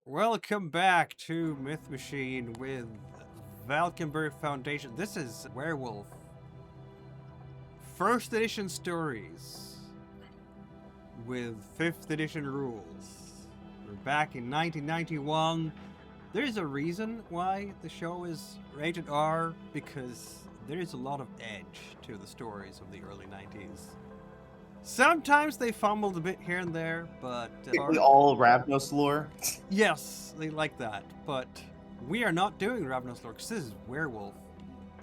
Welcome back to Myth Machine with Valkenburg Foundation. This is Werewolf. First edition stories with 5th edition rules. We're back in 1991. There's a reason why the show is rated R, because there's a lot of edge to the stories of the early 90s. Sometimes they fumbled a bit here and there, but... Basically all Ravnos lore. Yes, they like that, but we are not doing Ravnos lore, because this is Werewolf,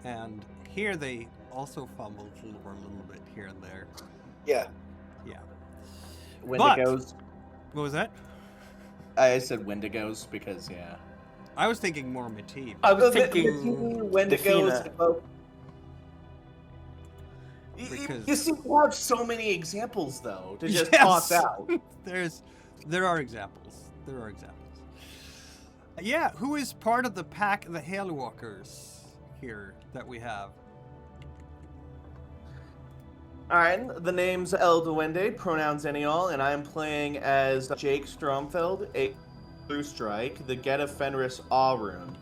and here they also fumbled lore a little bit here and there. Yeah. Yeah. Wendigos. What was that? I said Wendigos because, yeah. I was thinking more Mateeb. I was The thinking Wendigos. Because- You see, we have so many examples, though, to just Yes! toss out. There are examples. Yeah, who is part of the pack of the Hailwalkers here that we have? Alright, the name's El Duende, pronouns any all, and I'm playing as Jake Stromfeld, a True Strike, the Get of Fenris Aurun.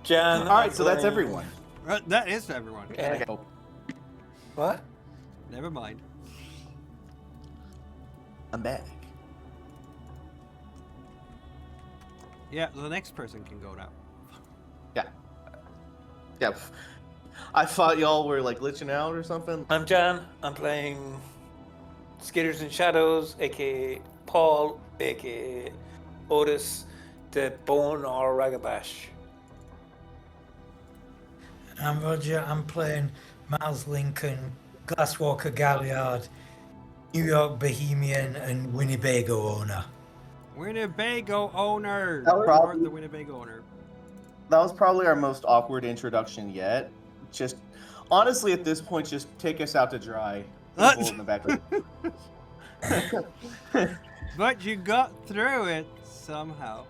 Jan. Alright, so that's everyone. That is everyone. Yeah. Okay. What? Never mind. I'm back. Yeah, the next person can go now. Yeah. I thought y'all were, like, glitching out or something. I'm Jan. I'm playing Skidders and Shadows, aka Paul, aka Otis, the Bone or Ragabash. I'm Roger. I'm playing Miles Lincoln, Glasswalker Galliard, New York Bohemian, and Winnebago owner. Winnebago owner! That was You're probably- the Winnebago owner. That was probably our most awkward introduction yet. Just, honestly, at this point, just take us out to dry. What? Bull in the back. But you got through it somehow.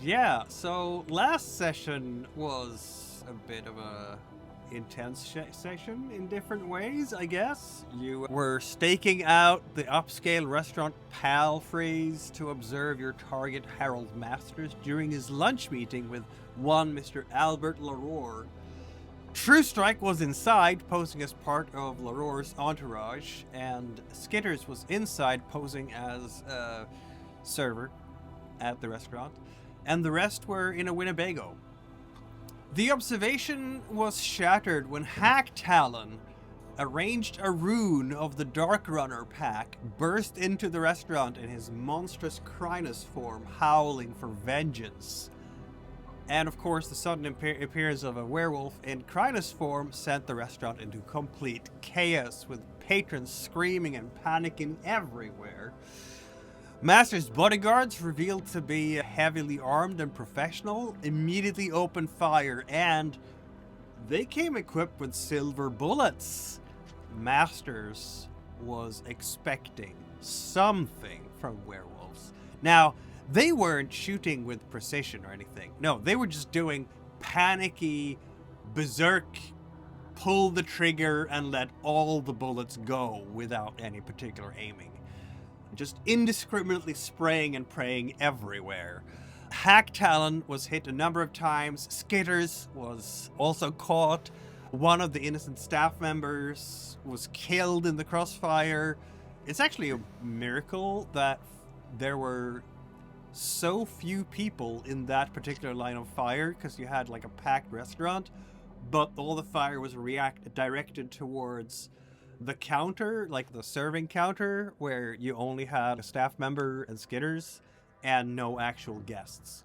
Yeah, so last session was a bit of a intense session in different ways, I guess. You were staking out the upscale restaurant Palfrey's to observe your target Harold Masters during his lunch meeting with one Mr. Albert Laro. True Strike was inside, posing as part of Larore's entourage, and Skidders was inside, posing as a server at the restaurant, and the rest were in a Winnebago. The observation was shattered when Hack Talon arranged a rune of the Dark Runner pack, burst into the restaurant in his monstrous Crinos form, howling for vengeance. And of course, the sudden appearance of a werewolf in Crinos form sent the restaurant into complete chaos, with patrons screaming and panicking everywhere. Master's bodyguards, revealed to be heavily armed and professional, immediately opened fire, and they came equipped with silver bullets. Masters was expecting something from werewolves. Now, they weren't shooting with precision or anything. No, they were just doing panicky, berserk, pull the trigger and let all the bullets go without any particular aiming. Just indiscriminately spraying and praying everywhere. Hack Talon was hit a number of times. Skidders was also caught. One of the innocent staff members was killed in the crossfire. It's actually a miracle that there were so few people in that particular line of fire, because you had like a packed restaurant, but all the fire was directed towards the counter, like the serving counter, where you only had a staff member and Skidders and no actual guests.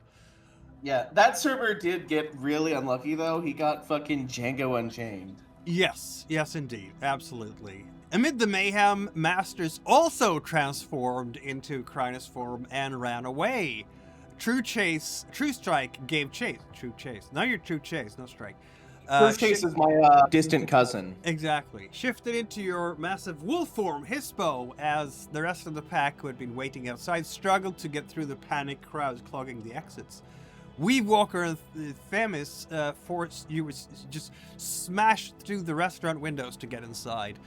Yeah, that server did get really unlucky, though. He got fucking Django Unchained. Yes, indeed, absolutely. Amid the mayhem, Masters also transformed into Crinos form and ran away. True Strike gave chase. True Chase. Now you're True Chase, no Strike. First case is my distant cousin. Exactly. Shifted into your massive wolf form, Hispo, as the rest of the pack who had been waiting outside struggled to get through the panic crowds clogging the exits. Weavewalker and Themis forced you just smashed through the restaurant windows to get inside.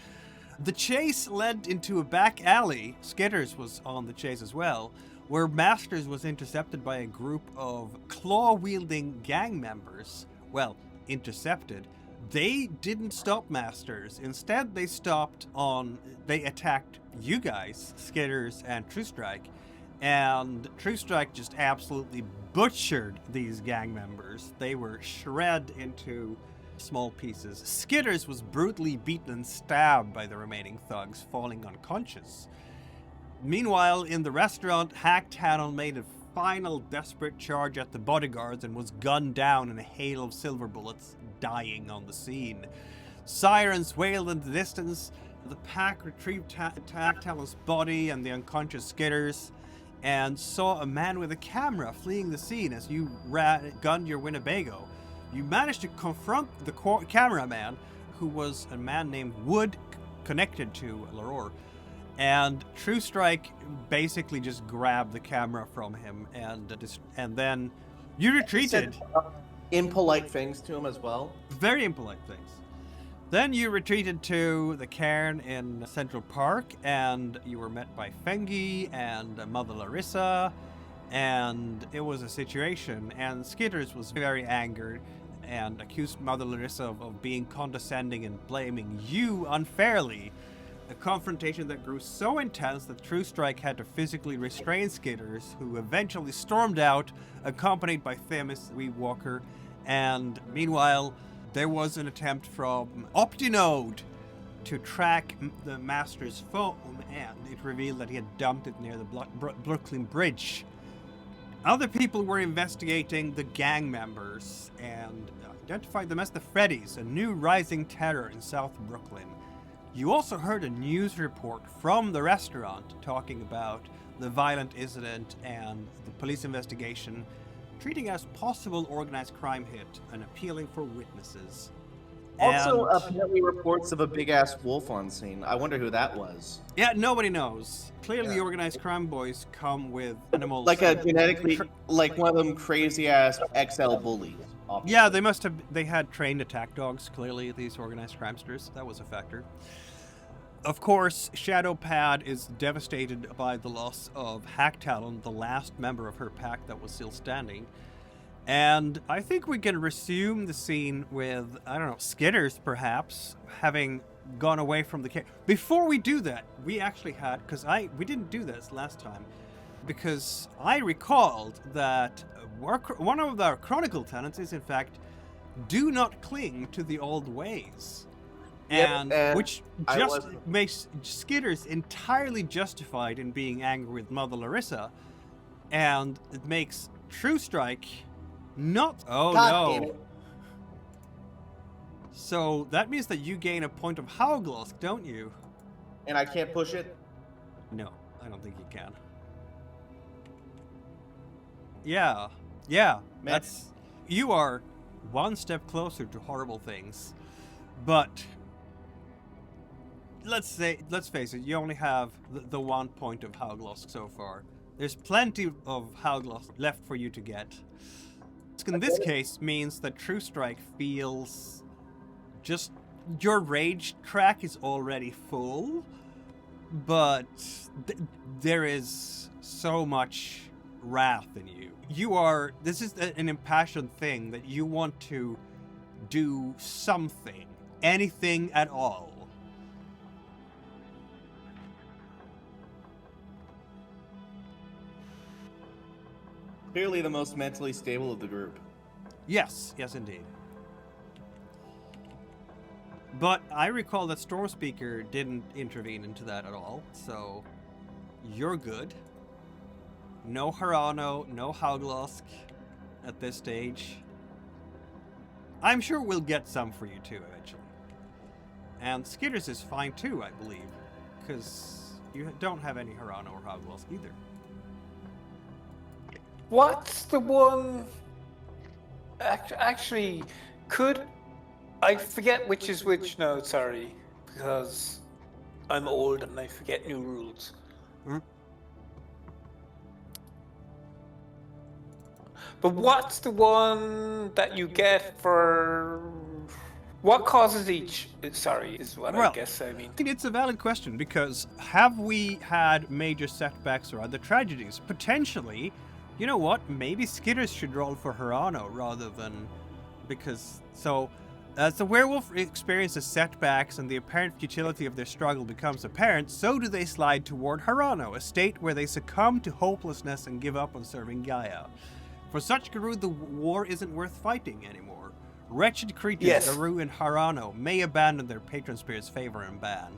The chase led into a back alley. Skidders was on the chase as well, where Masters was intercepted by a group of claw-wielding gang members. Well, intercepted. They didn't stop Masters. Instead, they attacked you guys, Skidders and True Strike. And True Strike just absolutely butchered these gang members. They were shred into small pieces. Skidders was brutally beaten and stabbed by the remaining thugs, falling unconscious. Meanwhile, in the restaurant, Hacktanel made a final desperate charge at the bodyguards and was gunned down in a hail of silver bullets, dying on the scene. Sirens wailed in the distance. The pack retrieved Hacktanel's body and the unconscious Skidders, and saw a man with a camera fleeing the scene as you gunned your Winnebago. You managed to confront the cameraman, who was a man named Wood, connected to Laro. And True Strike basically just grabbed the camera from him, and then you retreated. Said, impolite things to him as well. Very impolite things. Then you retreated to the Cairn in Central Park, and you were met by Fengi and Mother Larissa, and it was a situation, and Skidders was very angered and accused Mother Larissa of being condescending and blaming you unfairly. A confrontation that grew so intense that True Strike had to physically restrain Skidders, who eventually stormed out, accompanied by Themis Weedwalker, and meanwhile, there was an attempt from Optinode to track the Master's phone, and it revealed that he had dumped it near the Brooklyn Bridge. Other people were investigating the gang members and identified them as the Freddys, a new rising terror in South Brooklyn. You also heard a news report from the restaurant talking about the violent incident and the police investigation, treating as possible organized crime hit and appealing for witnesses. Also, And- apparently reports of a big-ass wolf on scene. I wonder who that was. Yeah, nobody knows. Clearly, the organized crime boys come with animals. Like a genetically, like one of them crazy-ass XL bullies. obviously. Yeah, they had trained attack dogs, clearly, these organized crimesters. That was a factor. Of course, Shadowpad is devastated by the loss of Hacktalon, the last member of her pack that was still standing. And I think we can resume the scene with, I don't know, Skidders, perhaps, having gone away from the cave. Before we do that, we actually had, we didn't do this last time, because I recalled that one of our Chronicle tenets is, in fact, do not cling to the old ways. Yep, And which just makes Skidders entirely justified in being angry with Mother Larissa, and it makes True Strike not. Oh God damn no! it. So that means that you gain a point of Halglos, don't you? And I can't push it? No, I don't think you can. Yeah, man. You are one step closer to horrible things, but let's face it, you only have the 1 point of Halglos so far. There's plenty of Halglos left for you to get. In this case, means that True Strike feels just your rage track is already full, but there is so much wrath in you. This is an impassioned thing that you want to do something, anything at all. Clearly the most mentally stable of the group. Yes, indeed. But I recall that Stormspeaker didn't intervene into that at all, so you're good. No Harano, no Halglos at this stage. I'm sure we'll get some for you too eventually. And Skidders is fine too, I believe, because you don't have any Harano or Halglos either. What's the one? Actually, I forget which is which now? Sorry, because I'm old and I forget new rules. But what's the one that you get for What causes each? Sorry, is what I Well, guess I mean. It's a valid question, because have we had major setbacks or other tragedies? Potentially. You know what? Maybe Skidders should roll for Harano rather than... Because... So, as the werewolf experiences setbacks and the apparent futility of their struggle becomes apparent, so do they slide toward Harano, a state where they succumb to hopelessness and give up on serving Gaia. For such Garou, the war isn't worth fighting anymore. Wretched creatures, Yes. Garou and Harano, may abandon their patron spirit's favor and ban.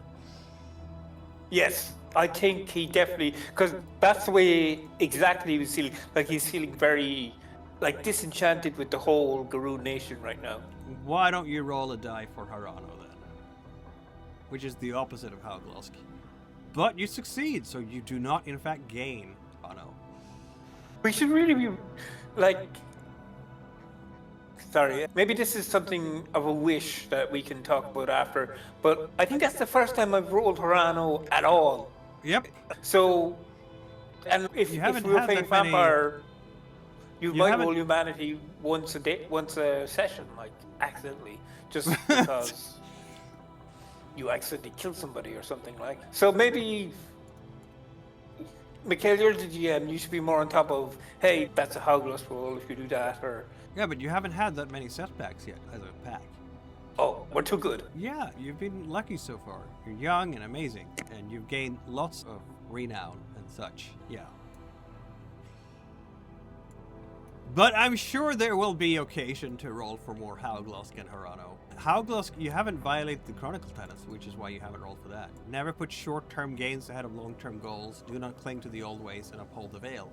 Yes, I think he definitely, because that's the way exactly he was feeling. Like he's feeling very, like disenchanted with the whole Garou nation right now. Why don't you roll a die for Harano then? Which is the opposite of Halglos. But you succeed, so you do not in fact gain Harano. We should really be, like, sorry, maybe this is something of a wish that we can talk about after, but I think that's the first time I've rolled Harano at all. Yep. So, and if You we haven't were had playing that many- Vampire, you might haven't- roll humanity once a day, once a session, like accidentally, just because you accidentally kill somebody or something like. So maybe, Mikhail, you're the GM. You should be more on top of. Hey, that's a Halglos roll if you do that, or Yeah, but you haven't had that many setbacks yet as a pack. oh, we're too good. Yeah, you've been lucky so far. You're young and amazing, and you've gained lots of renown and such. Yeah. But I'm sure there will be occasion to roll for more Halglos and Harano. Halglos, you haven't violated the Chronicle tenets, which is why you haven't rolled for that. Never put short-term gains ahead of long-term goals. Do not cling to the old ways and uphold the veil.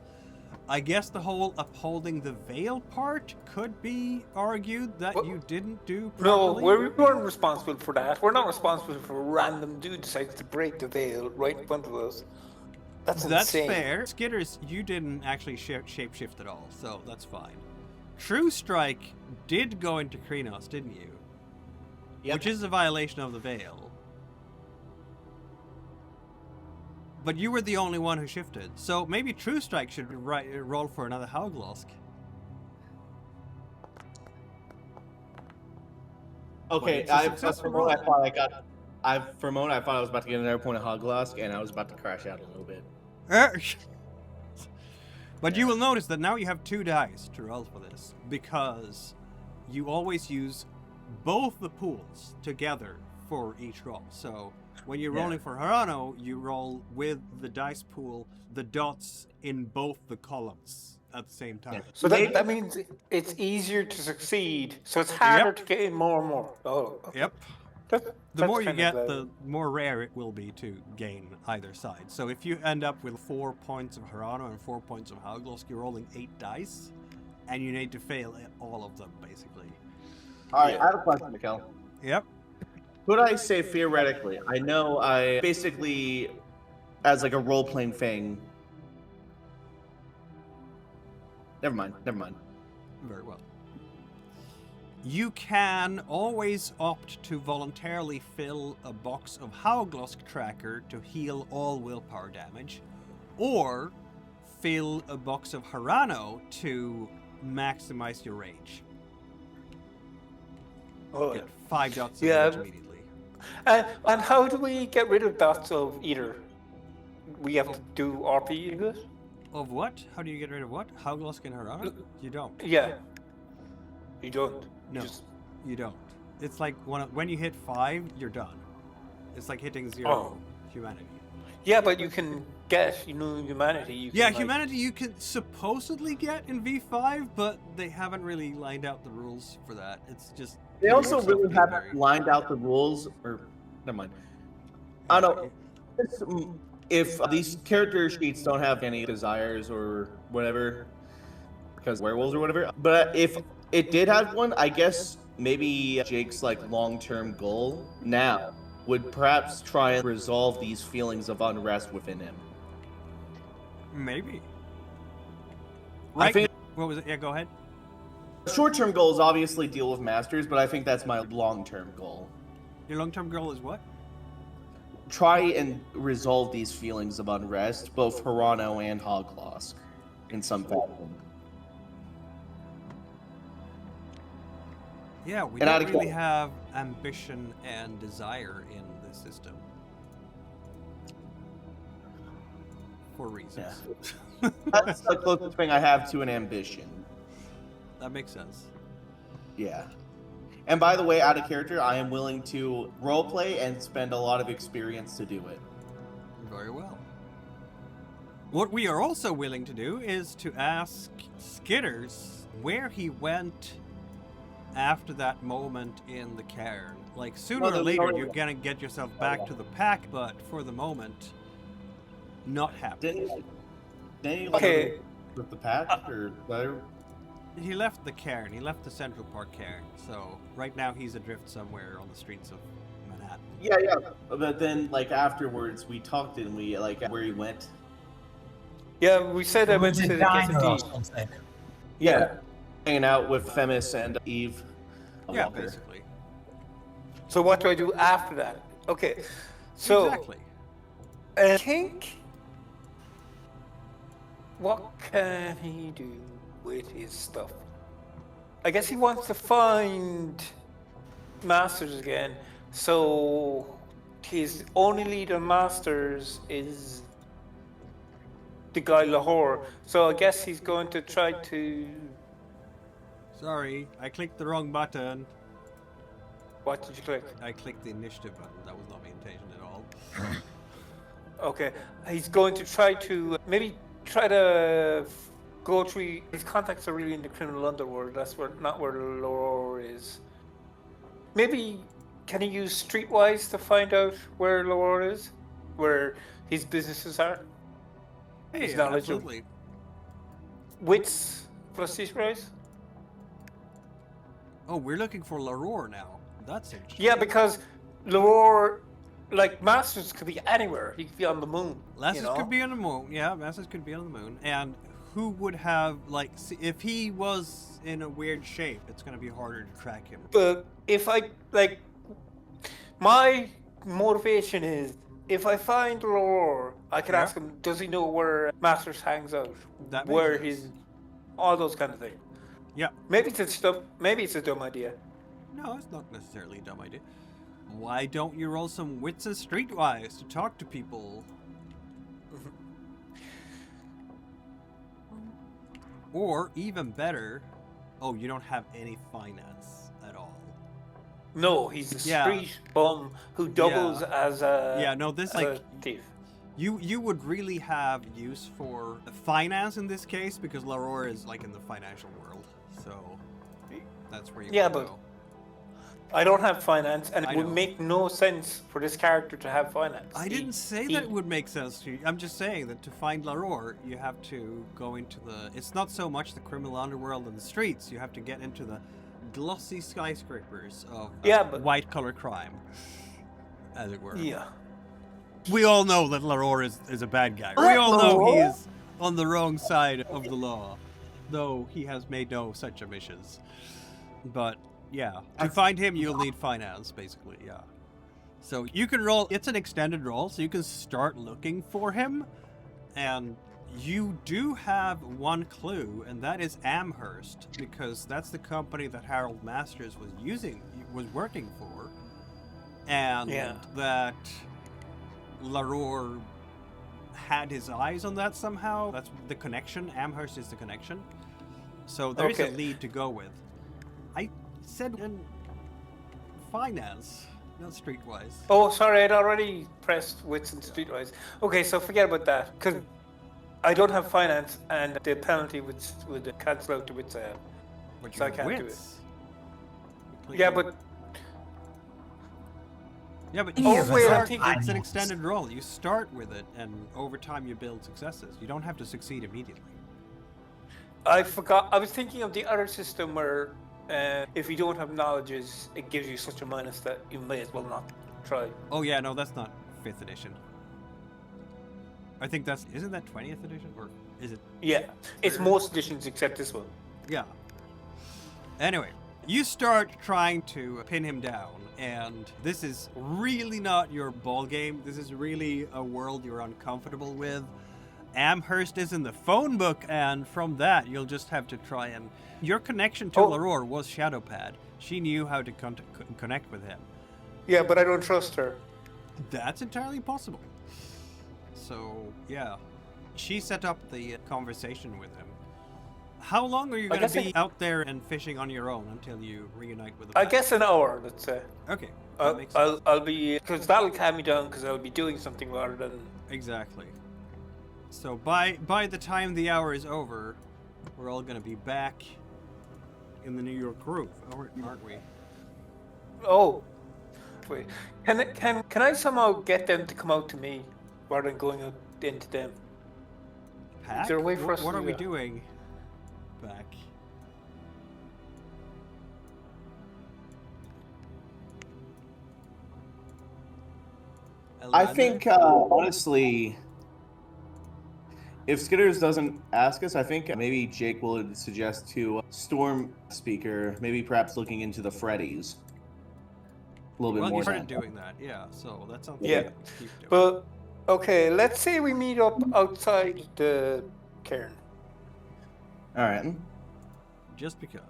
I guess the whole upholding the veil part could be argued that What? you didn't do No, properly. we weren't responsible for that. We're not responsible for a random dude decides to break the veil right in front of us. That's insane. fair. Skidders, you didn't actually shapeshift at all, so that's fine. True Strike did go into Crinos, didn't you? Yep. Which is a violation of the veil. But you were the only one who shifted, so maybe True Strike should roll for another Halglos. Okay, it's a for a successful moment I roll. thought I got. For a moment I thought I was about to get another point of Halglos, and I was about to crash out a little bit. But you will notice that now you have 2 dice to roll for this, because you always use both the pools together for each roll. So when you're Yeah. rolling for Harano, you roll with the dice pool the dots in both the columns at the same time. So that means it's easier to succeed. So it's harder to get in more and more. Oh, okay. Yep. That- The that's more you kind get, of the more rare it will be to gain either side. So if you end up with 4 points of Harano and 4 points of Halglos, you're rolling 8 dice, and you need to fail all of them, basically. Alright, I have a question, Mikkel. Yep. Could I say theoretically? I know I basically, as like a role-playing thing. Never mind. Very well. You can always opt to voluntarily fill a box of Halglos Tracker to heal all willpower damage, or fill a box of Harano to maximize your rage. Oh, Get 5 dots of Yeah. rage immediately. and how do we get rid of dots of either? We have to do RP in this? Of what? How do you get rid of what? Halglos and Harano? You don't. Yeah. You don't. No, Just, you don't. It's like when you hit 5, you're done. It's like hitting 0 Oh. humanity. yeah, but you can get, humanity. You Yeah, can, like- humanity you can supposedly get in V5, but they haven't really lined out the rules for that. It's just... They also yourself really being haven't very- lined out the rules, or never mind. I don't know. If these character sheets don't have any desires or whatever, because werewolves or whatever, but if it did have one, I guess maybe Jake's like long-term goal now would perhaps try and resolve these feelings of unrest within him. Maybe. I think What was it? Yeah, go ahead. short-term goals obviously deal with masters, but I think that's my long-term goal. Your long-term goal is what? Try and resolve these feelings of unrest, both Harano and Halglos, in some fashion. Yeah, we And don't really have ambition and desire in this system. For reasons. Yeah. That's the closest thing I have to an ambition. That makes sense. Yeah. And by the way, out of character, I am willing to roleplay and spend a lot of experience to do it. Very well. What we are also willing to do is to ask Skidders where he went after that moment in the Cairn. Like, sooner or later, you're gonna get yourself back to the pack, but for the moment, not happening. Didn't he Okay. with the pack or whatever? He left the Cairn. He left the Central Park Cairn. So right now he's adrift somewhere on the streets of Manhattan. Yeah. But then, like, afterwards, we talked and we, like, where he went. Yeah, we said I went Was to it the diner or Quesadilla. something? Yeah. Hanging out with Themis and Eve. Yeah, Walker. basically. So what do I do after that? Okay, so Exactly. I think what can he do with his stuff? I guess he wants to find Masters again. So his only lead on Masters is the guy Lahore. So I guess he's going to try to. Sorry, I clicked the wrong button. What did you click? I clicked the initiative button. That was not my intention at all. Okay, he's going to try to maybe try to go through. His contacts are really in the criminal underworld. That's where, not where Laro is. Maybe can he use Streetwise to find out where Laro is, where his businesses are? Hey, His knowledge of absolutely. wits plus Streetwise. Oh, we're looking for Laror now. That's interesting. Yeah, because Laro, like Masters, could be anywhere. He could be on the moon. Lasses you know? could be on the moon. Yeah, Masters could be on the moon. And who would have, like, if he was in a weird shape, it's going to be harder to track him. But if I, like, my motivation is, if I find Laro, I can Yeah. ask him, does he know where Masters hangs out? That makes Where sense. his, all those kind of things. Yeah. Maybe it's a dumb idea. No, it's not necessarily a dumb idea. Why don't you roll some wits and streetwise to talk to people? Or, even better, oh, you don't have any finance at all. No, he's a Yeah. street bum who doubles as a Yeah, no, this, as like, a thief. you would really have use for finance in this case, because Laror is, like, in the financial world. So, that's where you Yeah, would but go. I don't have finance, and I it would know. make no sense for this character to have finance. I didn't say that it would make sense to you. I'm just saying that to find Laror, you have to go into the... It's not so much the criminal underworld and the streets. You have to get into the glossy skyscrapers of white-collar crime, as it were. Yeah. We all know that Laror is a bad guy. We all know he is on the wrong side of the law, though he has made no such omissions. But... yeah, to find him, you'll need finance, basically, yeah. So you can roll, it's an extended roll, so you can start looking for him. And you do have one clue, and that is Amherst, because that's the company that Harold Masters was working for. And that Laror had his eyes on that somehow. That's the connection. Amherst is the connection. So there's a lead to go with. I said in finance, not streetwise. Oh, sorry, I'd already pressed wits and streetwise. Okay, so forget about that, because I don't have finance, and the penalty would cancel out the wits I have. But So I your can't do wits. Yeah, but Yeah, but Yeah, you but start, that's it's an finance. extended roll. You start with it, and over time you build successes. You don't have to succeed immediately. I forgot. I was thinking of the other system where if you don't have knowledges, it gives you such a minus that you may as well not try. Oh yeah, no, that's not 5th edition. I think isn't that 20th edition, or is it? Yeah, it's most editions except this one. Yeah. Anyway, you start trying to pin him down, and this is really not your ball game. This is really a world you're uncomfortable with. Amherst is in the phone book, and from that, you'll just have to try and... Your connection to Laror was Shadowpad. She knew how to connect with him. Yeah, but I don't trust her. That's entirely possible. So, yeah. She set up the conversation with him. How long are you going to be out there and fishing on your own until you reunite with the I guess an hour, let's say. Okay. That makes sense. I'll be... Because that'll calm me down, because I'll be doing something rather than... Exactly. So by the time the hour is over, we're all going to be back in the New York Groove, aren't we? Oh. Wait. Can I somehow get them to come out to me rather than going out into them? Pack? Is there a way for us what to are do we that? doing back? I think, honestly, if Skidders doesn't ask us, I think maybe Jake will suggest to Storm Speaker, maybe perhaps looking into the Freddys. A little bit Well, more. you started doing that, yeah. So that's something Yeah. we can keep doing. But, okay, let's say we meet up outside the cairn. All right. Just because.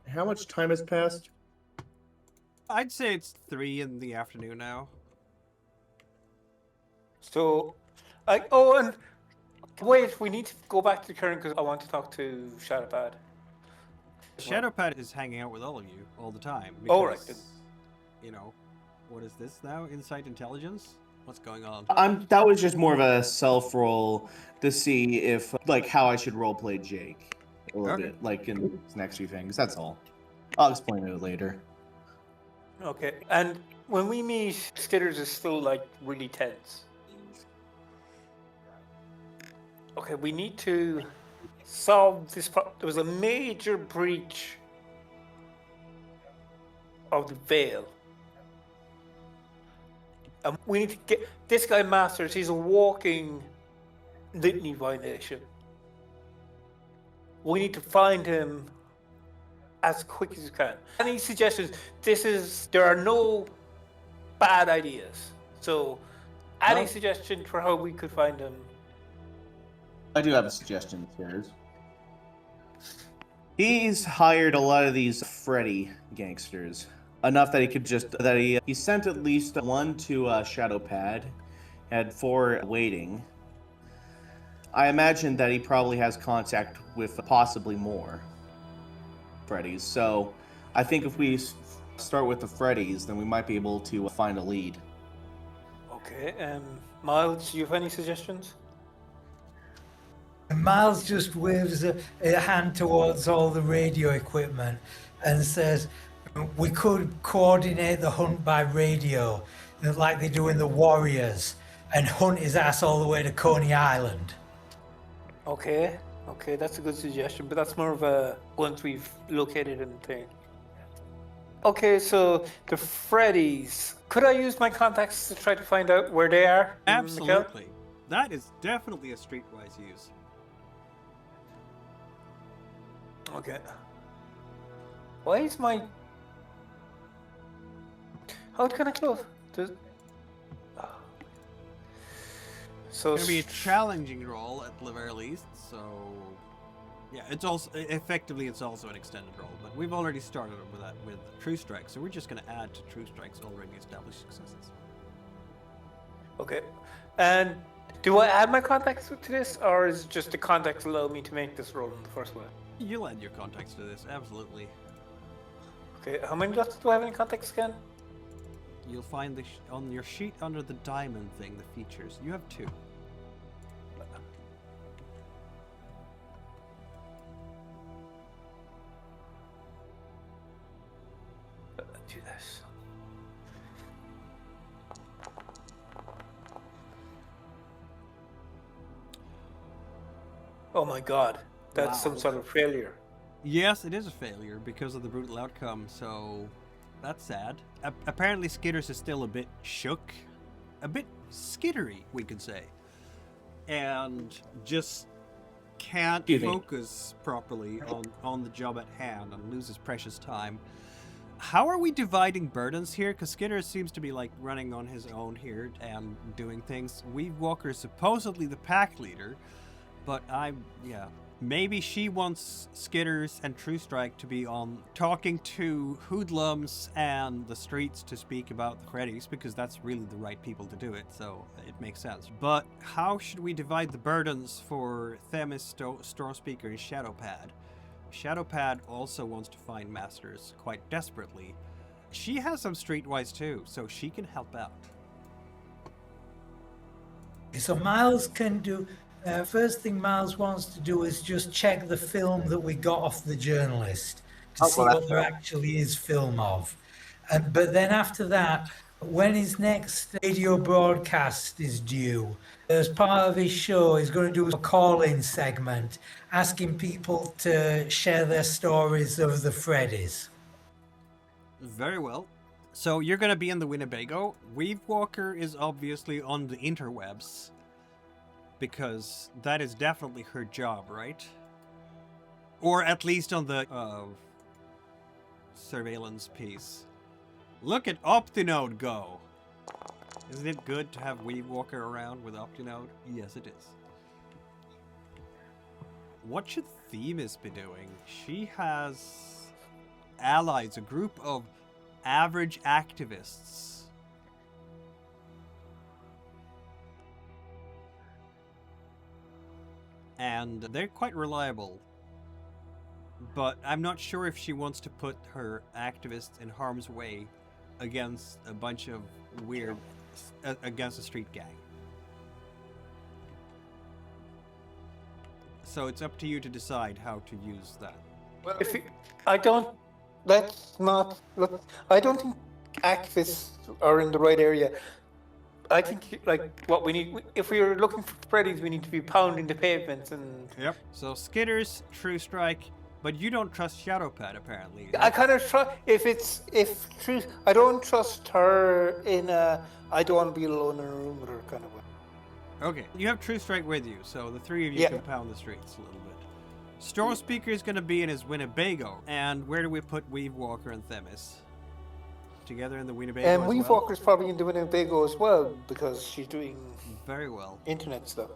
How much time has passed? I'd say it's 3 in the afternoon now. So, and wait, we need to go back to the cairn because I want to talk to Shadowpad. Shadowpad is hanging out with all of you all the time. Oh, right. Because, you know, what is this now? Insight intelligence? What's going on? That was just more of a self roll to see if, like, how I should roleplay Jake a little Okay. bit, like in his next few things. That's all. I'll explain it later. Okay, and when we meet, Skidders is still like really tense. Okay, we need to solve this problem. There was a major breach of the veil. And we need to get this guy Masters, he's a walking litany violation. We need to find him as quick as you can. Any suggestions? There are no bad ideas. So, any No. suggestion for how we could find him? I do have a suggestion here. He's hired a lot of these Freddy gangsters. Enough that he could he sent at least 1 to Shadow Pad, had 4 waiting. I imagine that he probably has contact with possibly more Freddys. So I think if we start with the Freddys, then we might be able to find a lead. Okay, Miles, do you have any suggestions? And Miles just waves a hand towards all the radio equipment and says, we could coordinate the hunt by radio, like they do in the Warriors, and hunt his ass all the way to Coney Island. Okay, that's a good suggestion, but that's more of a once we've located him thing. Okay, so the Freddys. Could I use my contacts to try to find out where they are? Absolutely. That is definitely a streetwise use. Okay. Why is my... How can I close? So It's going to be a challenging role at the very least, so... Yeah, it's also an extended role, but we've already started with that with True Strike, so we're just going to add to True Strike's already established successes. Okay. And do I add my contacts to this, or is just the contacts allow me to make this roll in the first one? You'll add your contacts to this, absolutely. Okay, how many dots do I have in contacts again? You'll find on your sheet under the diamond thing, the features. You have 2. Do this. Oh my god, that's Wow. some sort of failure. Yes, it is a failure because of the brutal outcome, so that's sad. Apparently Skidders is still a bit shook, a bit skittery, we could say, and just can't focus properly on the job at hand and loses precious time. How are we dividing burdens here? Because Skidders seems to be like running on his own here and doing things. Weave Walker is supposedly the pack leader, But yeah. Maybe she wants Skidders and True Strike to be on talking to hoodlums and the streets to speak about the Freddys, because that's really the right people to do it, so it makes sense. But how should we divide the burdens for Themis, Stormspeaker, and Shadowpad? Shadowpad also wants to find masters quite desperately. She has some streetwise too, so she can help out. So Miles can do... first thing Miles wants to do is just check the film that we got off the journalist to see what there actually is film of. But then after that, when his next radio broadcast is due, as part of his show, he's going to do a call-in segment asking people to share their stories of the Freddys. Very well. So you're going to be in the Winnebago. Weavewalker is obviously on the interwebs, because that is definitely her job, right? Or at least on the surveillance piece. Look at Optinode go! Isn't it good to have Weavewalker around with Optinode? Yes, it is. What should Themis be doing? She has allies, a group of average activists. And they're quite reliable. But I'm not sure if she wants to put her activists in harm's way against a bunch of weird... against a street gang. So it's up to you to decide how to use that. Well, I don't think activists are in the right area. I think, like, what we need, if we are looking for Freddys, we need to be pounding the pavements and... Yep. So Skidders, True Strike, but you don't trust Shadowpad, apparently. I kind of trust, I don't trust her in a, I don't want to be alone in a room with her kind of way. Okay, you have True Strike with you, so the three of you can pound the streets a little bit. Stormspeaker is going to be in his Winnebago, and where do we put Weavewalker and Themis? Together in the Winnebago And as Weavewalker's probably in the Winnebago as well, because she's doing very well. internet stuff.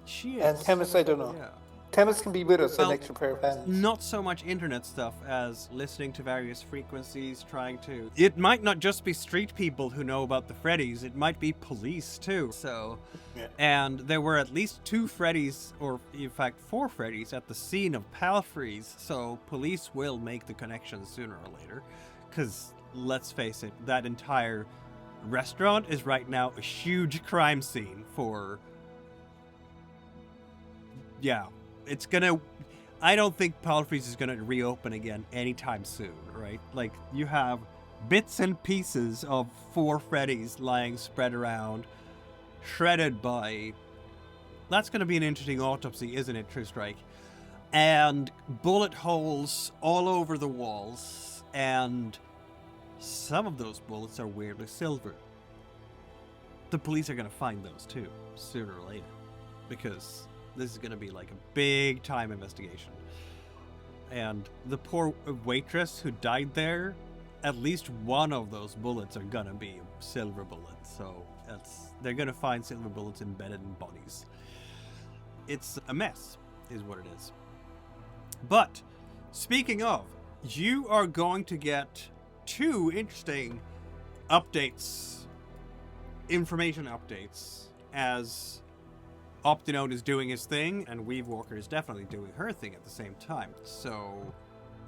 She is. And Themis, I don't know. Yeah. Themis can be with us, an extra pair of hands. Not so much internet stuff as listening to various frequencies, trying to... It might not just be street people who know about the Freddys, it might be police too. So, and there were at least 2 Freddys, or in fact 4 Freddys, at the scene of Palfrey's, so police will make the connection sooner or later. Because, let's face it, that entire restaurant is right now a huge crime scene for... Yeah. It's gonna... I don't think Palfrey's is gonna reopen again anytime soon, right? Like, you have bits and pieces of 4 Freddys lying spread around, shredded by... That's gonna be an interesting autopsy, isn't it, True Strike? And bullet holes all over the walls, and some of those bullets are weirdly silver. The police are gonna find those too, sooner or later, because... This is going to be like a big time investigation. And the poor waitress who died there, at least one of those bullets are going to be a silver bullet. So they're going to find silver bullets embedded in bodies. It's a mess, is what it is. But, speaking of, you are going to get 2 interesting updates, information updates, as... Optinode is doing his thing, and Weavewalker is definitely doing her thing at the same time. So,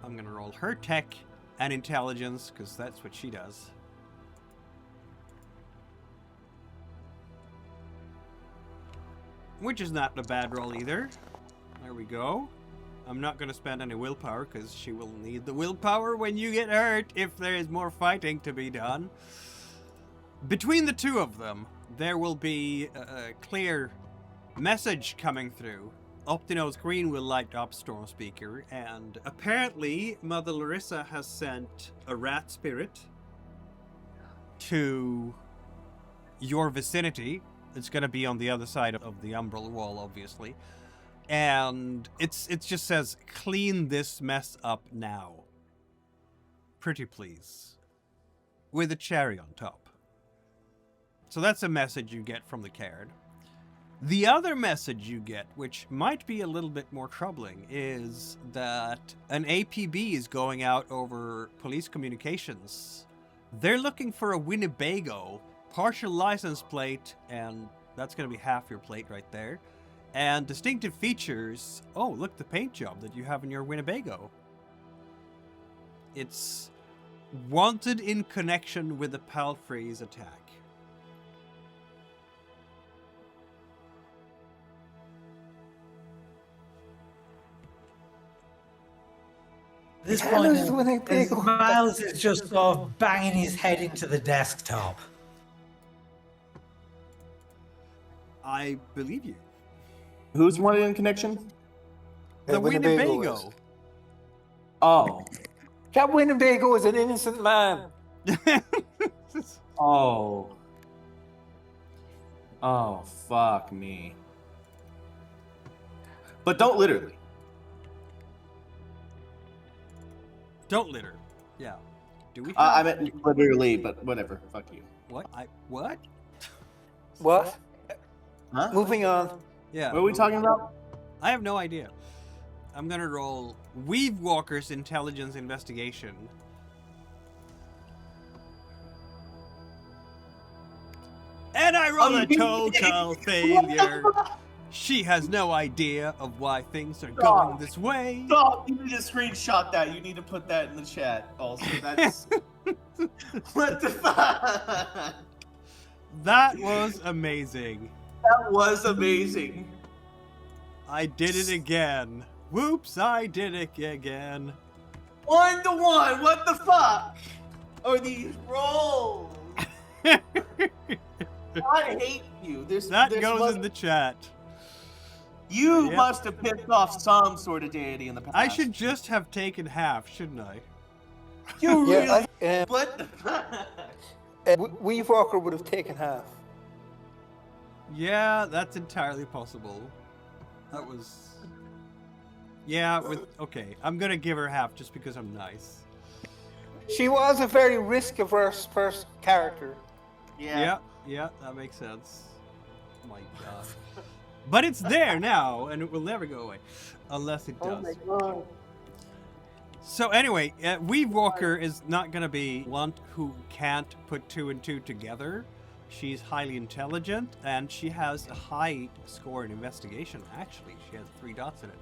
I'm gonna roll her tech and intelligence, because that's what she does. Which is not a bad roll either. There we go. I'm not gonna spend any willpower, because she will need the willpower when you get hurt, if there is more fighting to be done. Between the 2 of them, there will be a clear... message coming through. Optinode's green will light up Stormspeaker, and apparently Mother Larissa has sent a rat spirit to your vicinity. It's going to be on the other side of the umbral wall, obviously. And it just says, clean this mess up now. Pretty please. With a cherry on top. So that's a message you get from the Cairn. The other message you get, which might be a little bit more troubling, is that an APB is going out over police communications. They're looking for a Winnebago, partial license plate, and that's going to be half your plate right there. And distinctive features. Oh, look, the paint job that you have in your Winnebago. It's wanted in connection with the Palfrey's attack. At this Tell us point, when they pick up. Miles is just sort of banging his head into the desktop. I believe you. Who's wanted in connection? The Winnebago Winnebago. is. Oh. That Winnebago is an innocent man. Oh. Oh, fuck me. But don't literally. Don't litter. Yeah. Do we? I meant literally, but whatever. Fuck you. What? What? What? Huh? Moving on. Yeah. What are we talking about? I have no idea. I'm gonna roll Weave Walker's intelligence investigation. And I roll a total failure. She has no idea of why things are going this way. Stop! You need to screenshot that. You need to put that in the chat. Also, that's what the fuck. That was amazing. That was amazing. I did it again. Whoops! I did it again. 1-1. What the fuck are these rolls? I hate you. That goes in the chat. You Yep. must have pissed off some sort of deity in the past. I should just have taken half, shouldn't I? You really? Yeah, What the fuck? Weave Walker would have taken half. Yeah, that's entirely possible. That was... Yeah, okay. I'm gonna give her half just because I'm nice. She was a very risk-averse first character. Yeah, that makes sense. My god. But it's there now, and it will never go away. Unless it does. Oh my god. So anyway, Weave Walker is not going to be one who can't put 2 and 2 together. She's highly intelligent, and she has a high score in investigation, actually. She has 3 dots in it.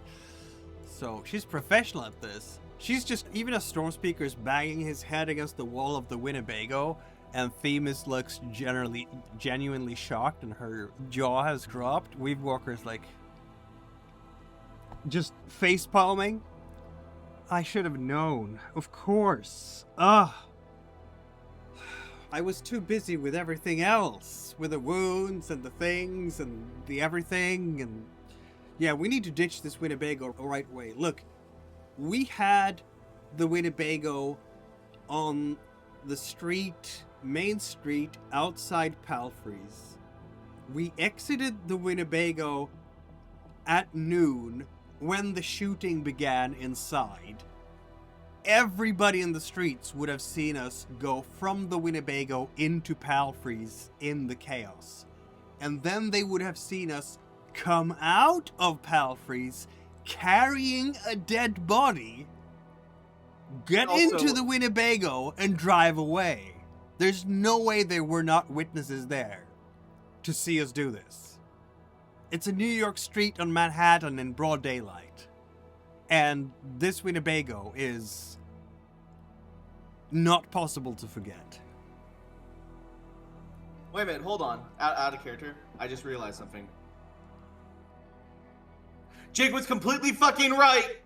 So she's professional at this. She's just, even as Stormspeaker is banging his head against the wall of the Winnebago, and Themis looks genuinely shocked, and her jaw has dropped, Weave Walker's like, just face palming. I should have known. Of course. I was too busy with everything else. With the wounds and the things and the everything. And yeah, we need to ditch this Winnebago the right way. Look, we had the Winnebago on the street, main street, outside Palfrey's. We exited the Winnebago at noon when the shooting began inside. Everybody in the streets would have seen us go from the Winnebago into Palfrey's in the chaos. And then they would have seen us come out of Palfrey's carrying a dead body, get into the Winnebago, and drive away. There's no way there were not witnesses there to see us do this. It's a New York street on Manhattan in broad daylight. And this Winnebago is not possible to forget. Wait a minute, hold on. Out of character. I just realized something. Jake was completely fucking right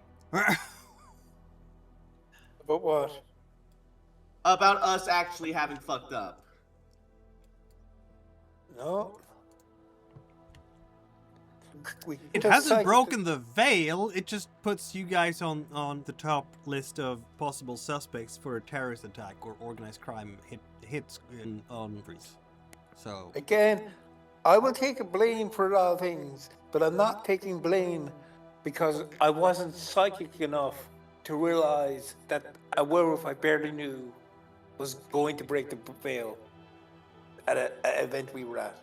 About what? about us actually having fucked up. No. It hasn't broken the veil, it just puts you guys on the top list of possible suspects for a terrorist attack or organized crime hits on Freeze. So Again, I will take a blame for a lot of things, but I'm not taking blame because I wasn't psychic enough to realize that a werewolf I barely knew was going to break the veil at an event we were at.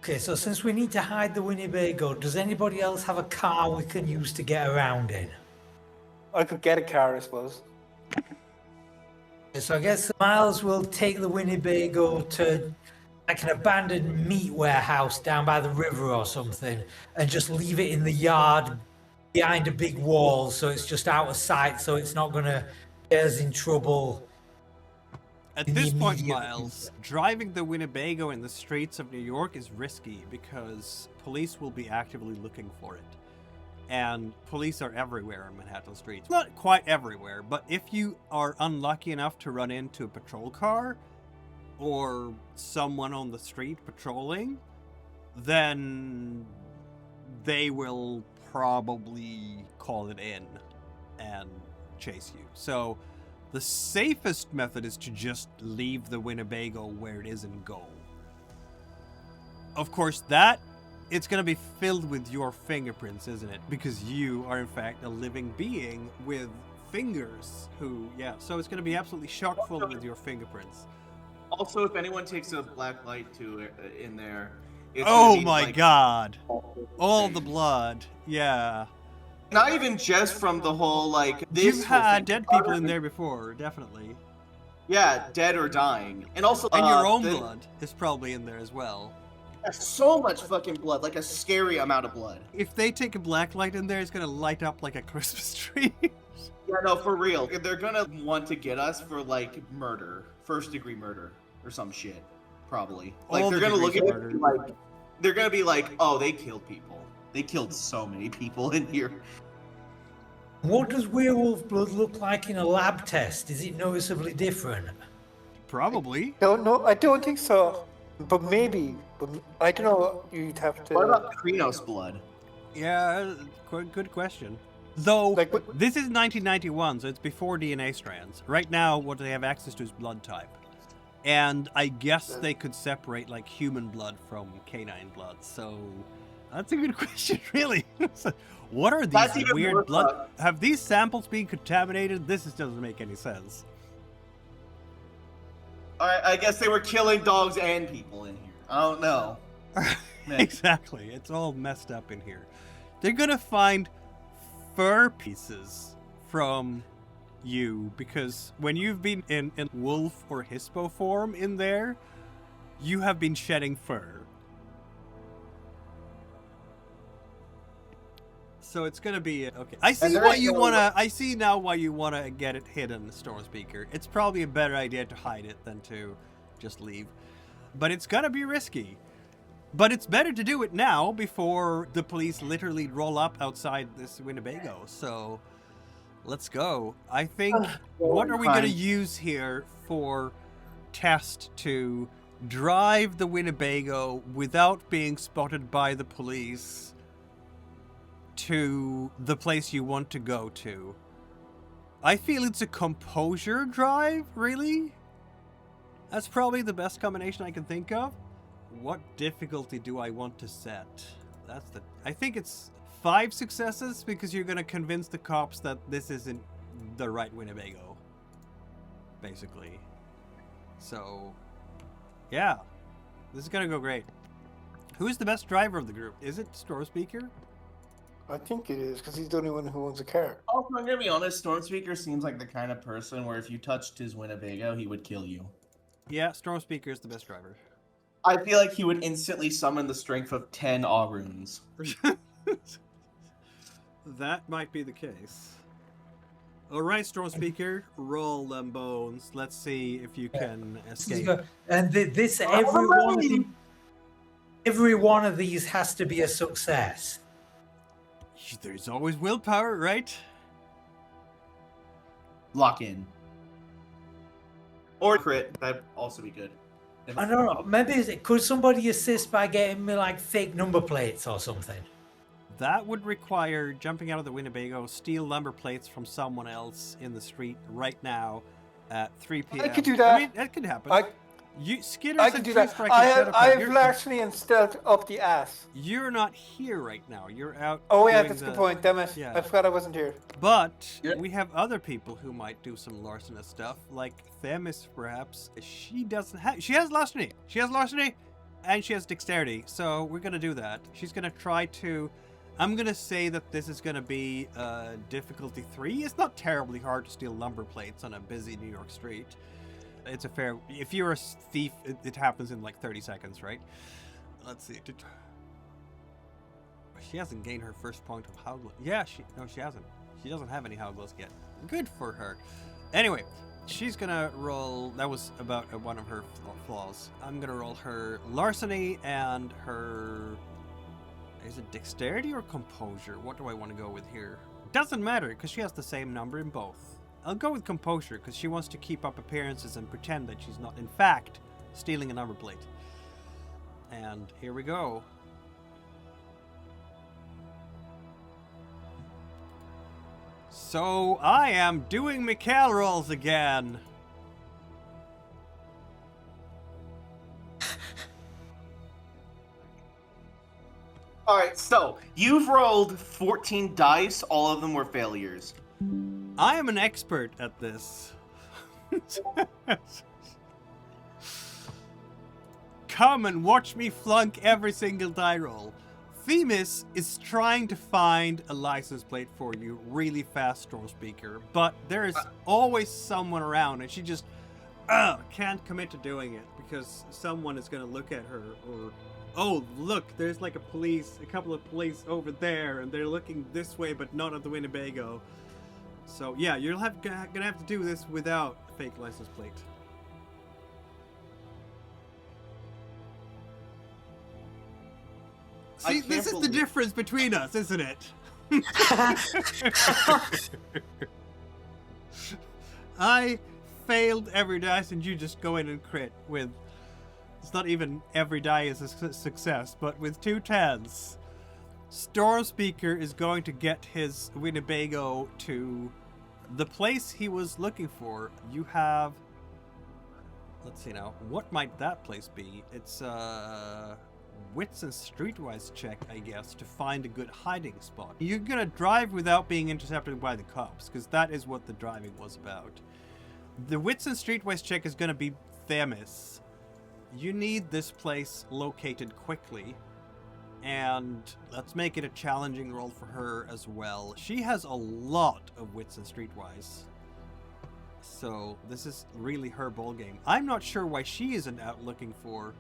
Okay, so since we need to hide the Winnebago, does anybody else have a car we can use to get around in? I could get a car, I suppose. So I guess Miles will take the Winnebago to like an abandoned meat warehouse down by the river or something and just leave it in the yard behind a big wall so it's just out of sight so it's not going to get us in trouble. At this point, Miles, driving the Winnebago in the streets of New York is risky because police will be actively looking for it. And police are everywhere on Manhattan streets. Not quite everywhere, but if you are unlucky enough to run into a patrol car or someone on the street patrolling, then they will probably call it in and chase you. So the safest method is to just leave the Winnebago where it is and go. Of course, it's going to be filled with your fingerprints, isn't it? Because you are, in fact, a living being with fingers so it's going to be absolutely chock full with your fingerprints. Also, if anyone takes a black light in there... Oh my god! All the blood, yeah. Not even just from the whole, this... You've had dead people in there before, definitely. Yeah, dead or dying. And also... And your own blood is probably in there as well. So much fucking blood, like a scary amount of blood. If they take a black light in there, it's gonna light up like a Christmas tree. Yeah, no, for real. They're gonna want to get us for, murder. First-degree murder. Or some shit. Probably. They're gonna look at it they're gonna be like, oh, they killed people. They killed so many people in here. What does werewolf blood look like in a lab test? Is it noticeably different? Probably. No, I don't think so. But maybe. But I don't know. You'd have to... What about Crinos blood? Yeah, good question. Though, this is 1991, so it's before DNA strands. Right now, what they have access to is blood type. And I guess they could separate, human blood from canine blood. So, that's a good question, really. What are these weird blood... Have these samples been contaminated? This doesn't make any sense. Alright, I guess they were killing dogs and people in here. I don't know. Exactly. It's all messed up in here. They're gonna find fur pieces from you, because when you've been in wolf or hippo form in there, you have been shedding fur. So it's gonna be okay. I see now why you wanna get it hidden, Stormspeaker. It's probably a better idea to hide it than to just leave. But it's gonna be risky. But it's better to do it now before the police literally roll up outside this Winnebago. So let's go. I think, what are we going to use here for test to drive the Winnebago without being spotted by the police to the place you want to go to? I feel it's a composure drive, really? That's probably the best combination I can think of. What difficulty do I want to set? I think it's 5 successes, because you're going to convince the cops that this isn't the right Winnebago, basically. So, yeah, this is going to go great. Who's the best driver of the group? Is it Stormspeaker? I think it is, because he's the only one who owns a car. Also, I'm going to be honest, Stormspeaker seems like the kind of person where if you touched his Winnebago, he would kill you. Yeah, Stormspeaker is the best driver. I feel like he would instantly summon the strength of 10 Auruns. That might be the case. Alright, Stormspeaker, roll them bones. Let's see if you can escape. And every one of these has to be a success. There's always willpower, right? Lock in. Or crit, that'd also be good. I don't know, maybe could somebody assist by getting me fake number plates or something? That would require jumping out of the Winnebago, steal number plates from someone else in the street right now at 3 p.m. I could do that. I mean, that could happen. Skidders I and can do True that. Strike I have larceny and stealth up the ass. You're not here right now. You're out. Oh yeah, that's a good point. Damn it. Yeah. I forgot I wasn't here. But we have other people who might do some larcenous stuff, like Themis, perhaps. She doesn't have. She has larceny. She has larceny. And she has dexterity, so we're gonna do that. She's gonna try to... I'm gonna say that this is gonna be difficulty 3. It's not terribly hard to steal number plates on a busy New York street. It's a fair... If you're a thief, it happens in like 30 seconds, right? Let's see. She hasn't gained her first point of Halglos. Yeah, no, she hasn't. She doesn't have any Halglos yet. Good for her. Anyway, she's gonna roll... That was about one of her flaws. I'm gonna roll her larceny and her... Is it dexterity or composure? What do I want to go with here? Doesn't matter, because she has the same number in both. I'll go with composure, because she wants to keep up appearances and pretend that she's not, in fact, stealing a number plate. And here we go. So, I am doing Mikhail rolls again. Alright, so you've rolled 14 dice, all of them were failures. I am an expert at this. Come and watch me flunk every single die roll. Themis is trying to find a license plate for you really fast, Stormspeaker, but there is always someone around and she just can't commit to doing it because someone is going to look at her or... Oh, look, there's like a couple of police over there, and they're looking this way, but not at the Winnebago. So, yeah, you're gonna have to do this without a fake license plate. See, this is the difference between us, isn't it? I failed every dice, and you just go in and crit with... It's not even every die is a success, but with 2 10s, Stormspeaker is going to get his Winnebago to the place he was looking for. You have... Let's see now. What might that place be? It's a wits and streetwise check, I guess, to find a good hiding spot. You're going to drive without being intercepted by the cops, because that is what the driving was about. The wits and streetwise check is going to be Themis. You need this place located quickly, and let's make it a challenging role for her as well. She has a lot of wits and streetwise, so this is really her ball game. I'm not sure why she isn't out looking for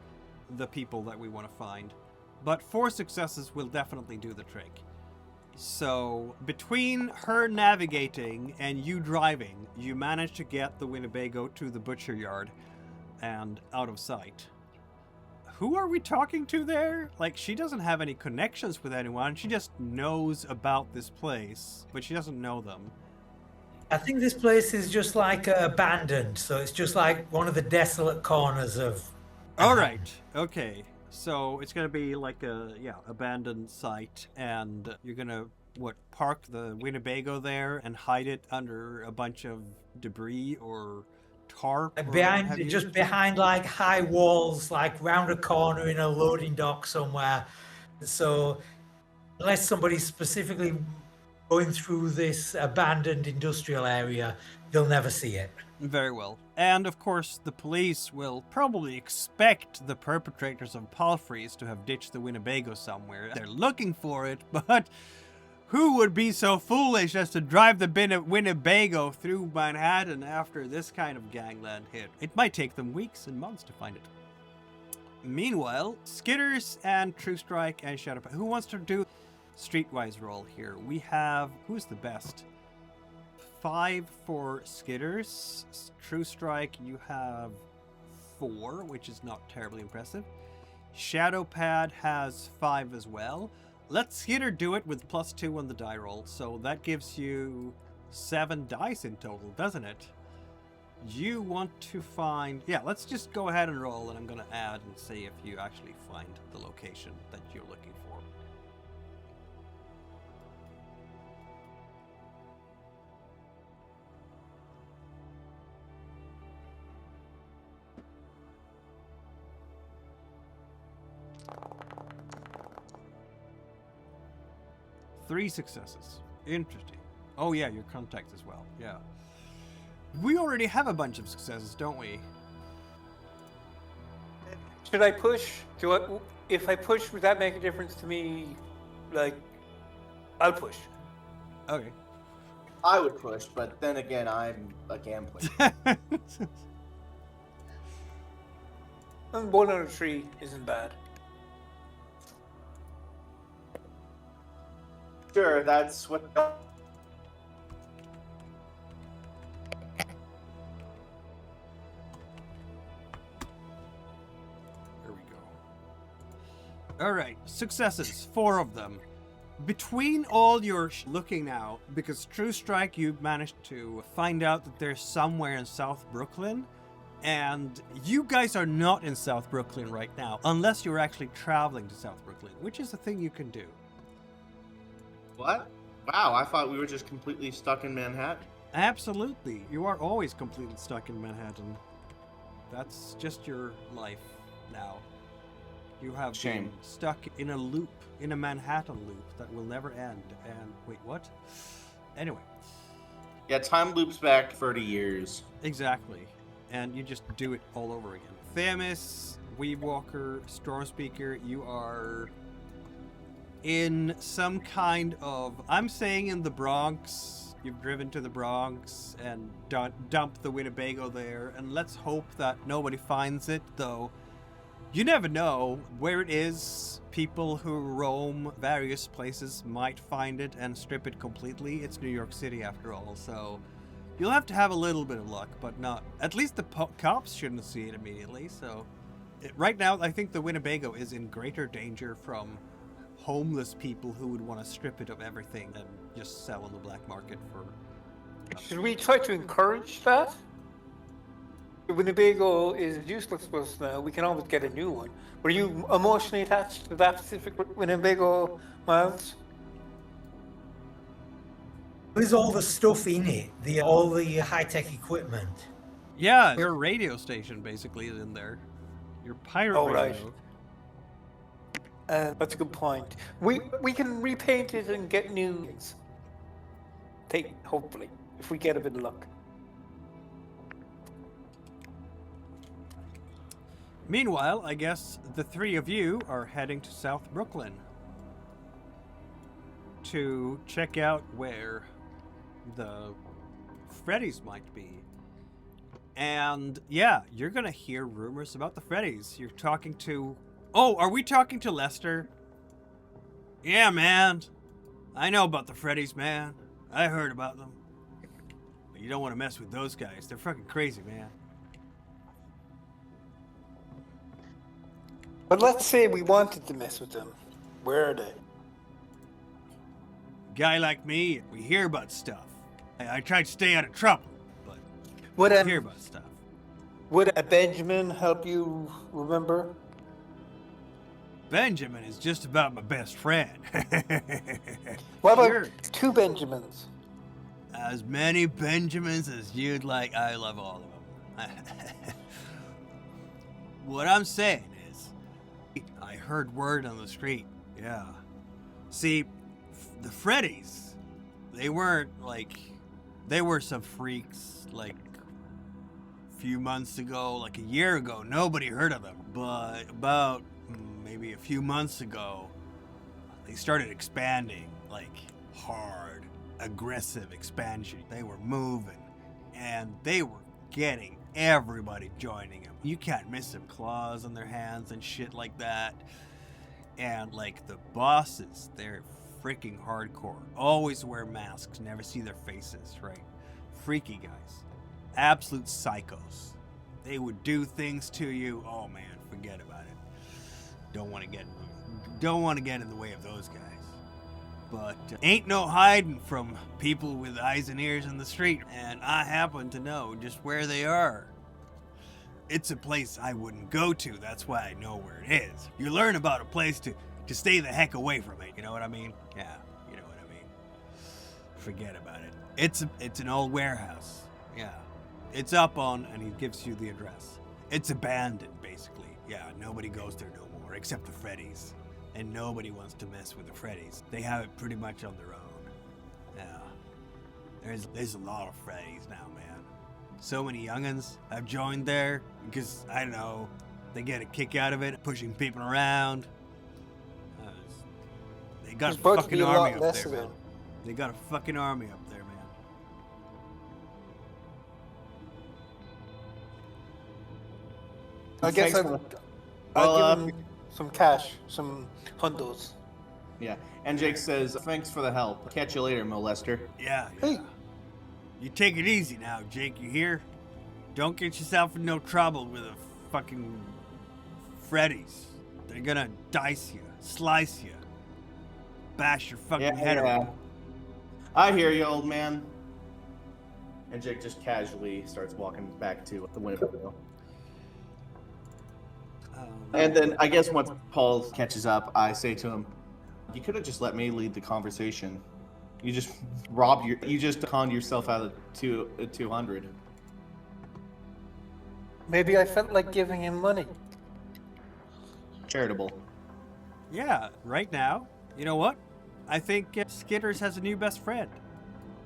the people that we want to find, but 4 successes will definitely do the trick. So between her navigating and you driving, you manage to get the Winnebago to the butcher yard and out of sight. Who are we talking to there? Like, she doesn't have any connections with anyone. She just knows about this place, but she doesn't know them. I think this place is just like abandoned, so it's just like one of the desolate corners of... All right, okay. So it's going to be like a, abandoned site, and you're going to, park the Winnebago there and hide it under a bunch of debris or... tarp behind like high walls, like round a corner in a loading dock somewhere. So unless somebody's specifically going through this abandoned industrial area, they'll never see it. Very well. And of course the police will probably expect the perpetrators of palfreys to have ditched the Winnebago somewhere. They're looking for it, but who would be so foolish as to drive the Winnebago through Manhattan after this kind of gangland hit? It might take them weeks and months to find it. Meanwhile, Skidders and True Strike and Shadow Passage. Who wants to do streetwise roll here? We have... Who's the best? 5 for Skidders. True Strike, you have 4, which is not terribly impressive. Shadow Pad has 5 as well. Let Skidder do it with +2 on the die roll, so that gives you 7 dice in total, doesn't it? You want to find... Yeah, let's just go ahead and roll, and I'm going to add and see if you actually find the location that you're looking for. Three successes. Interesting. Oh yeah, your contacts as well. Yeah. We already have a bunch of successes, don't we? Should I push? If I push, would that make a difference to me? Like, I'll push. Okay. I would push, but then again, I'm a gambler. And 1 out of 3 isn't bad. Sure, that's what. There we go. All right, successes, 4 of them. Between all your looking now, because True Strike, you've managed to find out that there's somewhere in South Brooklyn, and you guys are not in South Brooklyn right now, unless you're actually traveling to South Brooklyn, which is a thing you can do. What? Wow, I thought we were just completely stuck in Manhattan. Absolutely, you are always completely stuck in Manhattan. That's just your life now. You have been stuck in a loop, in a Manhattan loop that will never end. And wait, what? Anyway. Yeah, time loops back 30 years. Exactly. And you just do it all over again. Themis, Weedwalker, Stormspeaker, you are in some kind of, I'm saying in the Bronx. You've driven to the Bronx and dumped the Winnebago there. And let's hope that nobody finds it, though. You never know where it is. People who roam various places might find it and strip it completely. It's New York City after all, so you'll have to have a little bit of luck, but not. At least the cops shouldn't see it immediately, so. Right now, I think the Winnebago is in greater danger from homeless people who would want to strip it of everything and just sell on the black market for. Should we try to encourage that? The Winnebago is useless to us now. We can always get a new one. Were you emotionally attached to that specific Winnebago, Miles? There's all the stuff in it, all the high-tech equipment. Yeah, your radio station basically is in there. Your pirate radio. That's a good point. We can repaint it and get new things. Hopefully, if we get a bit of luck. Meanwhile, I guess the 3 of you are heading to South Brooklyn to check out where the Freddys might be. And yeah, you're gonna hear rumors about the Freddys. You're talking to... Oh, are we talking to Lester? Yeah, man. I know about the Freddys, man. I heard about them. But you don't want to mess with those guys. They're fucking crazy, man. But let's say we wanted to mess with them. Where are they? Guy like me, we hear about stuff. I try to stay out of trouble, but we hear about stuff. Would a Benjamin help you remember? Benjamin is just about my best friend. What about Sure. 2 Benjamins? As many Benjamins as you'd like. I love all of them. What I'm saying is, I heard word on the street. Yeah. See, the Freddys, they weren't like, they were some freaks like a few months ago, like a year ago. Nobody heard of them. But about maybe a few months ago, they started expanding, like hard, aggressive expansion. They were moving, and they were getting everybody joining them. You can't miss them, claws on their hands and shit like that. And like the bosses, they're freaking hardcore. Always wear masks, never see their faces, right? Freaky guys. Absolute psychos. They would do things to you. Oh man, forget about it. Don't want to get in the way of those guys. But ain't no hiding from people with eyes and ears in the street, and I happen to know just where they are. It's a place I wouldn't go to, that's why I know where it is. You learn about a place to stay the heck away from it, you know what I mean? Yeah, you know what I mean. Forget about it. It's an old warehouse, yeah. It's up on, and he gives you the address. It's abandoned, basically. Yeah, nobody goes there no more, except the Freddys. And nobody wants to mess with the Freddys. They have it pretty much on their own. Yeah. There's a lot of Freddys now, man. So many young'uns have joined there because, I don't know, They get a kick out of it, pushing people around. They got There's a about to fucking be a army lot up less there, of man. it. They got a fucking army up there, man. I guess Thanks, I'll give him some cash, some hundos. Yeah. And Jake says, thanks for the help. Catch you later, molester. Yeah. Hey. You take it easy now, Jake, you hear? Don't get yourself in no trouble with a fucking Freddys. They're gonna dice you, slice you, bash your fucking head around. I hear you, old man. And Jake just casually starts walking back to the window. And then I guess once Paul catches up, I say to him, you could have just let me lead the conversation. You just you just conned yourself out of 200. Maybe I felt like giving him money. Charitable. Yeah, right now, you know what? I think Skidders has a new best friend.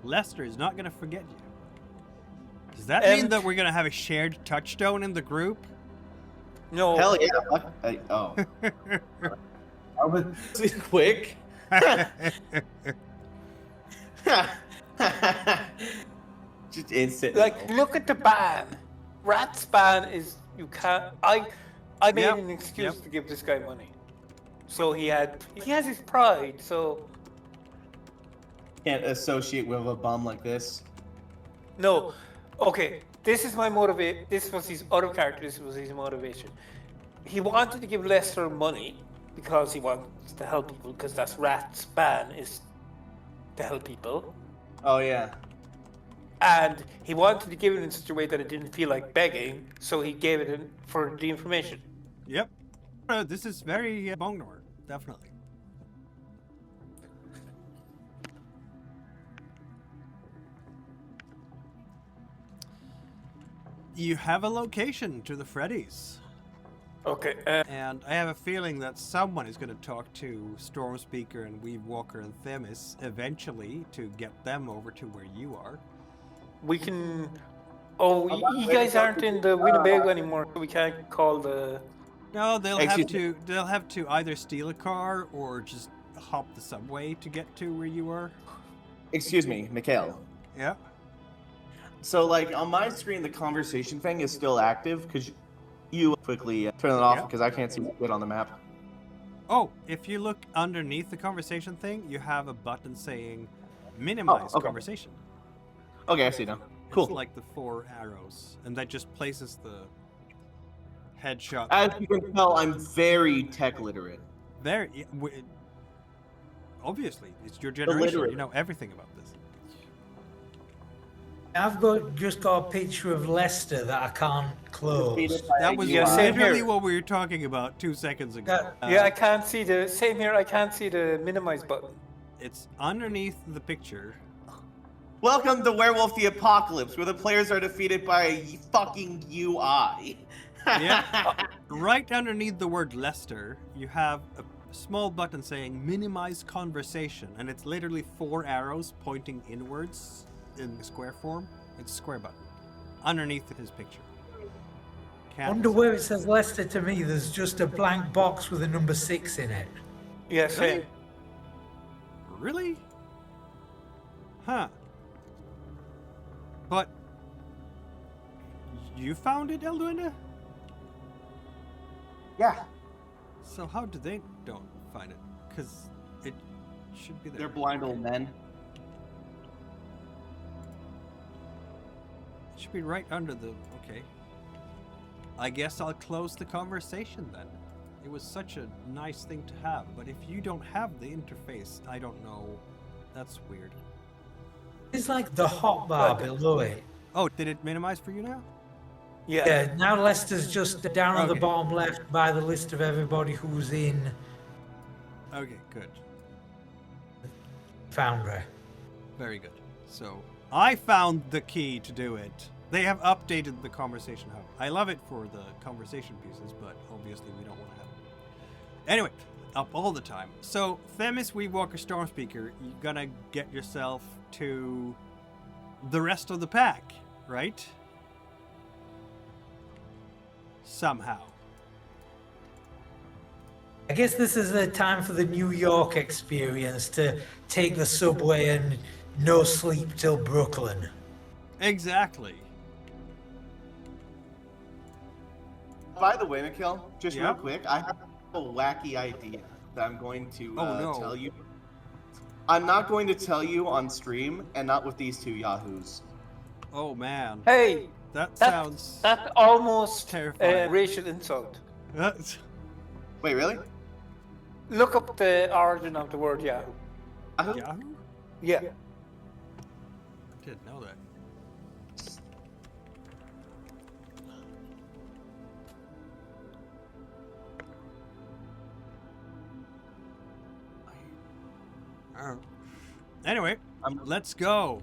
Lester is not gonna forget you. Does that mean that we're gonna have a shared touchstone in the group? No. Hell yeah. Oh. I was quick. Just instant. Like, look at the ban. Rat's ban is you can't. I made Yep, an excuse yep. to give this guy money. So he has his pride. So Can't associate with a bum like this. no, okay. This is my motivate. This was his other character. This was his motivation. He wanted to give Lester money because he wants to help people. Because that's Rat's ban is to help people. Oh yeah. And he wanted to give it in such a way that it didn't feel like begging, so he gave it in for the information. Yep. This is very Bongnor, definitely. You have a location to the Freddys. Okay. And I have a feeling that someone is going to talk to Stormspeaker and Weavewalker and Themis eventually to get them over to where you are. We can. Oh, you guys aren't in the Winnebago anymore, so we can't call the. No, they'll Excuse have to either steal a car or just hop the subway to get to where you are. Excuse me, Mikhail. Yeah. So, like, on my screen, the conversation thing is still active. Could you quickly turn it off? Yeah. Because I can't see it on the map. Oh, if you look underneath the conversation thing, you have a button saying minimize okay. conversation. Okay, I see now. Cool. It's like the 4 arrows, and that just places the headshot. As you can tell, I'm very tech literate. There, obviously, it's your generation. Illiterate. You know everything about this. I've just got a picture of Lester that I can't close. That was Yeah, same literally here. what we were talking about 2 seconds ago. Yeah, I can't see the. Same here, I can't see the minimize button. It's underneath the picture. Welcome to Werewolf the Apocalypse, where the players are defeated by a fucking UI. Yeah. Right underneath the word Lester, you have a small button saying minimize conversation, and it's literally 4 arrows pointing inwards in square form. It's a square button underneath his picture. Wonder where it says Lester to me. There's just a blank box with a number 6 in it. Yeah, same. Really? Huh. But you found it, Elduina? Yeah. So how did they don't find it? Because it should be there. They're blind old men. It should be right under the... Okay. I guess I'll close the conversation then. It was such a nice thing to have, but if you don't have the interface, I don't know. That's weird. It's like the hotbar below it. Oh, did it minimize for you now? Yeah. Yeah, now Lester's just down on the Okay. bottom left by the list of everybody who's in Okay, good. Foundry. Very good. So, I found the key to do it. They have updated the conversation hub. I love it for the conversation pieces, but obviously we don't want to have it. Anyway, up all the time. So, Themis, Weavewalker, Stormspeaker, you're gonna get yourself to the rest of the pack, right? Somehow. I guess this is the time for the New York experience to take the subway and no sleep till Brooklyn. Exactly. By the way, Mikhail, just Yeah? real quick, I have a wacky idea that I'm going to tell you. I'm not going to tell you on stream, and not with these two yahoos. Oh man. Hey, That sounds that's almost terrifying. a racial insult. Wait, really? Look up the origin of the word Yahoo. Yahoo? Yeah. Didn't know that. Anyway, let's go.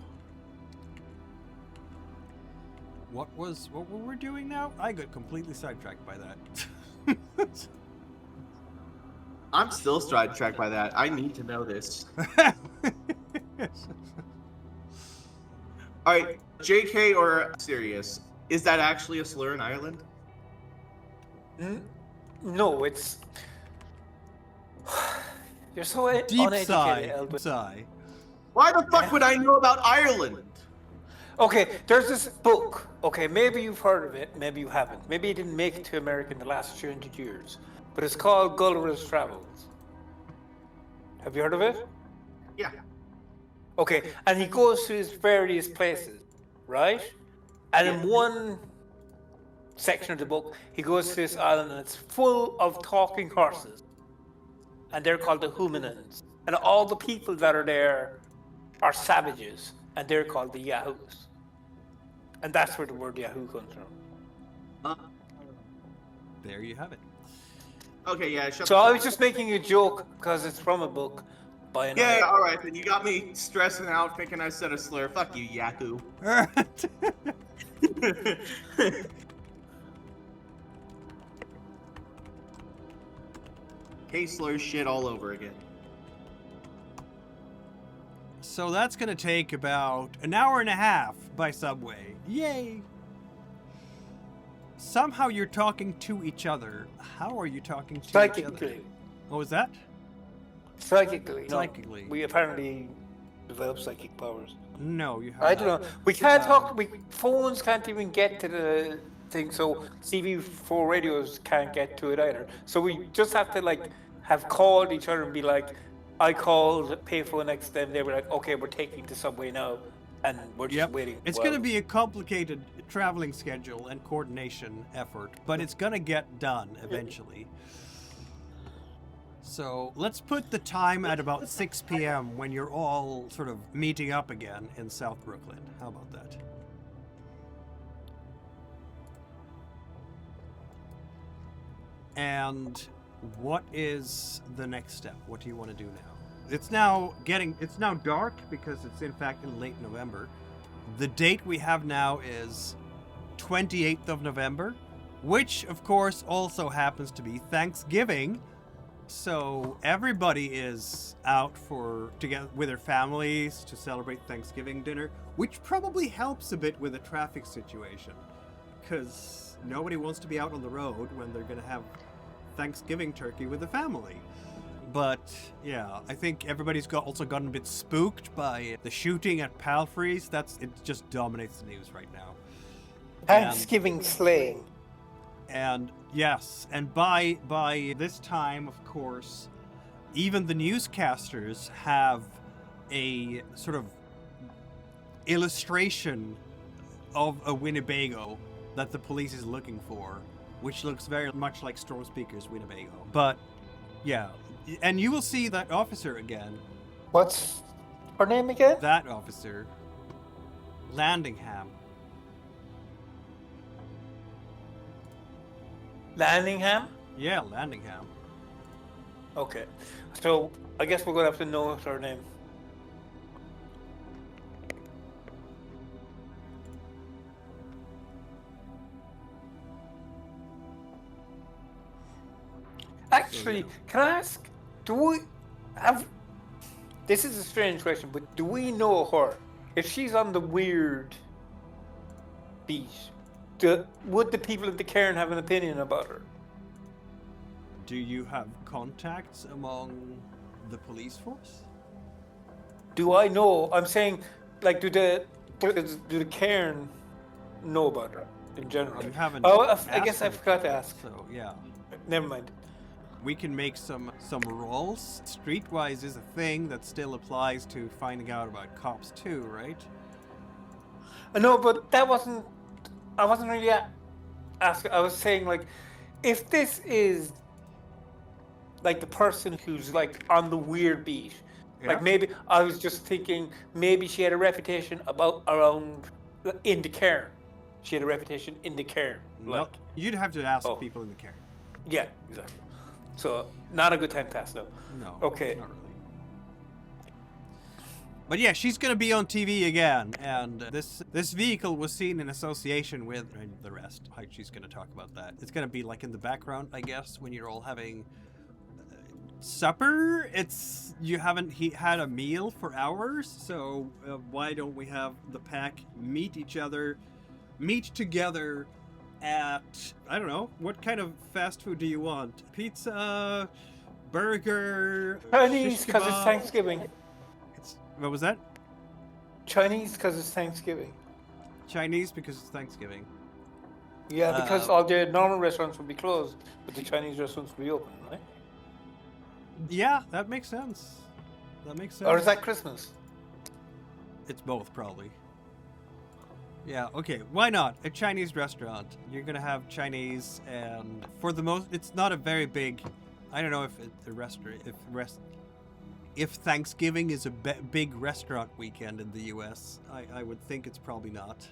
What were we doing now? I got completely sidetracked by that. I'm still sidetracked by that. I need to know this. All right, JK or serious, is that actually a slur in Ireland? No, it's... You're so Deep uneducated, sigh. Elwood. Sigh. Why the fuck would I know about Ireland? Okay, there's this book. Okay, maybe you've heard of it, maybe you haven't. Maybe it didn't make it to America in the last 200 years. But it's called Gulliver's Travels. Have you heard of it? Yeah. Okay, and he goes to these various places, right? And in one section of the book, he goes to this island and it's full of talking horses. And they're called the Humanins. And all the people that are there are savages, and they're called the Yahoos. And that's where the word Yahoo comes from. There you have it. Okay, yeah. So I was just making a joke because it's from a book by an Yeah, all right. Then you got me stressing out, thinking I said a slur. Fuck you, Yahoo. Case slur shit all over again. So that's gonna take about an hour and a half by subway. Yay! Somehow you're talking to each other. How are you talking to each other? Psychically. What was that? Psychically. No, Psychically. we apparently develop psychic powers. No, you have I not. don't know. We can't talk. Phones can't even get to the thing. So CV4 radios can't get to it either. So we just have to have called each other and be like, I called payphone next to them. They were like, okay, we're taking the subway now, and we're just waiting. It's going to be a complicated traveling schedule and coordination effort, but it's going to get done eventually. So let's put the time at about 6 p.m. when you're all sort of meeting up again in South Brooklyn. How about that? And what is the next step? What do you want to do now? It's now dark because it's in fact in late November. The date we have now is 28th of November, which of course also happens to be Thanksgiving. So everybody is out together with their families to celebrate Thanksgiving dinner, which probably helps a bit with the traffic situation, because nobody wants to be out on the road when they're going to have Thanksgiving turkey with the family. But yeah, I think everybody's also gotten a bit spooked by the shooting at Palfrey's. It just dominates the news right now. Thanksgiving slaying. And yes, and by this time, of course, even the newscasters have a sort of illustration of a Winnebago that the police is looking for, which looks very much like Storm Speaker's Winnebago. But yeah, and you will see that officer again. What's her name again? That officer, Landingham. Landingham? Yeah, Landingham. Okay. So I guess we're gonna have to know her name. Actually, can I ask, do we have... This is a strange question, but do we know her? If she's on the weird beat, would the people at the Cairn have an opinion about her? Do you have contacts among the police force? Do I know? I'm saying, like, do the Cairn know about her in general? You haven't. Oh, I asked guess I them, forgot to ask. So yeah, Never mind. we can make some rolls. Streetwise is a thing that still applies to finding out about cops too, right? No, but that wasn't. I wasn't really asking. I was saying, like, if this is like the person who's like on the weird beat, Yeah. like maybe I was just thinking maybe she had a reputation around in the Cairn. She had a reputation in the Cairn. No, you'd have to ask Oh. people in the Cairn. Yeah, exactly. So not a good time to ask though. No. Okay. Not really. But yeah, she's gonna be on TV again, and this vehicle was seen in association with the rest. How she's gonna talk about that? It's gonna be like in the background, I guess, when you're all having supper. You haven't had a meal for hours, so why don't we have the pack meet together at, I don't know, what kind of fast food do you want? Pizza, burger, Chinese shish because it's kebab? Thanksgiving. What was that? Chinese because it's Thanksgiving. Chinese because it's Thanksgiving. Yeah, because all the normal restaurants will be closed, but the Chinese restaurants will be open, right? Yeah, that makes sense. Or is that Christmas? It's both, probably. Yeah, okay, why not? A Chinese restaurant. You're gonna have Chinese, and for the most, it's not a very big, I don't know if it's a restaurant, if Thanksgiving is a big restaurant weekend in the US, I would think it's probably not.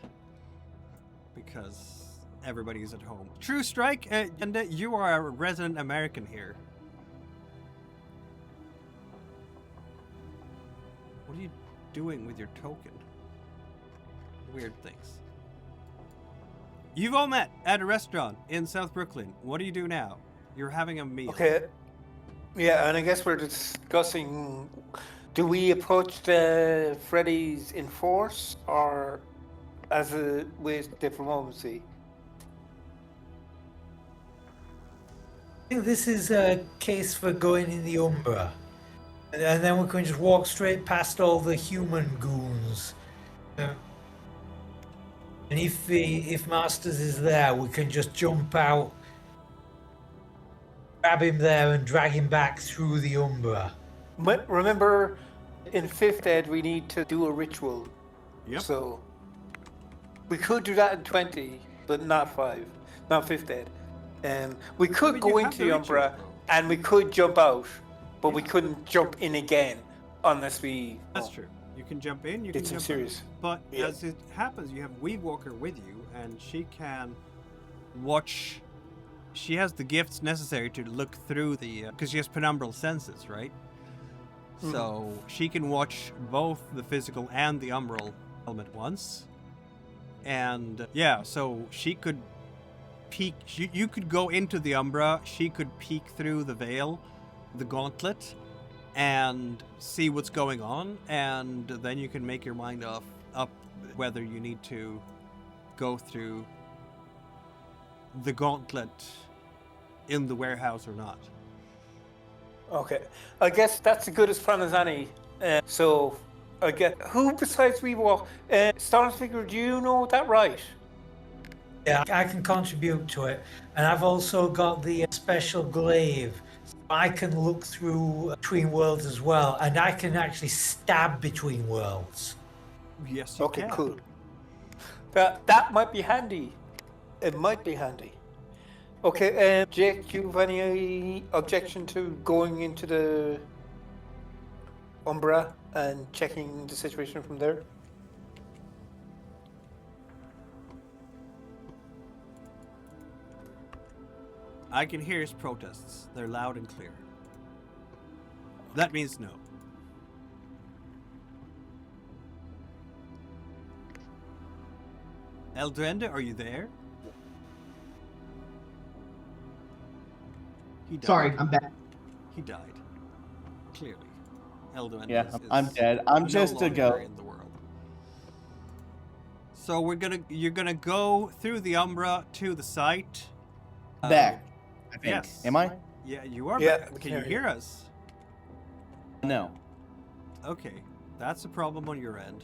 Because everybody's at home. True Strike, and you are a resident American here. What are you doing with your token? Weird things. You've all met at a restaurant in South Brooklyn. What do you do now? You're having a meal. Okay. Yeah, and I guess we're discussing, do we approach the Freddys in force or as a with diplomacy? I think this is a case for going in the Umbra. And then we can just walk straight past all the human goons. And if Masters is there, we can just jump out, grab him there and drag him back through the Umbra. Remember, in 5th Ed, we need to do a ritual. Yep. So we could do that in 20, but not 5, not 5th Ed. We could But go you have into the the ritual, Umbra though. and we could jump out, but we couldn't jump in again unless we. That's true. You can jump in, you can Did some jump serious. out. But Yeah. as it happens, you have Weedwalker with you, and she can watch. She has the gifts necessary to look through the, because she has penumbral senses, right? Mm-hmm. So she can watch both the physical and the umbral element once. And yeah, so she could peek. You could go into the Umbra. She could peek through the veil, the gauntlet, and see what's going on. And then you can make your mind up whether you need to go through the gauntlet in the warehouse or not. Okay, I guess that's as good as plan as any. So, I get who besides Weewalk? Stormspeaker, do you know that right? Yeah, I can contribute to it. And I've also got the special glaive. I can look through between worlds as well, and I can actually stab between worlds. Yes, you Okay, can. cool. That might be handy. It might be handy. Okay, Jake, do you have any objection to going into the Umbra and checking the situation from there? I can hear his protests. They're loud and clear. That means no. El Duende, are you there? He died. Sorry, I'm back. He died. Clearly. El Duende Yeah, is I'm dead. I'm no just a longer goat. in the world. So you're gonna go through the Umbra to the site. Back, I think. yes. Am I? Yeah, you are. Yeah, back. we Can can you hear hear us? No. Okay, that's a problem on your end.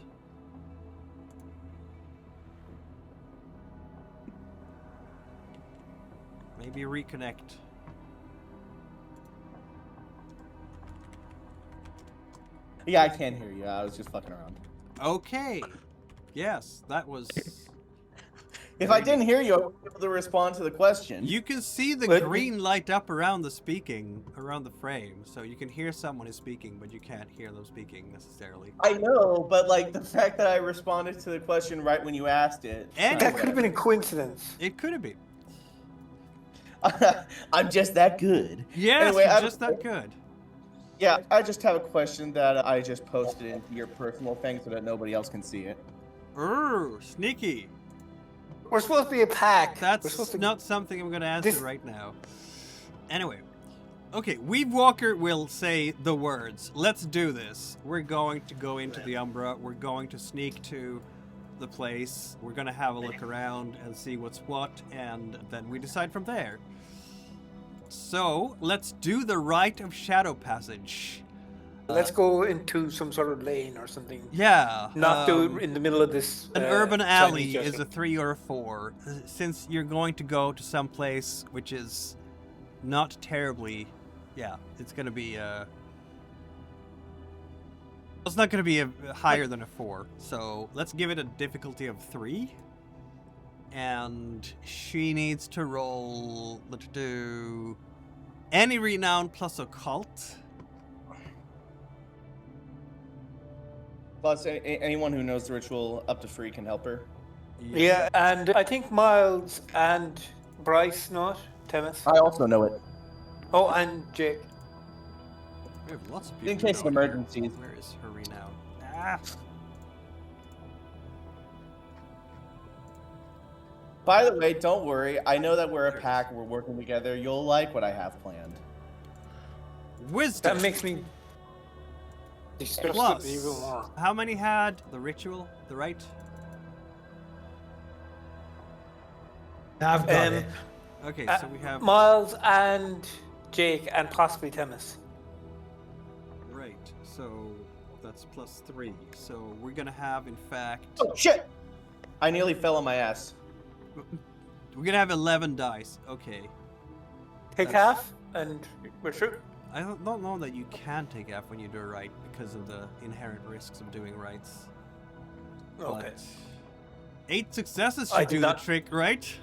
Maybe reconnect. Yeah, I can hear you. I was just fucking around. Okay. Yes, that was. If I didn't hear you, I wouldn't be able to respond to the question. You can see the Let me- green light up around the speaking, around the frame, so you can hear someone is speaking, but you can't hear them speaking necessarily. I know, but like the fact that I responded to the question right when you asked it. And- That could have been a coincidence. It could have been. I'm just that good. Yes, Anyway, you're I- just that good. Yeah, I just have a question that I just posted into your personal thing so that nobody else can see it. Sneaky. We're supposed to be a pack. We're That's supposed to... not something I'm going to answer This- right now. Anyway. Okay, Weave Walker will say the words. Let's do this. We're going to go into the Umbra. We're going to sneak to the place. We're going to have a look around and see what's what, and then we decide from there. So, let's do the Rite of Shadow Passage. Let's go into some sort of lane or something. Yeah. Not do it in the middle of this. An urban alley Chinese is a 3 or a 4. Since you're going to go to some place which is not terribly, yeah, it's going to be it's not going to be higher than a 4. So let's give it a difficulty of 3. And she needs to roll, let's do any renown plus occult. Plus, anyone who knows the ritual up to 3 can help her. Yeah, and I think Miles and Bryce not Tenets. I also know it. Oh, and Jake. We have lots of people In case of who know here. emergencies. Where is her renown? Ah. By the way, don't worry. I know that we're a pack. We're working together. You'll like what I have planned. Wisdom. That makes me disgusted Plus, even more. how many had the ritual, the rite? I've got Um, it. Okay, so we have Miles and Jake and possibly Tennis. right. So that's plus 3. So we're gonna have, in fact, Oh, shit! I nearly fell on my ass. we're gonna have 11 dice. Okay. Take That's- half and we're through. I don't know that you can take F when you do a rite because of the inherent risks of doing rites. Okay. But 8 successes I should did do not- the trick, right?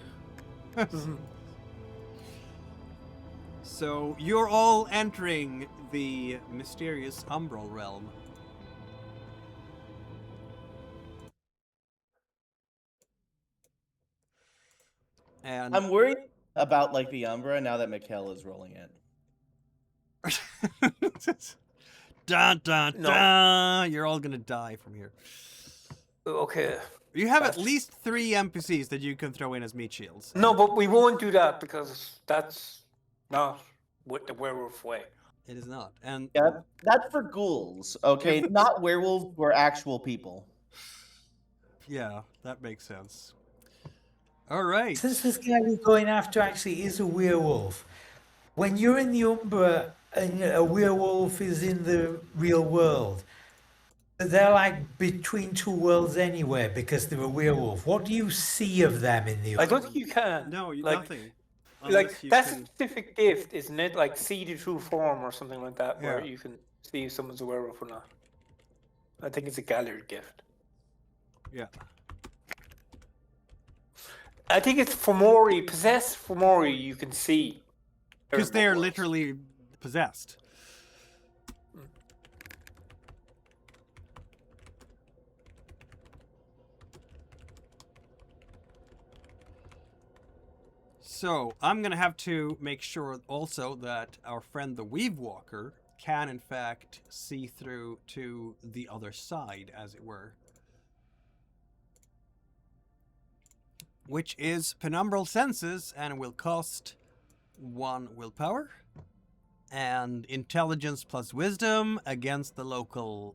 So you're all entering the mysterious Umbral realm. And I'm worried about like the Umbra now that Mikhail is rolling it. dun dun No. dun! You're all gonna die from here. Okay. You have at That's- least 3 NPCs that you can throw in as meat shields. No, but we won't do that because that's not what the werewolf way. It is not. And Yeah, that's for ghouls, okay? Not werewolves or actual people. yeah, that makes sense. All right. Since this guy we're going after actually is a werewolf, when you're in the Umbra and a werewolf is in the real world, they're like between two worlds anyway because they're a werewolf. What do you see of them in the I Umbra? don't think you can. No, like, nothing. Like Unless you that's a can- specific gift, isn't it? Like see the true form or something like that, where Yeah. you can see if someone's a werewolf or not. I think it's a gallery gift. Yeah. I think it's Fomori, possessed Fomori. You can see Because they are werewolves. literally possessed. So, I'm going to have to make sure also that our friend the Weave Walker can, in fact, see through to the other side, as it were. Which is Penumbral Senses, and will cost 1 willpower. And Intelligence plus Wisdom against the local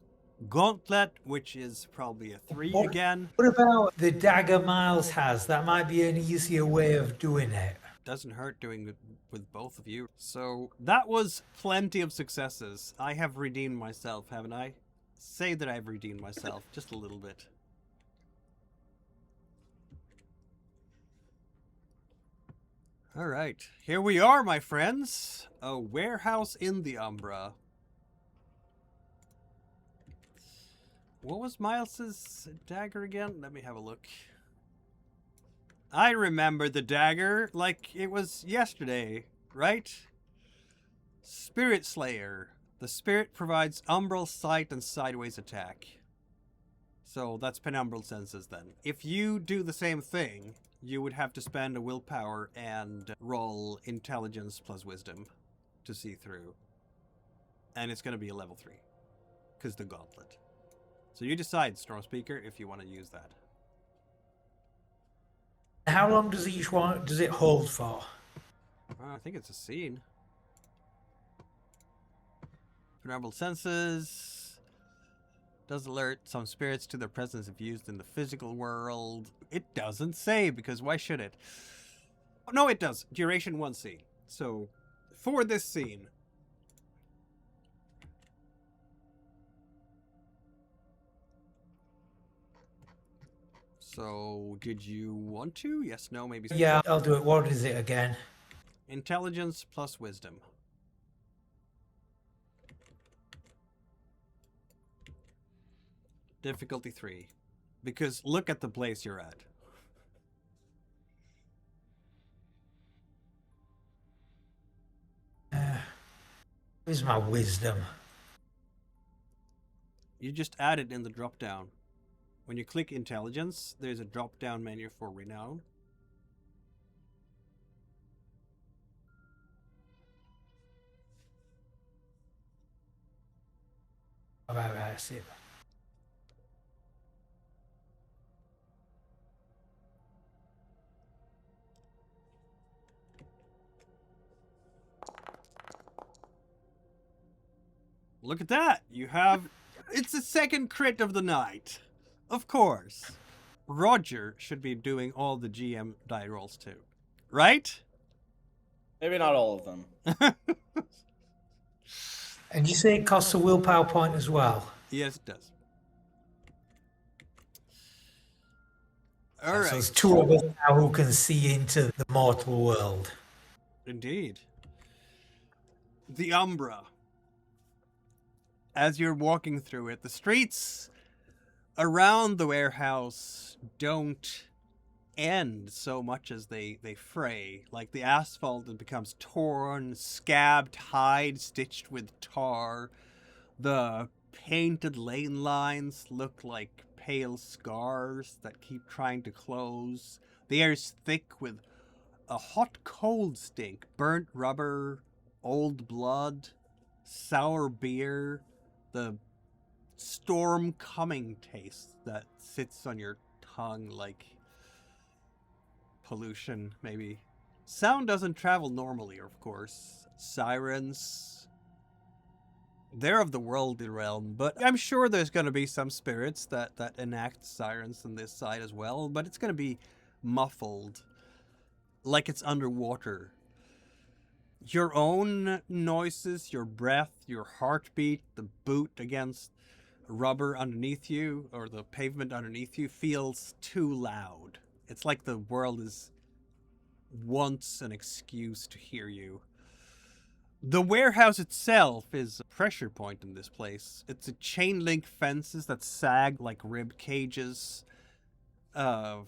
Gauntlet, which is probably a 3 What- again. What about the dagger Miles has? That might be an easier way of doing it. doesn't hurt doing it with both of you. So that was plenty of successes. I have redeemed myself, haven't I? Say that I've redeemed myself just a little bit. All right, here we are, my friends. A warehouse in the Umbra. What was Miles's dagger again? Let me have a look. I remember the dagger like it was yesterday, right? Spirit Slayer. The spirit provides umbral sight and sideways attack. So that's penumbral senses then. If you do the same thing, you would have to spend a willpower and roll intelligence plus wisdom to see through. And it's going to be a level 3. Because the gauntlet. So you decide, Stormspeaker, if you want to use that. How long does each one does it hold for? I think it's a scene. Penumbral senses. Does alert some spirits to their presence if used in the physical world. It doesn't say, because why should it? No, it does. Duration 1 scene. So, for this scene. So, did you want to? Yes, no, maybe. Yeah, I'll do it. What is it again? Intelligence plus wisdom. Difficulty 3. Because look at the place you're at. Where's my wisdom? You just add it in the drop down. When you click intelligence, there's a drop down menu for renown. Right, I see it. Look at that! You have... It's the second crit of the night. Of course. Roger should be doing all the GM die rolls too. Right? Maybe not all of them. And you say it costs a willpower point as well? Yes, it does. So Alright. there's 2 of us now who can see into the mortal world. Indeed. The Umbra. As you're walking through it, the streets around the warehouse don't end so much as they fray. Like the asphalt, it becomes torn, scabbed hide stitched with tar. The painted lane lines look like pale scars that keep trying to close. The air's thick with a hot cold stink, burnt rubber, old blood, sour beer, the storm coming taste that sits on your tongue like pollution, maybe. Sound doesn't travel normally, of course. Sirens. They're of the worldly realm, but I'm sure there's going to be some spirits that enact sirens on this side as well, but it's going to be muffled. Like it's underwater. Your own noises, your breath, your heartbeat, the boot against rubber underneath you, or the pavement underneath you, feels too loud. It's like the world wants an excuse to hear you. The warehouse itself is a pressure point in this place. It's a chain link fences that sag like rib cages. The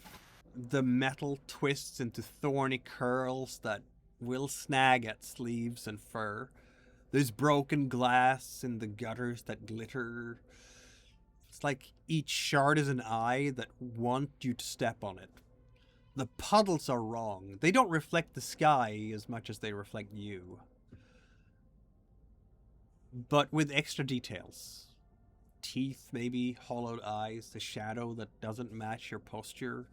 metal twists into thorny curls that will snag at sleeves and fur. There's broken glass in the gutters that glitter. It's like each shard is an eye that want you to step on it. The puddles are wrong. They don't reflect the sky as much as they reflect you. But with extra details. Teeth, maybe, hollowed eyes, the shadow that doesn't match your posture.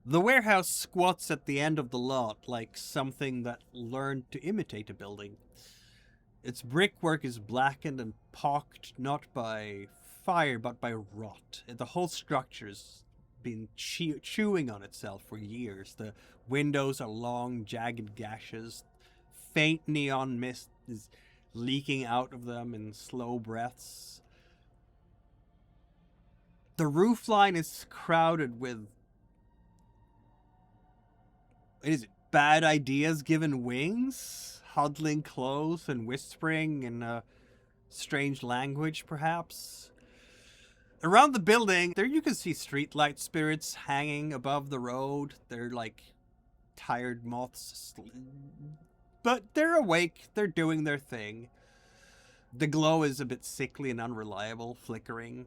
The warehouse squats at the end of the lot like something that learned to imitate a building. Its brickwork is blackened and pocked not by fire but by rot. The whole structure's been chewing on itself for years. The windows are long, jagged gashes. Faint neon mist is leaking out of them in slow breaths. The roofline is crowded with... Is it bad ideas given wings? Huddling close and whispering in a strange language, perhaps? Around the building, there you can see streetlight spirits hanging above the road. They're like tired moths. But they're awake. They're doing their thing. The glow is a bit sickly and unreliable, flickering.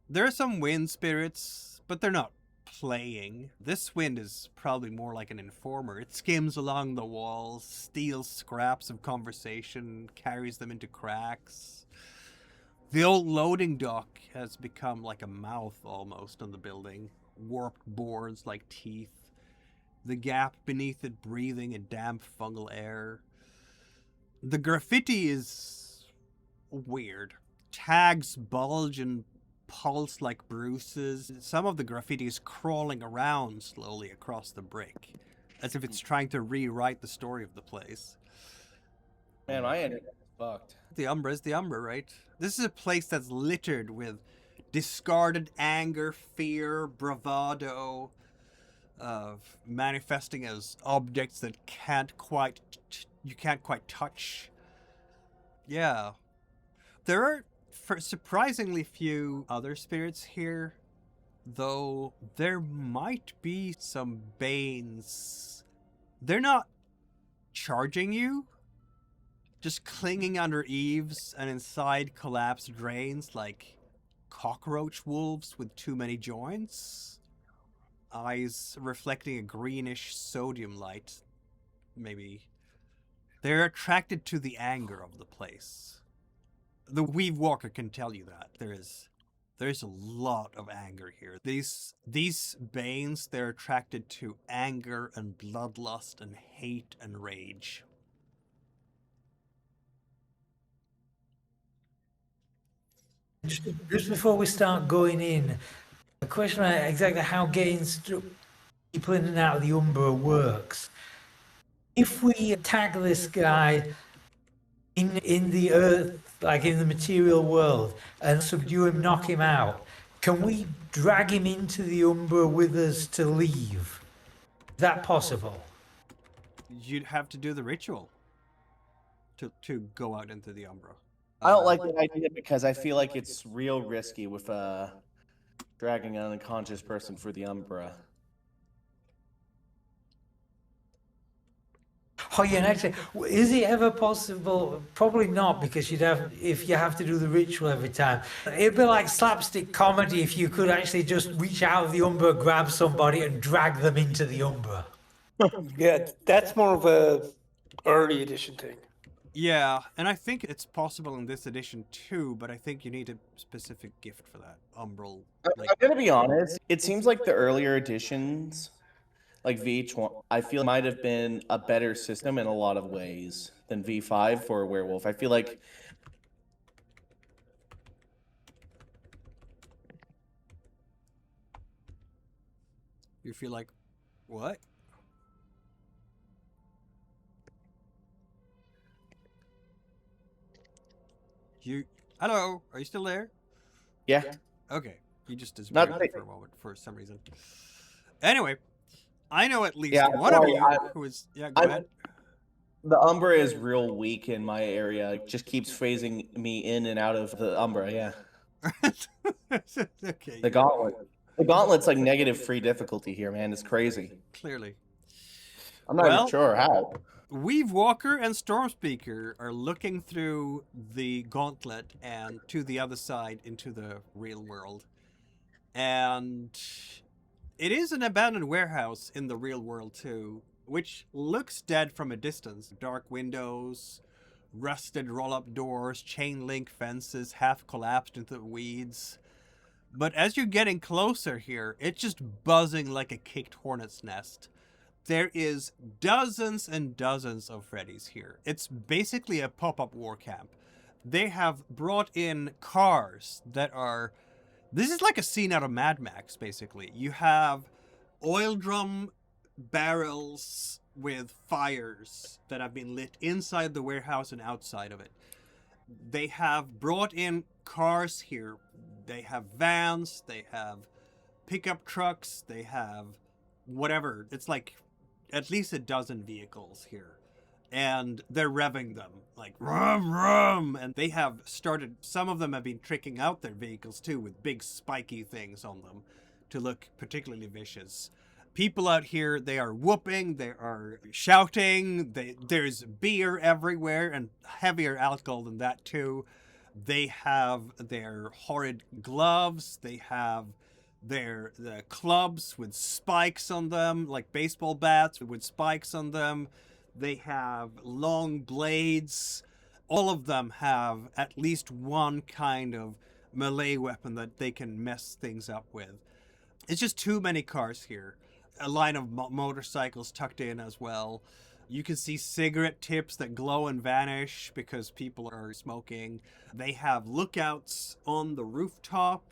There are some wind spirits, but they're not playing. This wind is probably more like an informer. It skims along the walls, steals scraps of conversation, carries them into cracks. The old loading dock has become like a mouth almost on the building. Warped boards like teeth. The gap beneath it breathing a damp fungal air. The graffiti is weird. Tags bulge and pulse like bruises. Some of the graffiti is crawling around slowly across the brick, as if it's trying to rewrite the story of the place. Man, my internet is fucked. The Umbra is the Umbra, right? This is a place that's littered with discarded anger, fear, bravado, of manifesting as objects that you can't quite touch. Yeah. There are surprisingly few other spirits here, though there might be some Banes. They're not charging you, just clinging under eaves and inside collapsed drains like cockroach wolves with too many joints. Eyes reflecting a greenish sodium light, maybe. They're attracted to the anger of the place. The Weave Walker can tell you that. There's a lot of anger here. These Banes, they're attracted to anger and bloodlust and hate and rage. Just before we start going in, a question about exactly how getting people in and out of the Umbra works. If we tag this guy in the earth, like in the material world, and subdue him, knock him out, can we drag him into the Umbra with us to leave? Is that possible? You'd have to do the ritual to go out into the Umbra. I don't like that idea because I feel like it's real risky with dragging an unconscious person for the Umbra. Oh yeah, and actually, is it ever possible? Probably not, because if you have to do the ritual every time. It'd be like slapstick comedy if you could actually just reach out of the Umbra, grab somebody, and drag them into the Umbra. Yeah, that's more of a early edition thing. Yeah, and I think it's possible in this edition too, but I think you need a specific gift for that. Umbral. I'm gonna be honest. It seems like the earlier editions, like VH1, I feel might have been a better system in a lot of ways than V5 for Werewolf. I feel like You feel like, what? Hello, are you still there? yeah. Okay, you just disappeared Not for a moment for some reason. Anyway, I know at least Yeah, one of sorry, you who is... Yeah, go ahead. The Umbra is real weak in my area. It just keeps phasing me in and out of the Umbra, yeah. Okay. The Gauntlet. The Gauntlet's like negative free difficulty here, man. It's crazy. Clearly. I'm not even sure how. Weave Walker and Stormspeaker are looking through the gauntlet and to the other side into the real world. And it is an abandoned warehouse in the real world too, which looks dead from a distance. Dark windows, rusted roll-up doors, chain link fences half collapsed into the weeds. But as you're getting closer here, it's just buzzing like a kicked hornet's nest. There is dozens and dozens of Freddys here. It's basically a pop-up war camp. They have brought in cars that are This is like a scene out of Mad Max, basically. You have oil drum barrels with fires that have been lit inside the warehouse and outside of it. They have brought in cars here. They have vans, they have pickup trucks, they have whatever. It's like at least a dozen vehicles here. And they're revving them like rum rum, and they have started, some of them have been tricking out their vehicles too with big spiky things on them to look particularly vicious. People out here, they are whooping, they are shouting, there's beer everywhere and heavier alcohol than that too. They have their horrid gloves, they have the clubs with spikes on them, like baseball bats with spikes on them. They have long blades. All of them have at least one kind of melee weapon that they can mess things up with. It's just too many cars here. A line of motorcycles tucked in as well. You can see cigarette tips that glow and vanish because people are smoking. They have lookouts on the rooftop.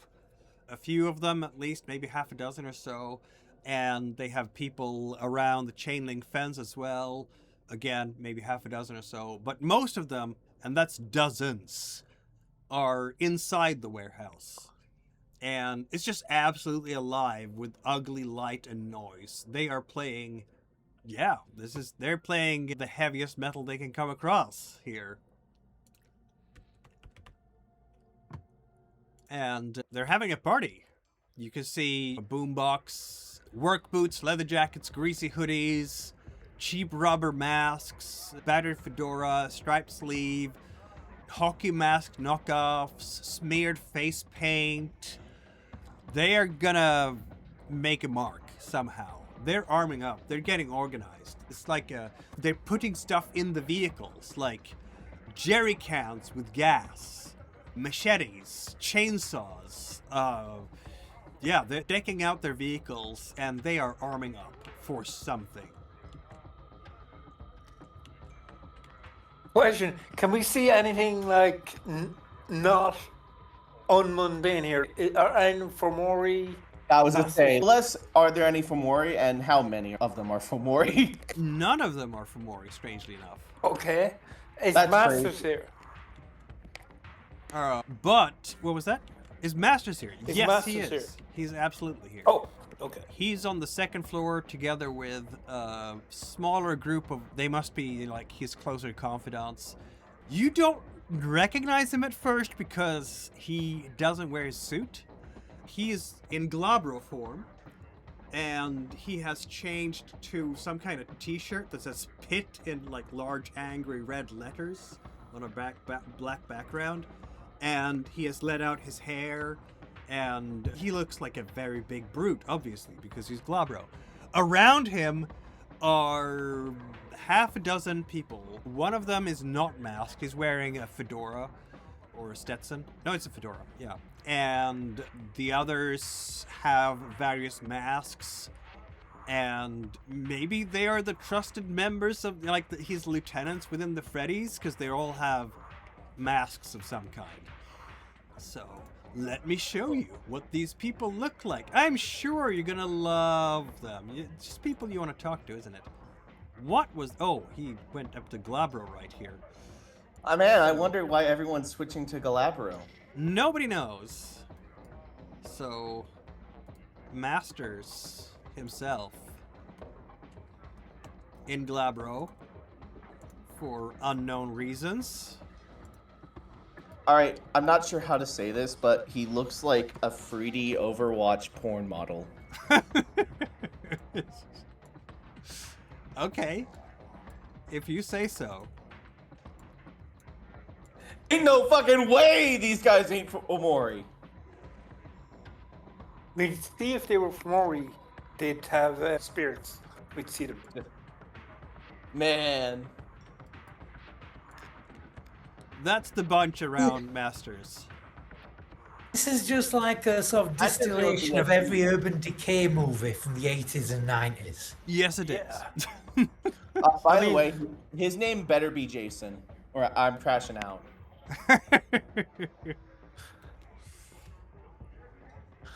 A few of them at least, maybe half a dozen or so. And they have people around the chain link fence as well. Again, maybe half a dozen or so. But most of them, and that's dozens, are inside the warehouse. And it's just absolutely alive with ugly light and noise. They are playing, they're playing the heaviest metal they can come across here. And they're having a party. You can see a boombox, work boots, leather jackets, greasy hoodies, cheap rubber masks, battered fedora, striped sleeve, hockey mask knockoffs, smeared face paint. They are gonna make a mark somehow. They're arming up. They're getting organized. It's like they're putting stuff in the vehicles, like jerry cans with gas, machetes, chainsaws. They're decking out their vehicles and they are arming up for something. Question, can we see anything like not unmundane here? Are any Fomori? I was gonna say, are there any Fomori, and how many of them are Fomori? None of them are Fomori, strangely enough. Okay. Is That's Masters crazy. here? But, what was that? Is Masters here? Is Yes, Masters he is. here? He's absolutely here. Oh, okay. He's on the second floor together with a smaller group of, they must be like his closer confidants. You don't recognize him at first because he doesn't wear his suit. He is in Glabro form, and he has changed to some kind of t-shirt that says Pit in like large angry red letters on a black background, and he has let out his hair, and he looks like a very big brute, obviously, because he's Glabro. Around him are half a dozen people. One of them is not masked. He's wearing a fedora or a Stetson. No, it's a fedora, yeah. And the others have various masks, and maybe they are the trusted members of, like, his lieutenants within the Freddys, because they all have masks of some kind. So, let me show you what these people look like. I'm sure you're gonna love them. It's just people you want to talk to, isn't it? What was... Oh, he went up to Glabro right here. Oh man, I wonder why everyone's switching to Glabro. Nobody knows. So, Masters himself in Glabro for unknown reasons. Alright, I'm not sure how to say this, but he looks like a 3D Overwatch porn model. Okay, if you say so. Ain't no fucking way these guys ain't Omori. I mean, see if they were Fomori, they'd have spirits. We'd see them. Man. That's the bunch around Masters. This is just like a sort of I think it would be distillation like- of every Urban Decay movie from the 80s and 90s. Yes, it is. Yeah. By the way, his name better be Jason, or I'm crashing out.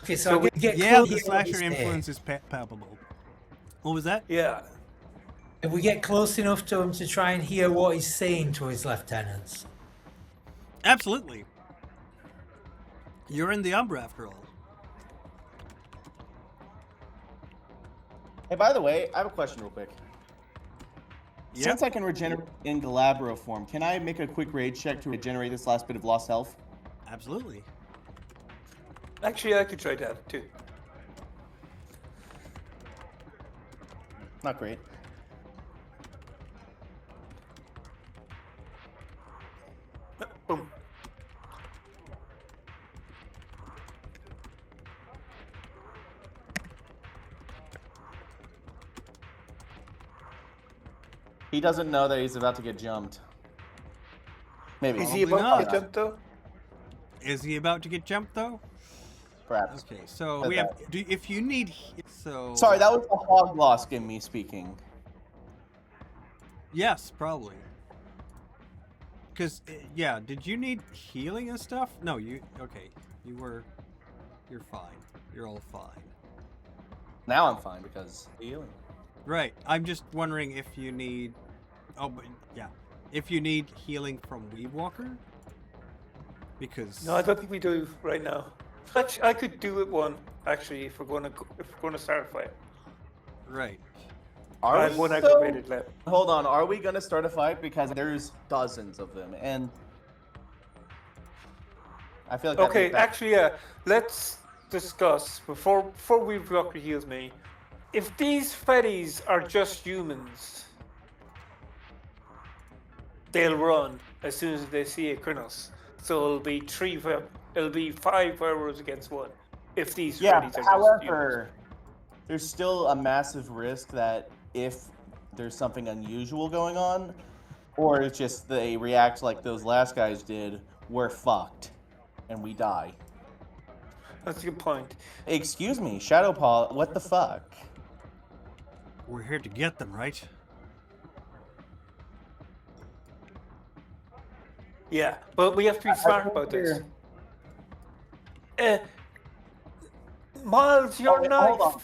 Okay, so, So I'm gonna get Yeah, close the to what slasher he's influence is palpable. What was that? Yeah. If we get close enough to him to try and hear what he's saying to his lieutenants. Absolutely. You're in the Umbra after all. Hey, by the way, I have a question real quick. Yep. Since I can regenerate in Glabro form, can I make a quick rage check to regenerate this last bit of lost health? Absolutely. Actually, I could try that too. Not great. Boom. He doesn't know that he's about to get jumped. Maybe. Is he Probably about to not. jump though? Is he about to get jumped though? Perhaps. Okay, so Said we have. that. If you need, so. Sorry, that was the Halglos in me speaking. Yes, probably. Because yeah, did you need healing and stuff? No, you. Okay, you were. You're fine. You're all fine. Now I'm fine because healing. Right. I'm just wondering if you need. Oh, but yeah, if you need healing from Weedwalker. Because. No, I don't think we do right now. Actually, I could do it one actually if we're gonna start a fight. Right. Are I have we one so- aggravated left. Hold on, are we gonna start a fight? Because there's dozens of them, and I feel like that Okay, goes back- actually, yeah. Let's discuss before Weedwalker heals me. If these Freddys are just humans, they'll run as soon as they see a Crinos. So it'll be 5 werewolves against 1. If these Yeah. Freddys are just humans. However, there's still a massive risk that if there's something unusual going on, or it's just they react like those last guys did, we're fucked, and we die. That's a good point. Excuse me, Shadowpaw, what the fuck? We're here to get them, right? Yeah, but we have to be smart about this. Miles, your Okay, knife. hold on.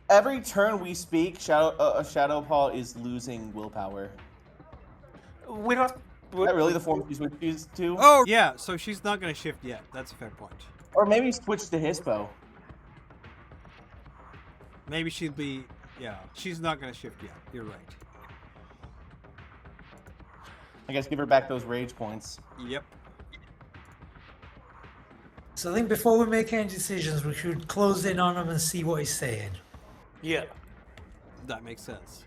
Every turn we speak, Shadowpaw is losing willpower. We're not. Is that really the form she switches to? Oh yeah. So she's not gonna shift yet. That's a fair point. Or maybe switch to Hispo. Maybe she'll be. Yeah. She's not gonna shift yet. You're right. I guess give her back those rage points. Yep. So I think before we make any decisions, we should close in on him and see what he's saying. Yeah. That makes sense.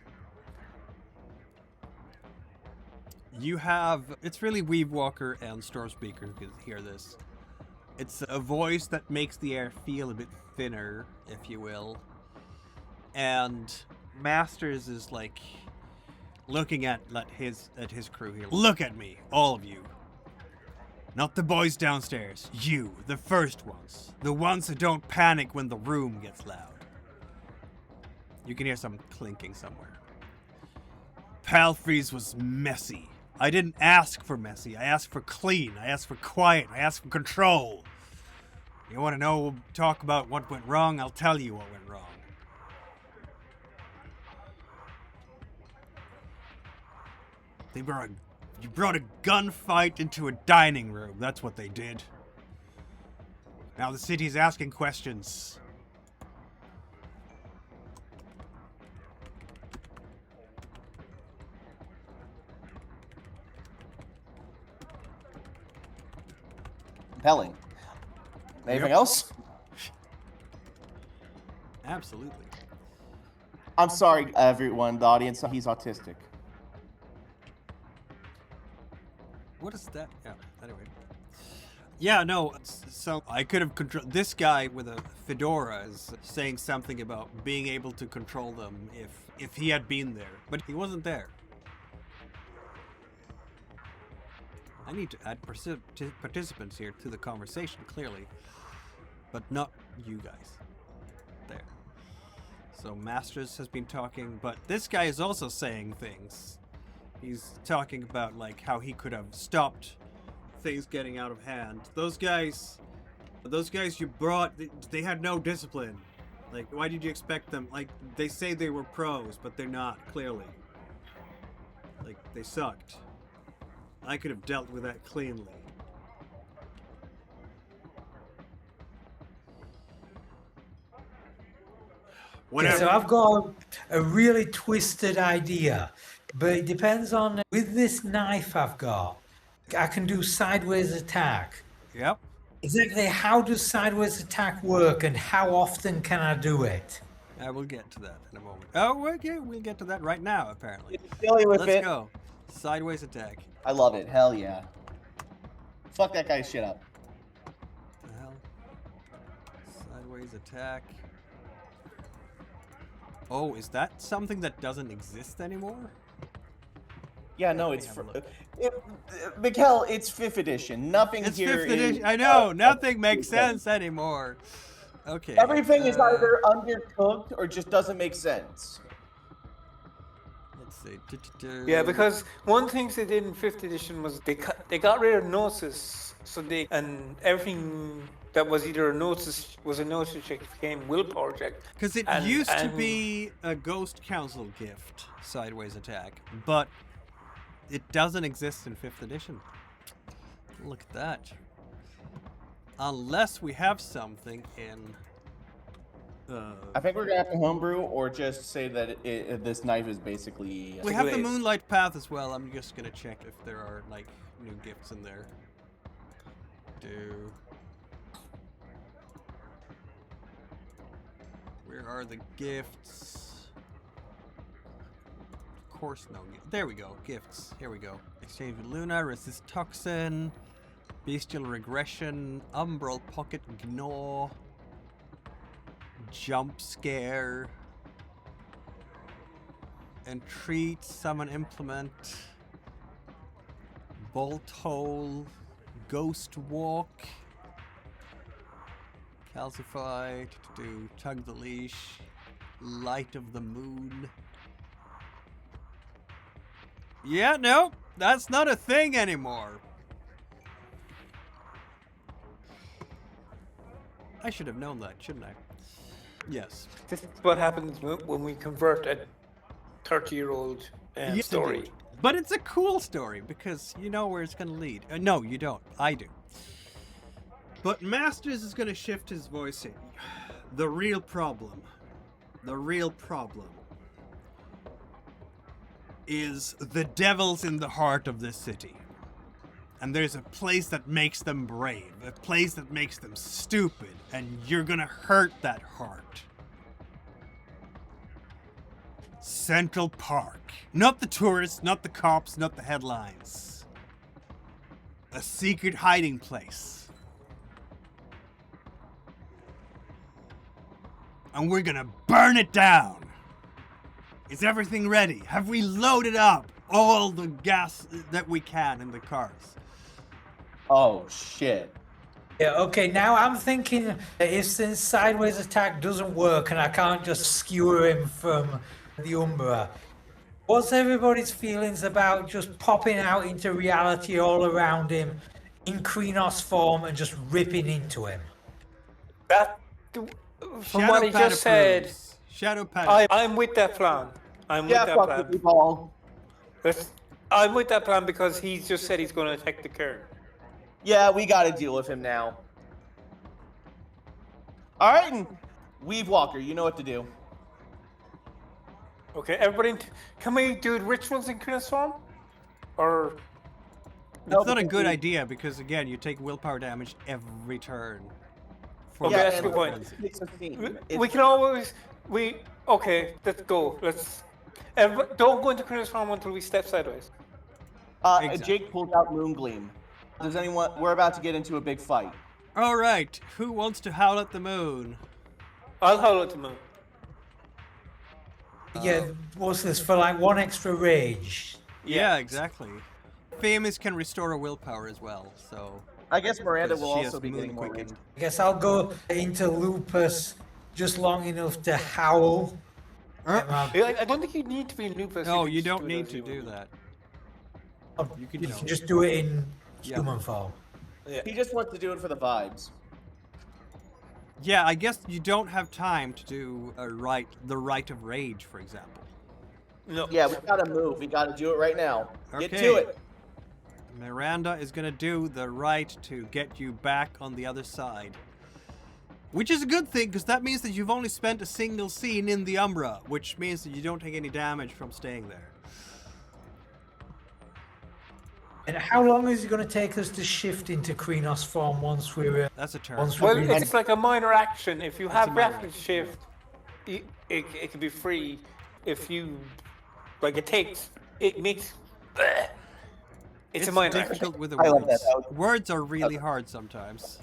You have. It's really Weavewalker and Stormspeaker who can hear this. It's a voice that makes the air feel a bit thinner, if you will. And Masters is like looking at his crew here. Look at me, all of you. Not the boys downstairs. You, the first ones. The ones who don't panic when the room gets loud. You can hear some clinking somewhere. Palfrey's was messy. I didn't ask for messy. I asked for clean. I asked for quiet. I asked for control. You want to know, talk about what went wrong? I'll tell you what went wrong. You brought a gunfight into a dining room. That's what they did. Now the city's asking questions. Compelling. Anything Yep. else? Absolutely. I'm sorry, everyone. The audience, he's autistic. What is that? Yeah, anyway. Yeah, no, so I could have controlled... This guy with a fedora is saying something about being able to control them if he had been there. But he wasn't there. I need to add participants here to the conversation, clearly. But not you guys. There. So Masters has been talking, but this guy is also saying things. He's talking about like how he could have stopped things getting out of hand. Those guys Those guys you brought, they had no discipline. Like, why did you expect them? Like, they say they were pros, but they're not, clearly. Like, they sucked. I could have dealt with that cleanly. Whatever. So I've got a really twisted idea, but it depends on, with this knife I've got, I can do sideways attack. Yep. Exactly how does sideways attack work and how often can I do it? I will get to that in a moment. Oh, okay, we'll get to that right now, apparently. Silly with Let's it. go. Sideways attack. I love it. Hell yeah. Fuck that guy's shit up. The hell? Sideways attack. Oh, is that something that doesn't exist anymore? Yeah, no, it's have a for look. Mikkel, it's 5th edition. Nothing It's here 5th is- edition. I know. Nothing makes sense anymore. Okay. Everything is either undercooked or just doesn't make sense. Let's see. Yeah, because one thing they did in 5th edition was they got rid of Gnosis, so and everything that was either a Gnosis check became willpower check. Because it And- used to and- be a Ghost Council gift, sideways attack, but it doesn't exist in 5th edition. Look at that. Unless we have something in... I think we're gonna have to homebrew or just say that this knife is basically. we have the Glaive. Moonlight Path as well. I'm just gonna check if there are, like, new gifts in there. Where are the gifts? Of course no. There we go. Gifts. Here we go. Exchange with Luna, resist toxin, bestial regression, umbral pocket gnaw, jump scare, entreat, summon implement, bolt hole, ghost walk, calcify, do tug the leash, light of the moon. Yeah, no, that's not a thing anymore. I should have known that, shouldn't I? Yes. This is what happens when we convert a 30-year-old Yes, story. indeed. But it's a cool story because you know where it's going to lead. No, you don't. I do. But Masters is going to shift his voice in. The real problem is the devil's in the heart of this city. And there's a place that makes them brave, a place that makes them stupid, and you're going to hurt that heart. Central Park. Not the tourists, not the cops, not the headlines. A secret hiding place. And we're gonna burn it down. Is everything ready? Have we loaded up all the gas that we can in the cars? Oh shit. Yeah, okay, now I'm thinking that if since sideways attack doesn't work and I can't just skewer him from the Umbra, what's everybody's feelings about just popping out into reality all around him in Crinos form and just ripping into him? That, from what he Shadowpad just said, approves. Shadowpad. I'm with that plan. I'm with Yeah, that fuck plan. with you, Paul. I'm with that plan because he's just said he's going to attack the Cairn. Yeah, we gotta deal with him now. Alright, and Weave Walker, you know what to do. Okay, everybody, can we do rituals in Crinos form? Or It's not a good idea because, again, you take willpower damage every turn. For Okay, the that's a full good point. frenzy. It's a theme. we can always, okay, let's go. Don't go into Crinos form until we step sideways. Exactly. Jake pulls out Moongleam. Does anyone? We're about to get into a big fight. All right, who wants to howl at the moon? I'll howl at the moon. Yeah, what's this, for like one extra rage? Yeah, exactly. Famous can restore a willpower as well, so I guess Miranda will she also has be moon getting more quickened. rage. I guess I'll go into Lupus just long enough to howl. I don't think you need to be in lupus. No, can you just don't it need as to you do want. that. You can, You can just do it in Yeah. human form. Yeah. He just wants to do it for the vibes. Yeah, I guess you don't have time to do the Rite of Rage, for example. No. Yeah, we gotta move. We gotta do it right now. Get Okay. to it. Miranda is gonna do the rite to get you back on the other side. Which is a good thing, because that means that you've only spent a single scene in the Umbra, which means that you don't take any damage from staying there. And how long is it going to take us to shift into Crinos form once we're... That's a turn. Once Well, we're it's like a minor action. If you That's a have minor rapid action. shift, it can be free. If you like, it makes. It's a minor action. difficult with the I love words. that. Words are really hard sometimes.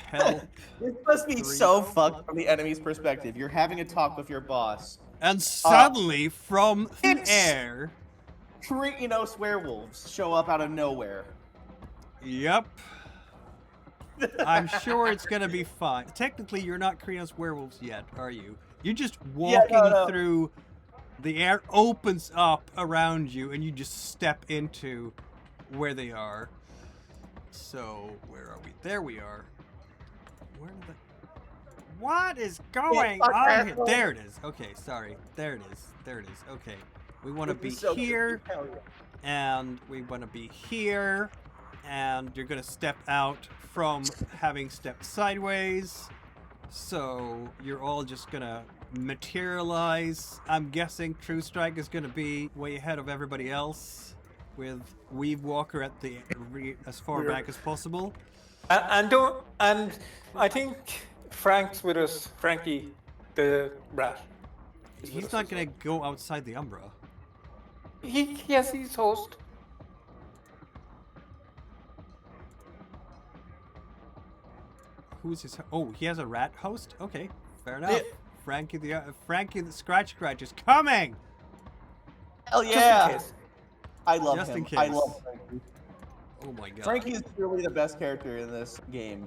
Help. This must be so fucked from the enemy's perspective. You're having a talk with your boss. And suddenly, from the it's- air... Crinos werewolves show up out of nowhere. Yep. I'm sure it's gonna be fine. Technically, you're not Crinos werewolves yet, are you? You're just walking no. through... The air opens up around you, and you just step into where they are. So, where are we? There we are. Where did the... What is going on here? There it is. Okay, sorry. There it is. There it is. Okay. We want to be here, and we want to be here, and you're going to step out from having stepped sideways. So you're all just going to materialize. I'm guessing True Strike is going to be way ahead of everybody else, with Weave Walker at the as far back as possible. And I think Frank's with us. Frankie, the rat. He's not going to go outside the Umbra. Yes, he's host. Who's his? Oh, he has a rat host. Okay, fair enough. Frankie the Scratch is coming. Hell Just in yeah! case. I love Just him. in case. I love Frankie. Oh my god. Frankie is truly the best character in this game.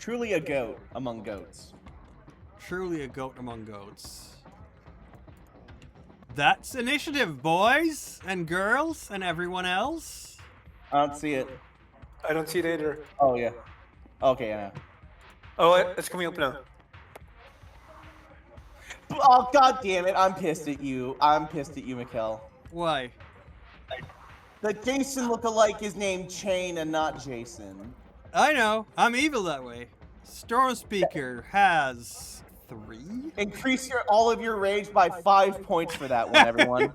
Truly a goat among goats. Truly a goat among goats. That's initiative, boys and girls and everyone else. I don't see it. I don't see it either. Oh yeah. Okay, I know. Oh, it's coming up now. Oh god damn it! I'm pissed at you. I'm pissed at you, Mikkel. Why? The Jason lookalike is named Chain and not Jason. I know. I'm evil that way. Storm Speaker has 3. Increase all of your rage by 5 points for that one, everyone.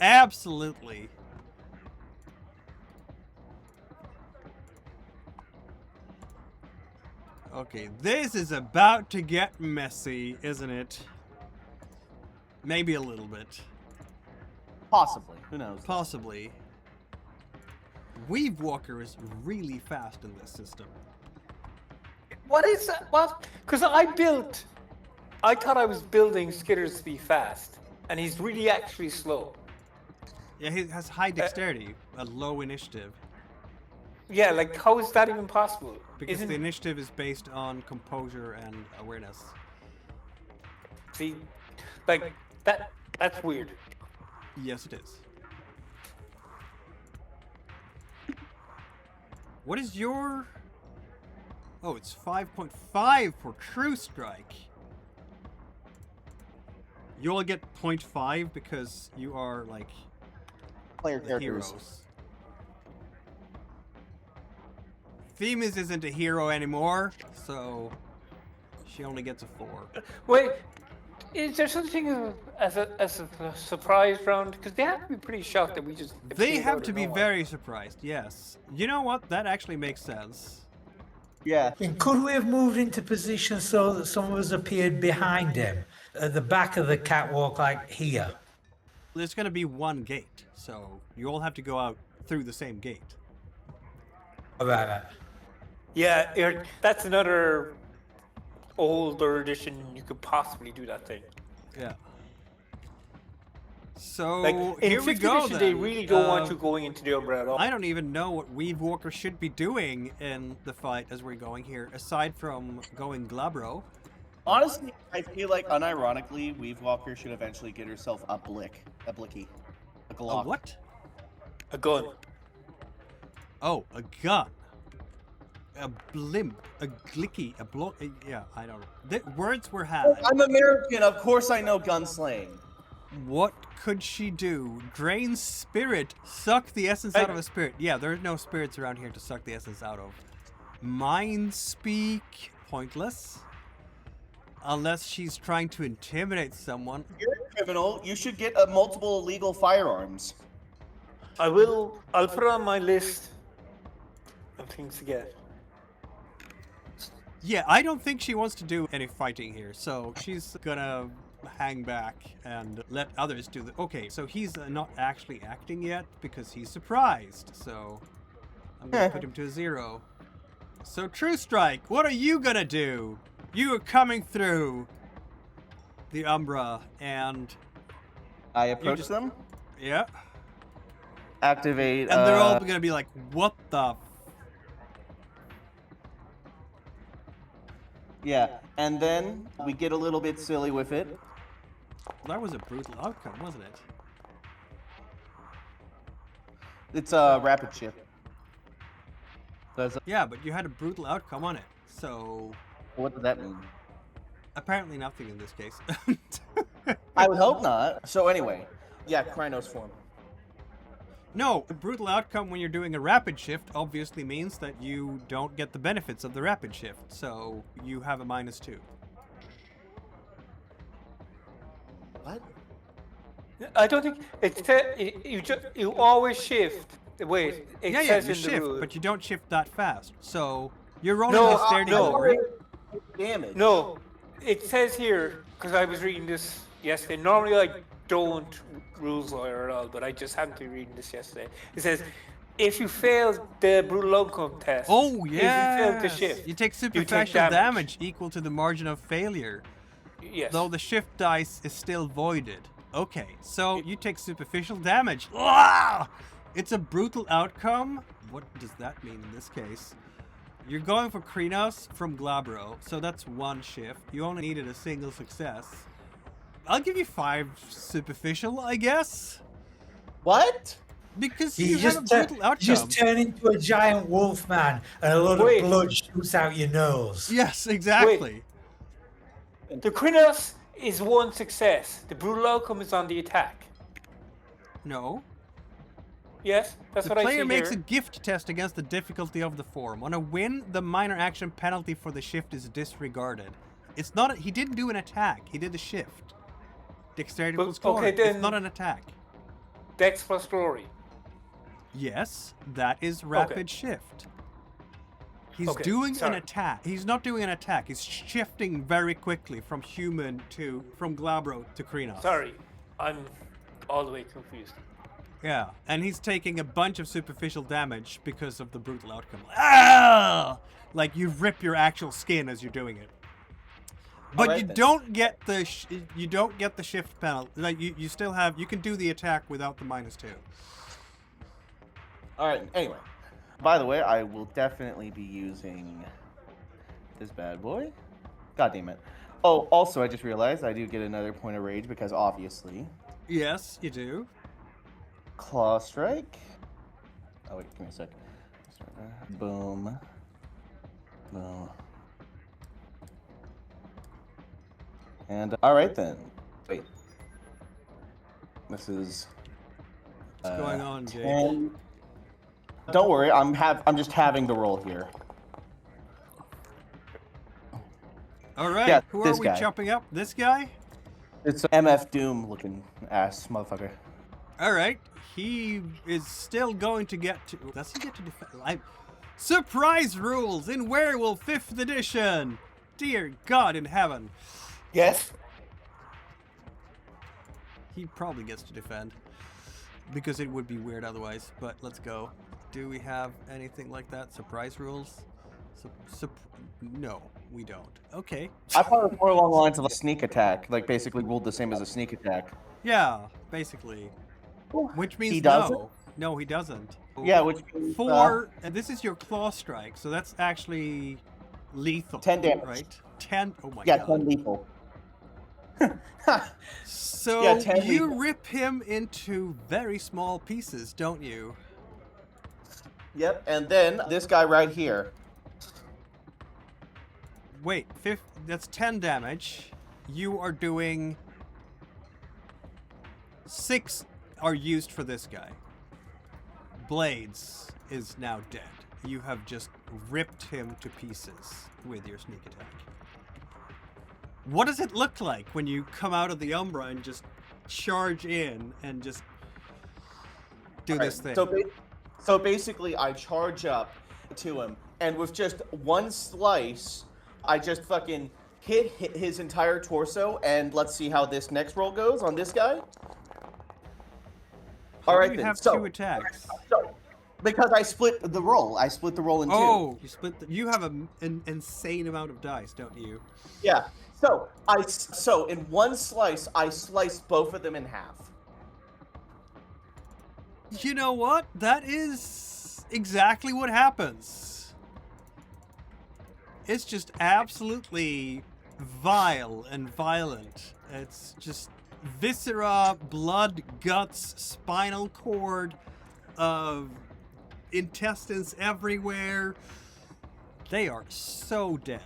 Absolutely. Okay, this is about to get messy, isn't it? Maybe a little bit. Possibly. Who knows? Possibly. Weave Walker is really fast in this system. What is that? What? Because I thought I was building Skidders to be fast, and he's really actually slow. Yeah, he has high dexterity, a low initiative. Yeah, like how is that even possible? Because the initiative is based on composure and awareness. See, like that's weird. Yes, it is. What is your... Oh, it's 5.5 for True Strike. You all get 0.5 because you are, like, Player the characters. heroes. Themis isn't a hero anymore, so she only gets a 4. Wait, is there such a thing as a surprise round? Because they have to be pretty shocked that we just. They have to be very surprised, yes. You know what? That actually makes sense. Yeah. And could we have moved into position so that some of us appeared behind him at the back of the catwalk, like here? There's going to be one gate, so you all have to go out through the same gate. Right. Yeah, that's another older edition. You could possibly do that thing. Yeah. So Like in here we 5th go. edition, Then. they really don't want you going into the Umbra at all. I don't even know what Weave Walker should be doing in the fight as we're going here, aside from going Glabro. Honestly, I feel like, unironically, Weave Walker should eventually get herself a blicky. A A glock. what? A gun. Oh, a gun. A blimp. A glicky. A block. Yeah, I don't know. Words were had. I'm American. Of course I know gunslaying. What could she do? Drain spirit. Suck the essence out of a spirit. Yeah, there are no spirits around here to suck the essence out of. Mind speak. Pointless. Unless she's trying to intimidate someone. You're a criminal. You should get multiple illegal firearms. I'll put it on my list of things to get. Yeah, I don't think she wants to do any fighting here, so she's gonna hang back and let others do the... Okay, so he's not actually acting yet because he's surprised, so I'm gonna put him to a 0. So True Strike, what are you gonna do? You are coming through the Umbra, and... I approach them. Yeah. Activate. And they're all gonna be like, what the... Yeah, and then we get a little bit silly with it. Well, that was a brutal outcome, wasn't it? It's a rapid shift. Yeah, but you had a brutal outcome on it, so... What does that mean? Apparently nothing in this case. I would hope not. So anyway, yeah, Crinos form. No, a brutal outcome when you're doing a rapid shift obviously means that you don't get the benefits of the rapid shift, so you have a -2. What? I don't think you always shift. Wait, it Yeah, says you in the shift, rule. but you don't shift that fast. So you're rolling No, dexterity. no. Damage. No, it says here because I was reading this yesterday. Normally I don't rules lawyer at all, but I just happened to be reading this yesterday. It says if you fail the brutal outcome test. Oh yeah. If you fail the shift, you take take superficial damage. damage equal to the margin of failure, yes. though the shift dice is still voided. Okay, so you take superficial damage. Ah! It's a brutal outcome. What does that mean in this case? You're going for Crinos from Glabro, so that's 1 shift. You only needed a single success. I'll give you 5 superficial, I guess. What? Because You you have a brutal outcome. just turn into a giant wolf man and a lot Wait. of blood shoots out your nose. Yes, exactly. The Crinos is 1 success. The brutal outcome is on the attack. No. Yes, that's The what I see player makes here. a gift test against the difficulty of the form. On a win, the minor action penalty for the shift is disregarded. It's not. He didn't do an attack. He did a shift. Dexterity But, plus glory. okay, then- It's not an attack. Dex plus glory. Yes, that is rapid shift. He's Okay, doing an sorry. attack. He's not doing an attack. He's shifting very quickly from Glabro to Crinos. Sorry, I'm all the way confused. Yeah, and he's taking a bunch of superficial damage because of the brutal outcome. Ah! Like you rip your actual skin as you're doing it. But Alright you then. don't get the shift penalty. Like you still have, you can do the attack without the -2. All right. Anyway, by the way, I will definitely be using this bad boy. God damn it. Oh, also, I just realized I do get another point of rage because obviously, Yes, you do. claw strike. Oh wait, give me a sec. Boom. Boom. And all right then. Wait. This is. What's going on, Jake? 10. Don't worry, I'm just having the roll here. All right, Yeah, who are this we guy. chopping up? This guy? It's MF Doom looking ass motherfucker. All right, he is still going to get to. Does he get to defend? Surprise rules in Werewolf 5th edition. Dear God in heaven. Yes. He probably gets to defend because it would be weird otherwise. But let's go. Do we have anything like that? Surprise rules? No, we don't. Okay. I thought it was more along the lines of a sneak attack, like basically ruled the same as a sneak attack. Yeah, basically. Which means He doesn't? no. No, he doesn't. Yeah, which means, and this is your claw strike, so that's actually lethal. 10 damage. Right? 10. Oh my yeah, God. 10 lethal. So Yeah, 10 you lethal. rip him into very small pieces, don't you? Yep, and then this guy right here. Wait, that's 10 damage. You are doing 6 are used for this guy. Blades is now dead. You have just ripped him to pieces with your sneak attack. What does it look like when you come out of the Umbra and just charge in and just do this thing? So basically, I charge up to him, and with just one slice, I just fucking hit his entire torso, and let's see how this next roll goes on this guy. All right, you then. have So, 2 attacks. because I split the roll. I split the roll in two. Oh, you have an insane amount of dice, don't you? Yeah. So in one slice, I sliced both of them in half. You know what? That is exactly what happens. It's just absolutely vile and violent. It's just viscera, blood, guts, spinal cord, intestines everywhere. They are so dead.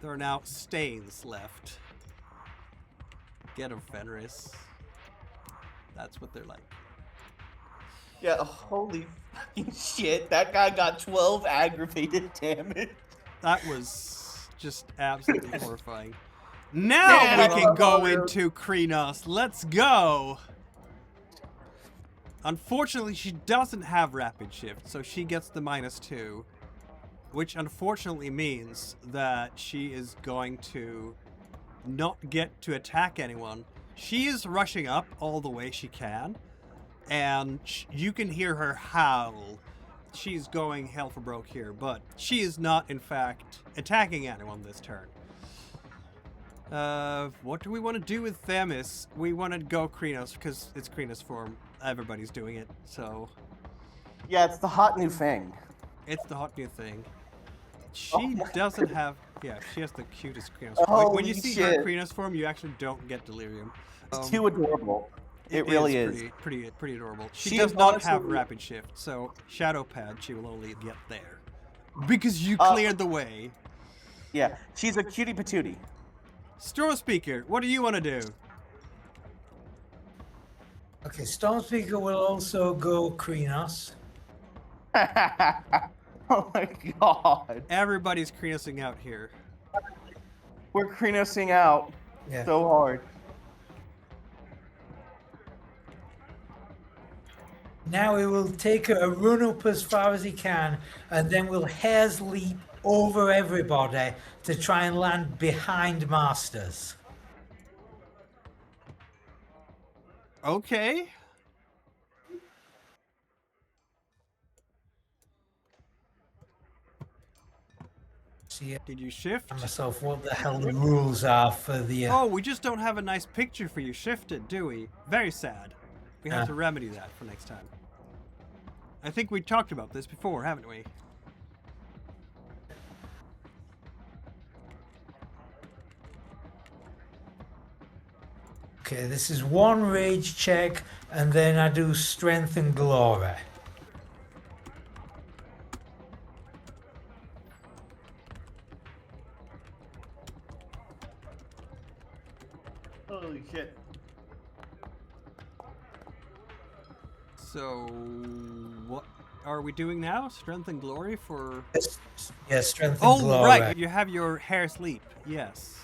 There are now stains left. Get them, Fenris. That's what they're like. Yeah, holy fucking shit. That guy got 12 aggravated damage. That was just absolutely horrifying. Now we can go into Crinos. Let's go! Unfortunately, she doesn't have rapid shift, so she gets the -2. Which unfortunately means that she is going to not get to attack anyone. She is rushing up all the way she can, and you can hear her howl. She's going hell for broke here, but she is not, in fact, attacking anyone this turn. What do we want to do with Themis? We want to go Crinos, because it's Crinos form. Everybody's doing it, so... Yeah, it's the hot new thing. It's the hot new thing. She doesn't have... Yeah, she has the cutest Crinos form. Holy When you see shit. her Crinos form, you actually don't get delirium. It's too adorable. It really is. Pretty adorable. She She does is not have honestly- rapid shift, so Shadow Pad she will only get there. Because you cleared the way. Yeah, she's a cutie patootie. Storm Speaker, what do you want to do? Okay, Stormspeaker will also go Crinos. Oh my god. Everybody's Crinosing out here. We're Crinosing out Yeah. so hard. Now he will take a run up as far as he can, and then will hair's leap over everybody to try and land behind Masters. Okay. See Did you shift? myself what the hell the rules are for the. Oh, we just don't have a nice picture for you shifted, do we? Very sad. We have to remedy that for next time. I think we talked about this before, haven't we? Okay, this is one rage check, and then I do strength and glory. Holy shit. So, what are we doing now? Strength and glory for... Yeah, strength and Oh, glory. right, you have your hair sleep, yes.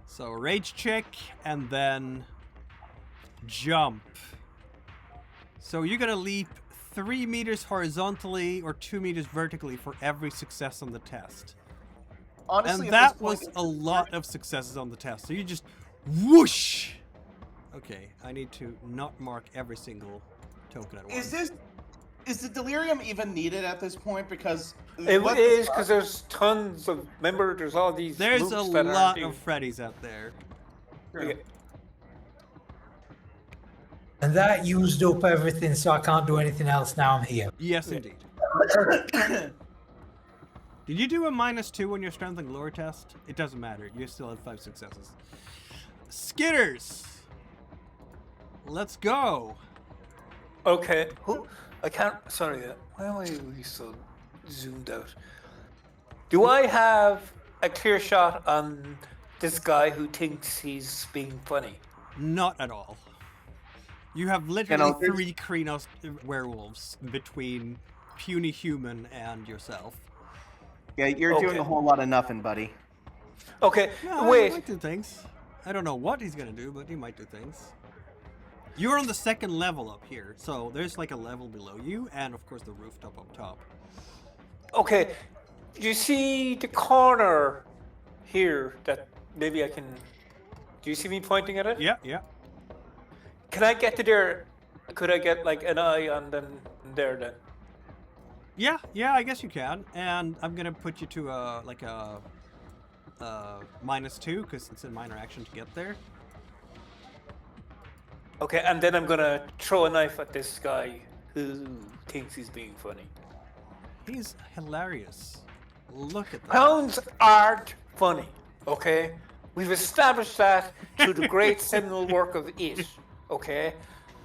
So, rage check, and then jump. So you're gonna leap 3 meters horizontally or 2 meters vertically for every success on the test. Honestly, And at that this point, was a lot of successes on the test. So you just whoosh. Okay, I need to not mark every single token at once. Is the delirium even needed at this point? Because It what- is because there's tons of. Remember, there's all these. There's a loops that lot aren't of Freddys out there. Okay. And that used up everything, so I can't do anything else now I'm here. Yes, indeed. Did you do a -2 on your strength and lore test? It doesn't matter. You still have 5 successes. Skidders! Let's go! Okay. Who? I can't. Sorry. Why am I so zoomed out? Do I have a clear shot on this guy who thinks he's being funny? Not at all. You have literally there's- 3 Crinos werewolves between puny human and yourself. Yeah, you're doing Okay. a whole lot of nothing, buddy. Okay. No, he Wait. might do things. I don't know what he's gonna do, but he might do things. You're on the 2nd level up here, so there's like a level below you, and of course the rooftop up top. Okay. You see the corner here that maybe I can. Do you see me pointing at it? Yeah, yeah. Can I get to there? Could I get like an eye on them there then? Yeah, I guess you can. And I'm gonna put you to a -2 because it's a minor action to get there. Okay, and then I'm gonna throw a knife at this guy who thinks he's being funny. He's hilarious. Look at that. Hounds aren't funny, okay? We've established that through the great seminal work of It, okay?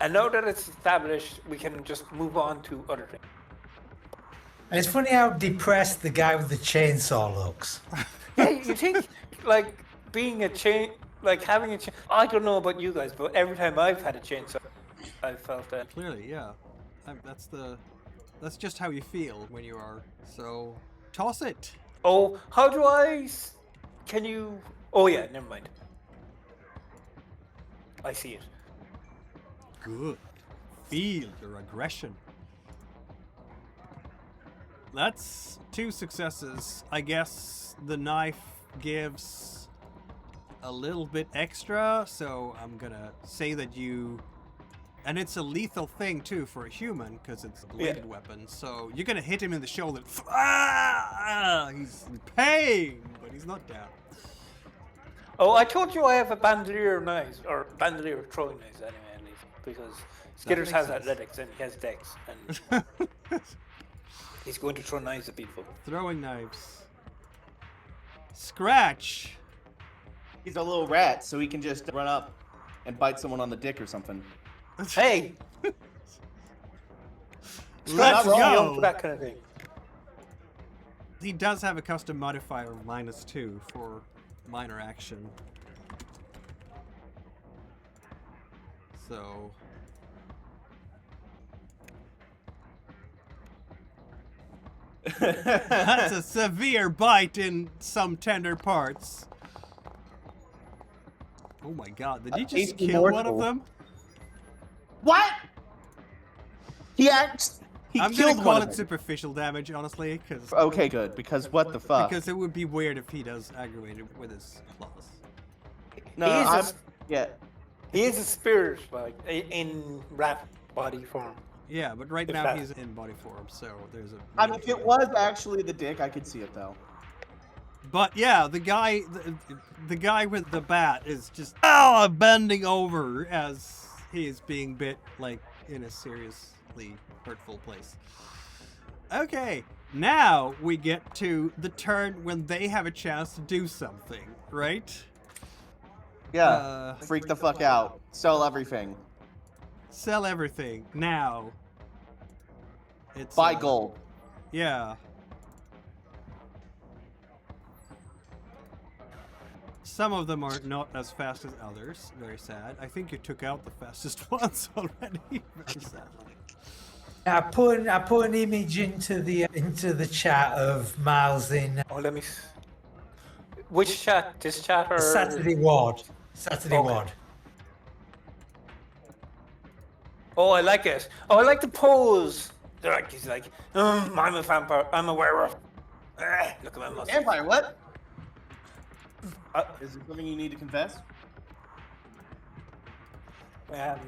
And now that it's established, we can just move on to other things. And it's funny how depressed the guy with the chainsaw looks. Yeah, you think, like, being a chain, like having a chain, I don't know about you guys, but every time I've had a chainsaw, I've felt that. Clearly, yeah. That's just how you feel when you are. So, toss it. Oh, how do I, can you, oh yeah, never mind. I see it. Good. Feel your aggression. That's 2 successes. I guess the knife gives a little bit extra, so I'm gonna say that you... And it's a lethal thing too for a human, because it's a bladed weapon, so you're gonna hit him in the shoulder. Ah! He's in pain, but he's not down. Oh, I told you I have a bandolier knives, or bandolier throwing knives anyway, at least, because Skidders makes has sense. athletics and he has dex, and he's going to throw knives at people. Throwing knives. Scratch! He's a little rat, so he can just run up and bite someone on the dick or something. Hey! Let's Not wrong go! for that kind of thing. He does have a custom modifier of -2 for minor action. So... That's a severe bite in some tender parts. Oh my god, did you just tasty kill one morsel. of them? What? He I'm killed gonna one call of it them. superficial damage, honestly, because Okay, good, because what the fuck? it would be weird if he does aggravate it with his claws. No, He is a I'm, s- yeah. He is a spirit, like, in rat body form. Yeah, but right If now that- he's in body form, so there's a... I mean, if it was actually the dick, I could see it though. But yeah, the guy with the bat is just bending over as he is being bit like in a seriously hurtful place. Okay, now we get to the turn when they have a chance to do something, right? Yeah. Freak the fuck out. Sell everything. Sell everything now. It's Buy gold. Yeah. Some of them are not as fast as others. Very sad. I think you took out the fastest ones already. Very sad. I put an image into the chat of Miles in Oh, let me. Which chat? This chat or Saturday Ward. Saturday Okay. Ward. Oh, I like it. Oh, I like the pose. He's like, I'm a vampire. I'm a werewolf. Look at my muscles. Empire, what? Uh, Is it something you need to confess? Um,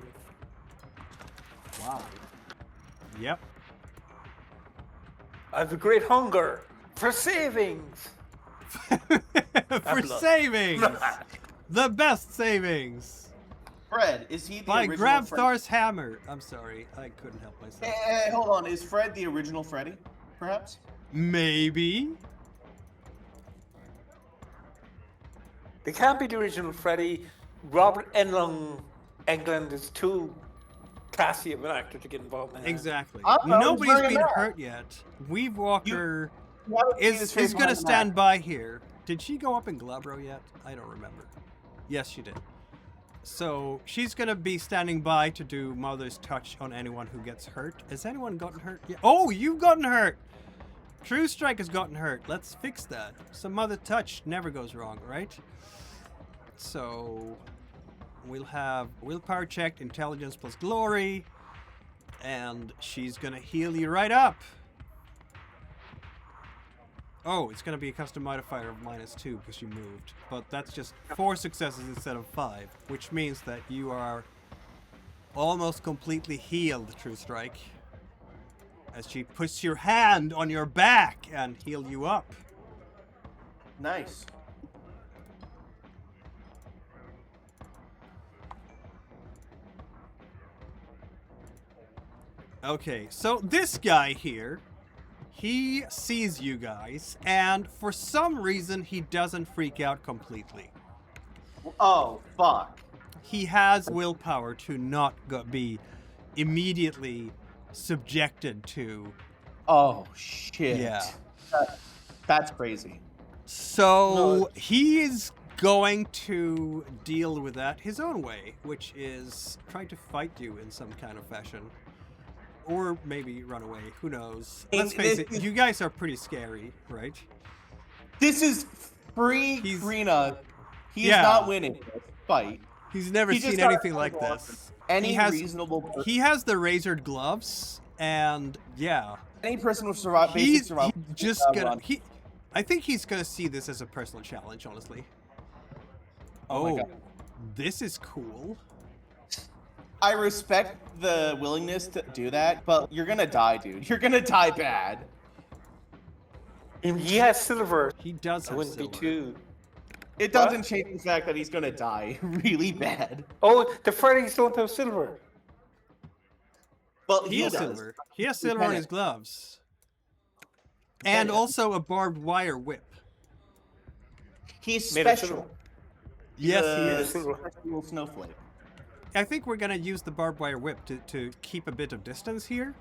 Wow. Yep. I have a great hunger for savings. For blood. savings! The best savings! Fred, is he the By original Grab Fred? Thar's hammer. I'm sorry, I couldn't help myself. Hey, hold on. Is Fred the original Freddy, perhaps? Maybe. They can't be the original Freddy. Robert Englund is too classy of an actor to get involved in that. Exactly. I don't know, he's Nobody's wearing a been mask. hurt yet. Weave Walker You haven't seen his is face going to behind the stand mask. by here. Did she go up in Glabro yet? I don't remember. Yes, she did. So she's going to be standing by to do Mother's Touch on anyone who gets hurt. Has anyone gotten hurt yet? Oh, you've gotten hurt! True Strike has gotten hurt. Let's fix that. So Mother Touch never goes wrong, right? So we'll have willpower checked, intelligence plus glory, and she's going to heal you right up. Oh, it's going to be a custom modifier of -2 because you moved. But that's just 4 successes instead of 5, which means that you are almost completely healed, True Strike. As she puts your hand on your back and heal you up. Nice. Okay, so this guy here, he sees you guys, and for some reason he doesn't freak out completely. Oh, fuck. He has willpower to not be immediately subjected to. Oh, shit. Yeah. That's crazy. So he's going to deal with that his own way, which is try to fight you in some kind of fashion. Or maybe run away, who knows. Let's face it, you guys are pretty scary, right? This is free He's- Crinos. He Yeah. is not winning this fight. He's never He just seen got anything a like handle on this. Any He has- reasonable person, He has the razored gloves, and yeah, any person with basic he's survival. just will gonna. run. I think he's gonna see this as a personal challenge, honestly. Oh my Oh, God. this is cool. I respect the willingness to do that, but you're gonna die, dude. You're gonna die bad. He has silver. He does It have wouldn't be silver. too. It doesn't change the fact that he's gonna die really bad. Oh, the Freddys don't have silver. Well, He he has does. silver. He has silver on his gloves, and Tenet. also a barbed wire whip. He's Made of special. silver. Yes, The he is. special snowflake. I think we're gonna use the barbed wire whip to keep a bit of distance here.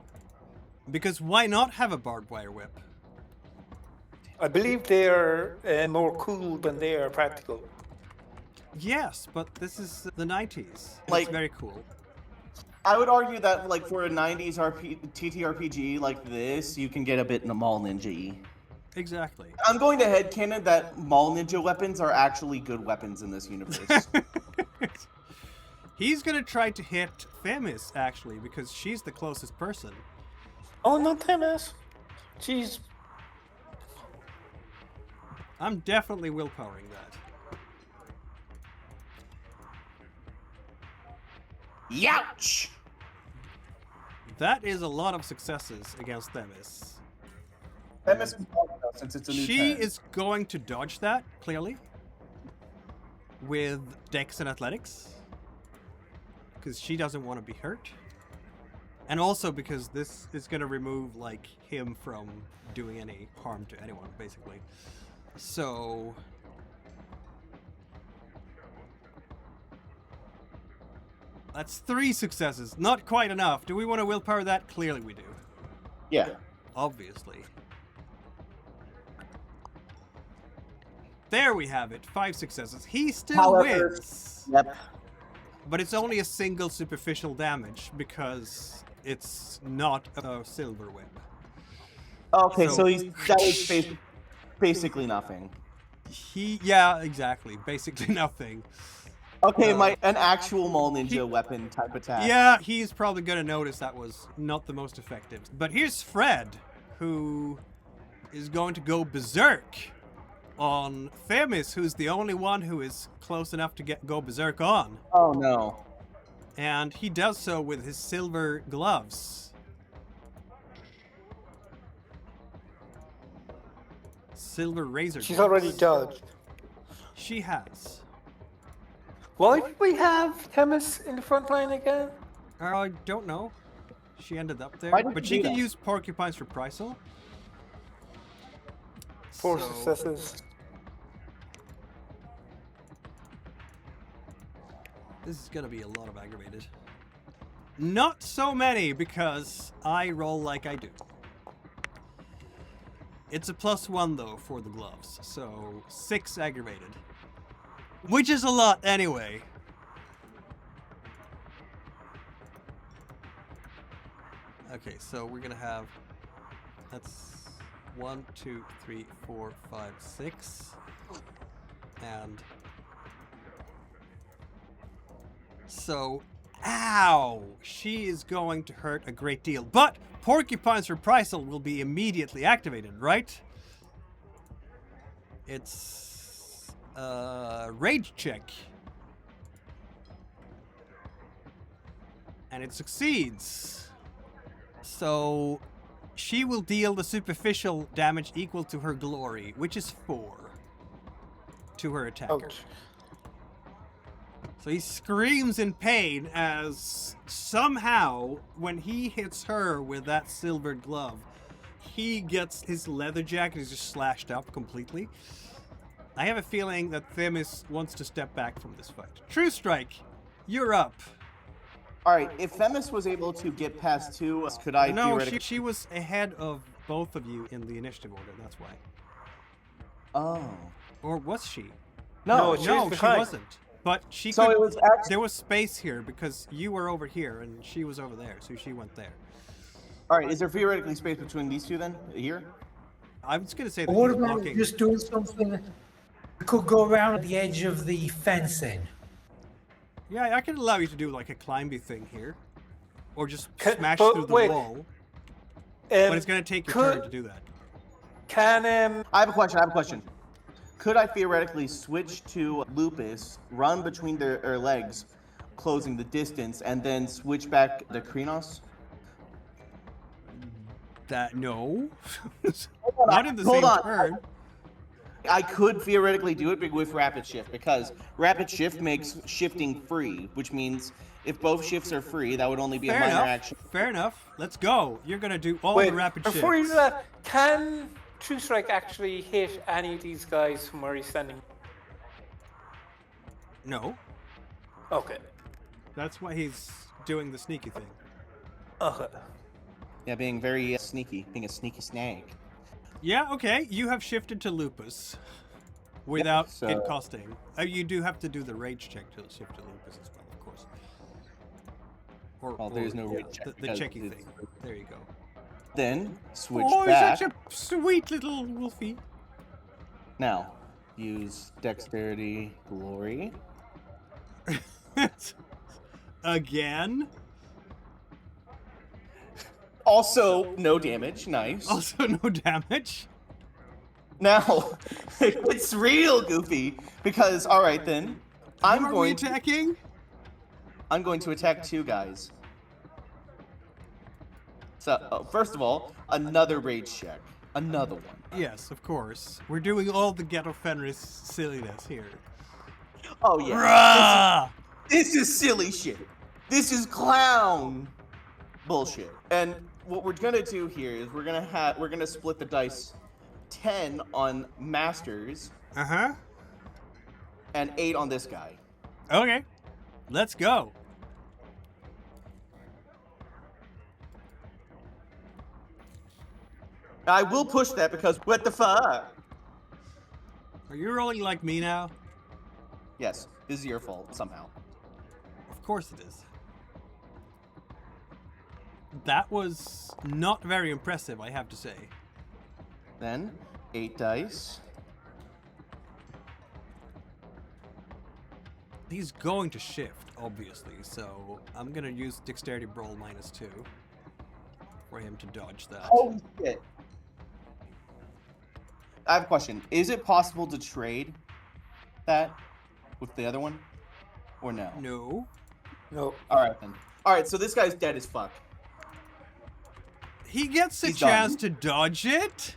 Because why not have a barbed wire whip? I believe they are more cool than they are practical. Yes, but this is the 90s. Like- It's very cool. I would argue that, like, for a 90s TTRPG like this, you can get a bit Mall Ninja-y. Exactly. I'm going to headcanon that Mall Ninja weapons are actually good weapons in this universe. He's gonna try to hit Themis, actually, because she's the closest person. Oh, not Tenets. Jeez. I'm definitely willpowering that. Youch! That is a lot of successes against Themis. That must be hard enough since it's a new She turn. is going to dodge that, clearly. With Dex and Athletics. Because she doesn't want to be hurt. And also because this is going to remove, like, him from doing any harm to anyone, basically. So... that's 3 successes. Not quite enough. Do we want to willpower that? Clearly we do. Yeah. Obviously. There we have it. 5 successes. He still However- wins. Yep. But it's only a single superficial damage because it's not a silver whip. Okay, So- so that is basically nothing. Yeah, exactly. Basically nothing. Okay, an actual Mall Ninja weapon type attack. Yeah, he's probably gonna notice that was not the most effective. But here's Fred, who is going to go berserk on Themis, who's the only one who is close enough to go berserk on. Oh no. And he does so with his silver gloves. Silver razor She's gloves. already dodged. She has. Why did we have Themis in the front line again? I don't know. She ended up there. Why did But you she do can that? use Porcupine's Reprisal. 4 So- successes. This is gonna be a lot of aggravated. Not so many, because I roll like I do. It's a +1 though for the gloves, so 6 aggravated. Which is a lot anyway. Okay, so we're gonna have, that's 1, 2, 3, 4, 5, 6. And so, ow! She is going to hurt a great deal. But Porcupine's Reprisal will be immediately activated, right? It's rage check. And it succeeds. So she will deal the superficial damage equal to her glory, which is 4 to her attacker. Ouch. So he screams in pain as somehow, when he hits her with that silvered glove, he gets his leather jacket is just slashed up completely. I have a feeling that Themis wants to step back from this fight. True Strike, you're up. All right, if Themis was able to get past 2, could I No, theoretically... she was ahead of both of you in the initiative order, that's why. Oh. Or was she? No, No, she was she behind. wasn't. But she So could, it was actually... there was space here because you were over here and she was over there, so she went there. All right, is there theoretically space between these two then? Here? I was going to say that What he was about walking. just doing something that could go around the edge of the fencing? Yeah, I can allow you to do like a climby thing here. Or just smash but through the wait, wall. But it's going to take your turn to do that. Can I have a question. Could I theoretically switch to Lupus, run between their legs, closing the distance, and then switch back to Crinos? That, no. on, Not in the hold same on. turn. I could theoretically do it with Rapid Shift, because Rapid Shift makes shifting free, which means if both shifts are free, that would only be a Fair minor enough. action. Fair enough. Let's go. You're going to do all wait the rapid shifts. before you do that? Can True Strike actually hit any of these guys from where he's standing? No. Okay. That's why he's doing the sneaky thing. Okay. Yeah, being very sneaky, being a sneaky snake. Yeah, okay. You have shifted to Lupus without so- it costing. You do have to do the rage check to shift to Lupus as well, of course. Well, there's no rage check The because checky it's- thing. There you go. Then switch Oh, back. he's such a sweet little wolfie. Now, use Dexterity Glory. Again. Also, no damage. Nice. Also no damage. Now, it's real goofy because, all right then, I'm Are we going attacking? to attack 2 guys. So, first of all, another rage check. Another one. Yes, of course. We're doing all the Ghetto Fenris silliness here. Oh yeah. Rah! This is silly shit. This is clown bullshit. And what we're gonna do here is we're gonna split the dice 10 on masters Uh-huh. and 8 on this guy. Okay. Let's go. I will push that because what the fuck? Are you rolling like me now? Yes, this is your fault somehow. Of course it is. That was not very impressive, I have to say. Then 8 dice. He's going to shift, obviously, so I'm gonna use Dexterity Brawl -2 for him to dodge that. Holy shit. I have a question. Is it possible to trade that with the other one? Or no? No. No. Alright then. Alright, so this guy's dead as fuck. He gets a He's chance done. to dodge it.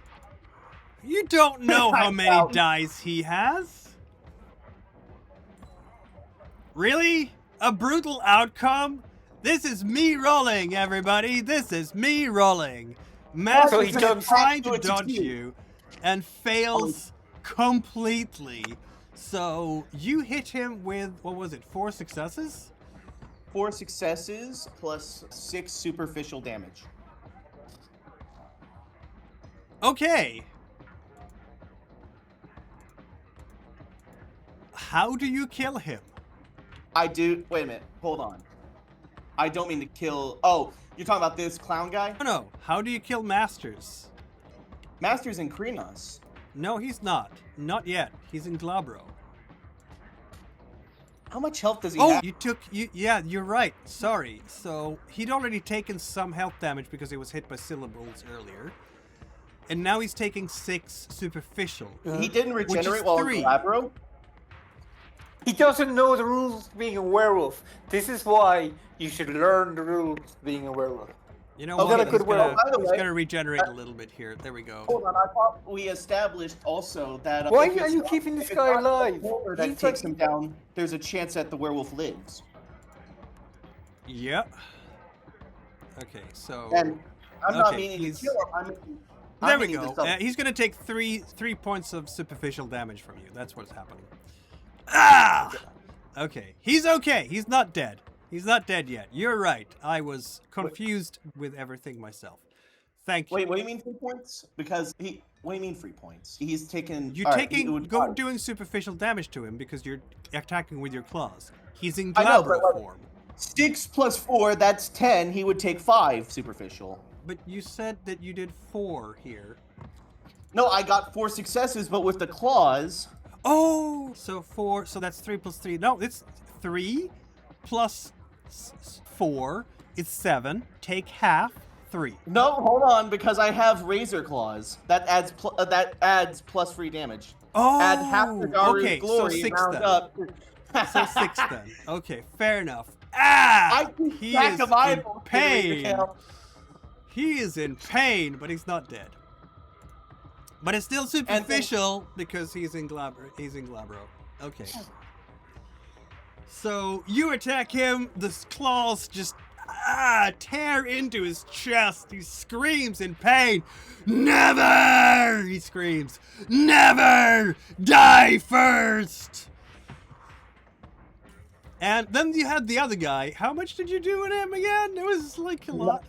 You don't know how many Wow. dice he has. Really? A brutal outcome? This is me rolling, everybody. This is me rolling. Master So he is jumps trying to to dodge succeed. you and fails completely. So you hit him with, what was it, 4 successes? 4 successes plus 6 superficial damage. Okay. How do you kill him? I do. Wait a minute. Hold on. I don't mean to kill. Oh, you're talking about this clown guy? No. How do you kill Masters? Master's in Crinos. No, he's not. Not yet. He's in Glabro. How much health does he Oh, have? yeah, you're right. Sorry. So he'd already taken some health damage because he was hit by syllables earlier. And now he's taking 6 superficial. He didn't Which is regenerate while 3. in Glabro? He doesn't know the rules of being a werewolf. This is why you should learn the rules of being a werewolf. You know Oh, what? got a good werewolf. By the He's way- gonna regenerate a little bit here. There we go. Hold on, I thought we established also that. Why if are it's you not- keeping if this it's guy not the alive? warlord that He's takes like- him down, there's a chance that the werewolf lives. Yep. Okay, so And I'm not Okay, meaning to he's- kill him. I'm there we meaning go. to stop- He's gonna take three points of superficial damage from you. That's what's happening. Ah! Okay, he's okay. He's not dead. He's not dead yet. You're right. I was confused with everything myself. Thank you. Wait, what do you mean 3 points? Because he. What do you mean 3 points? He's taken. You're all right, taking it would- doing superficial damage to him because you're attacking with your claws. He's in I know, Glabro but, like- form. 6 plus 4, that's 10. He would take 5 superficial. But you said that you did 4 here. No, I got 4 successes, but with the claws. Oh, so 4. So that's 3 plus 3. No, it's 3 plus 4. It's 7. Take half. 3. No, hold on, because I have razor claws. That adds plus free damage. Oh, Add half the Garu's okay, glory. so 6 round then. up. So 6 then. Okay, fair enough. Ah! I keep He track is of in eyeballs, pain. Cal. He is in pain, but he's not dead. But it's still superficial because he's in Glabro. Okay. So you attack him. The claws just tear into his chest. He screams in pain. Never! He screams. Never! Die first! And then you had the other guy. How much did you do to him again? It was like a lot.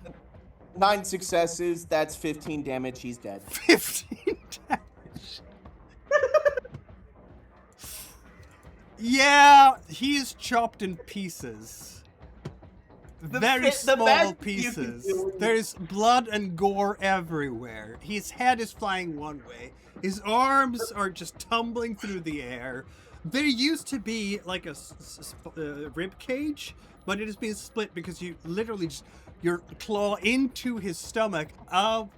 9 successes, that's 15 damage, he's dead. 15 damage. Yeah, he's chopped in pieces. Very the small best you can pieces. do is- There's blood and gore everywhere. His head is flying one way. His arms are just tumbling through the air. There used to be like a rib cage, but it has been split because you literally just your claw into his stomach, out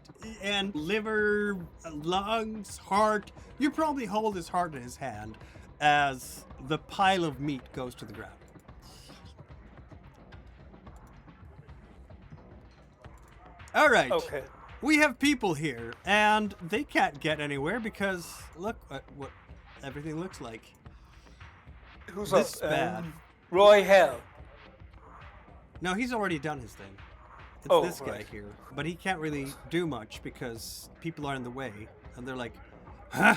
and liver, lungs, heart. You probably hold his heart in his hand as the pile of meat goes to the ground. All right. Okay. We have people here, and they can't get anywhere because look at what everything looks like. Who's This up? bad. Roy Hell. No, he's already done his thing. It's Oh, this guy right. here. But he can't really do much because people are in the way. And they're like, huh?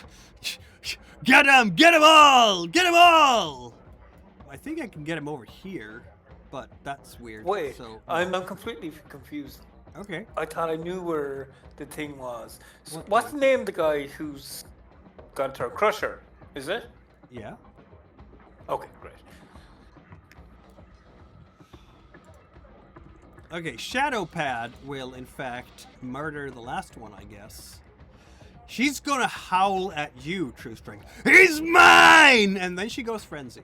Get him! Get him all! Get him all! I think I can get him over here, but that's weird. Wait, So, I'm completely confused. okay. I thought I knew where the thing was. So What what's thing? the name of the guy who's got her Crusher? Is it? Yeah. Okay, great. Okay, Shadowpad will, in fact, murder the last one, I guess. She's gonna howl at you, True Strike. He's mine! And then she goes frenzy.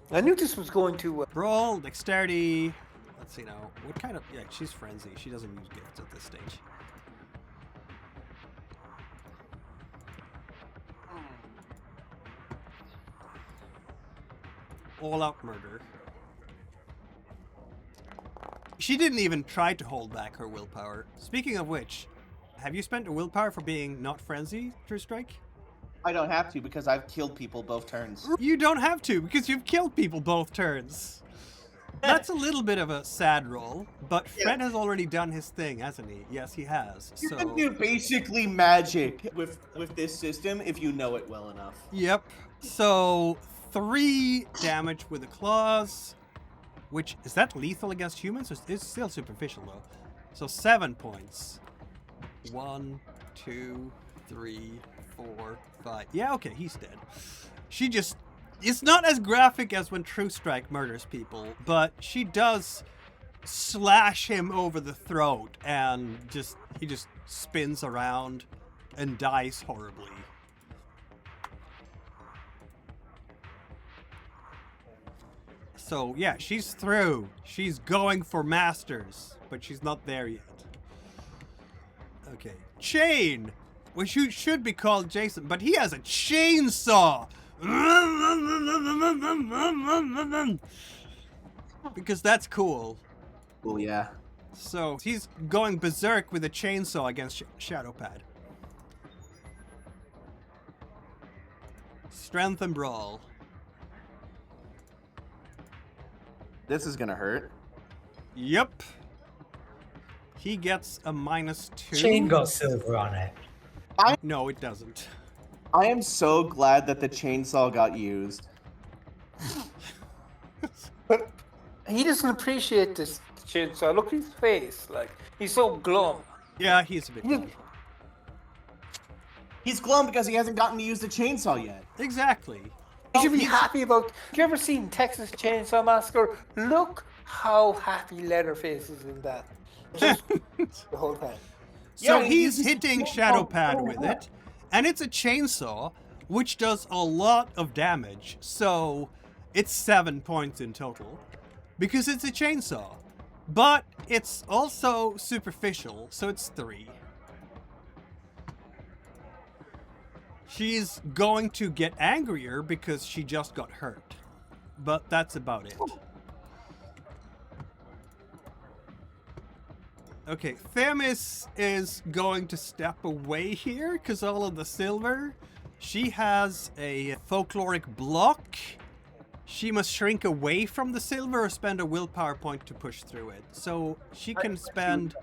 I knew this was going to. Brawl, dexterity. Let's see now. What kind of... Yeah, she's frenzy. She doesn't use gifts at this stage. All-out murder. She didn't even try to hold back her willpower. Speaking of which, have you spent a willpower for being not frenzy, True Strike? I don't have to because I've killed people both turns. You don't have to, because you've killed people both turns. That's a little bit of a sad roll, but Fred has already done his thing, hasn't he? Yes, he has. You So can do basically magic with this system if you know it well enough. yep. So 3 damage with the claws, which is that lethal against humans? It's still superficial though. So 7 points. 1, 2, 3, 4, 5. Yeah, okay, he's dead. She just... It's not as graphic as when True Strike murders people, but she does slash him over the throat and he just spins around and dies horribly. So yeah, she's through. She's going for masters, but she's not there yet. Okay. Chain! Which should be called Jason, but he has a chainsaw! Because that's cool. Well, yeah. So he's going berserk with a chainsaw against Shadowpad. Strength and brawl. This is gonna hurt. Yep. He gets a -2. Chain got silver on it. No, it doesn't. I am so glad that the chainsaw got used. But he doesn't appreciate this chainsaw. Look at his face. Like, he's so glum. Yeah, he's a bit. Yeah. He's glum because he hasn't gotten to use the chainsaw yet. Exactly. You should be happy about... Have you ever seen Texas Chainsaw Massacre? Look how happy Leatherface is in that. Just the whole time. So Yeah, he's he's- hitting Shadowpad with it, and it's a chainsaw, which does a lot of damage. So it's 7 points in total, because it's a chainsaw. But it's also superficial, so it's 3. She's going to get angrier because she just got hurt. But that's about it. Okay, Themis is going to step away here because all of the silver. She has a folkloric block. She must shrink away from the silver or spend a willpower point to push through it. So she can spend...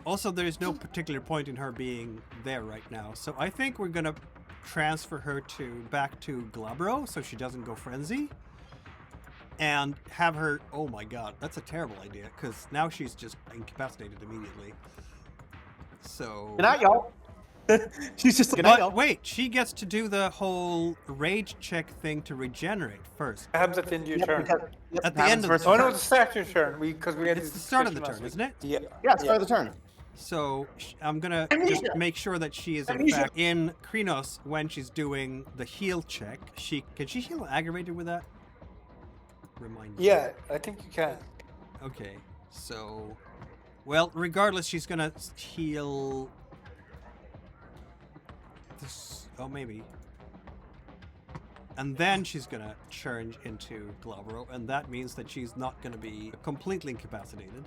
Also, there's no particular point in her being there right now. So I think we're going to transfer her back to Glabro so she doesn't go frenzy. And have her... Oh my god, that's a terrible idea, because now she's just incapacitated immediately. So... Good night, y'all. She's just like, good night, But y'all. wait, she gets to do the whole rage check thing to regenerate first. What happens at the end of your turn? At the end of the Oh, turn. no, it's the start of your turn. Because we had It's this the start of the discussion turn, last isn't it? week. Yeah. Yeah, it's part of the turn. So I'm gonna just make sure that she is in Amnesia. fact in Crinos when she's doing the heal check. Can she heal aggravated with that? Remind me. Yeah, I think you can. Okay, so... Well, regardless, she's gonna heal... This... Oh, maybe. And then she's gonna change into Glabro, and that means that she's not gonna be completely incapacitated.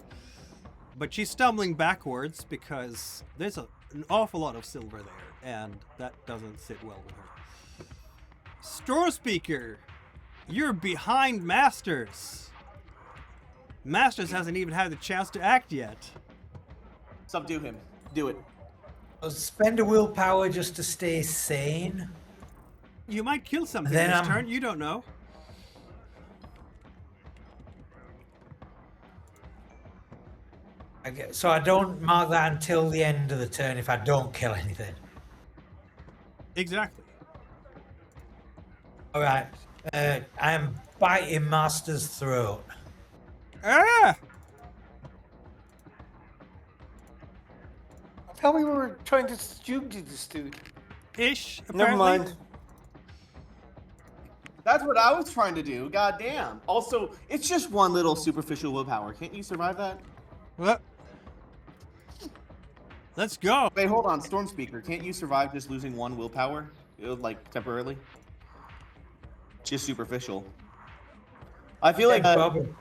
But she's stumbling backwards because there's an awful lot of silver there, and that doesn't sit well with her. Store Speaker! You're behind Masters! Masters hasn't even had the chance to act yet. Subdue him. Do it. Spend a willpower just to stay sane. You might kill something Then this I'm- turn, you don't know. So I don't mark that until the end of the turn if I don't kill anything. Exactly. Alright. I am biting Master's throat. Ah! I thought we were trying to subdue this dude. Ish, apparently. Never mind. That's what I was trying to do. God damn. Also, it's just one little superficial willpower. Can't you survive that? What? Let's go. Wait, hold on. Storm Speaker. Can't you survive just losing one willpower? Like, temporarily? Just superficial. I feel like... Problem.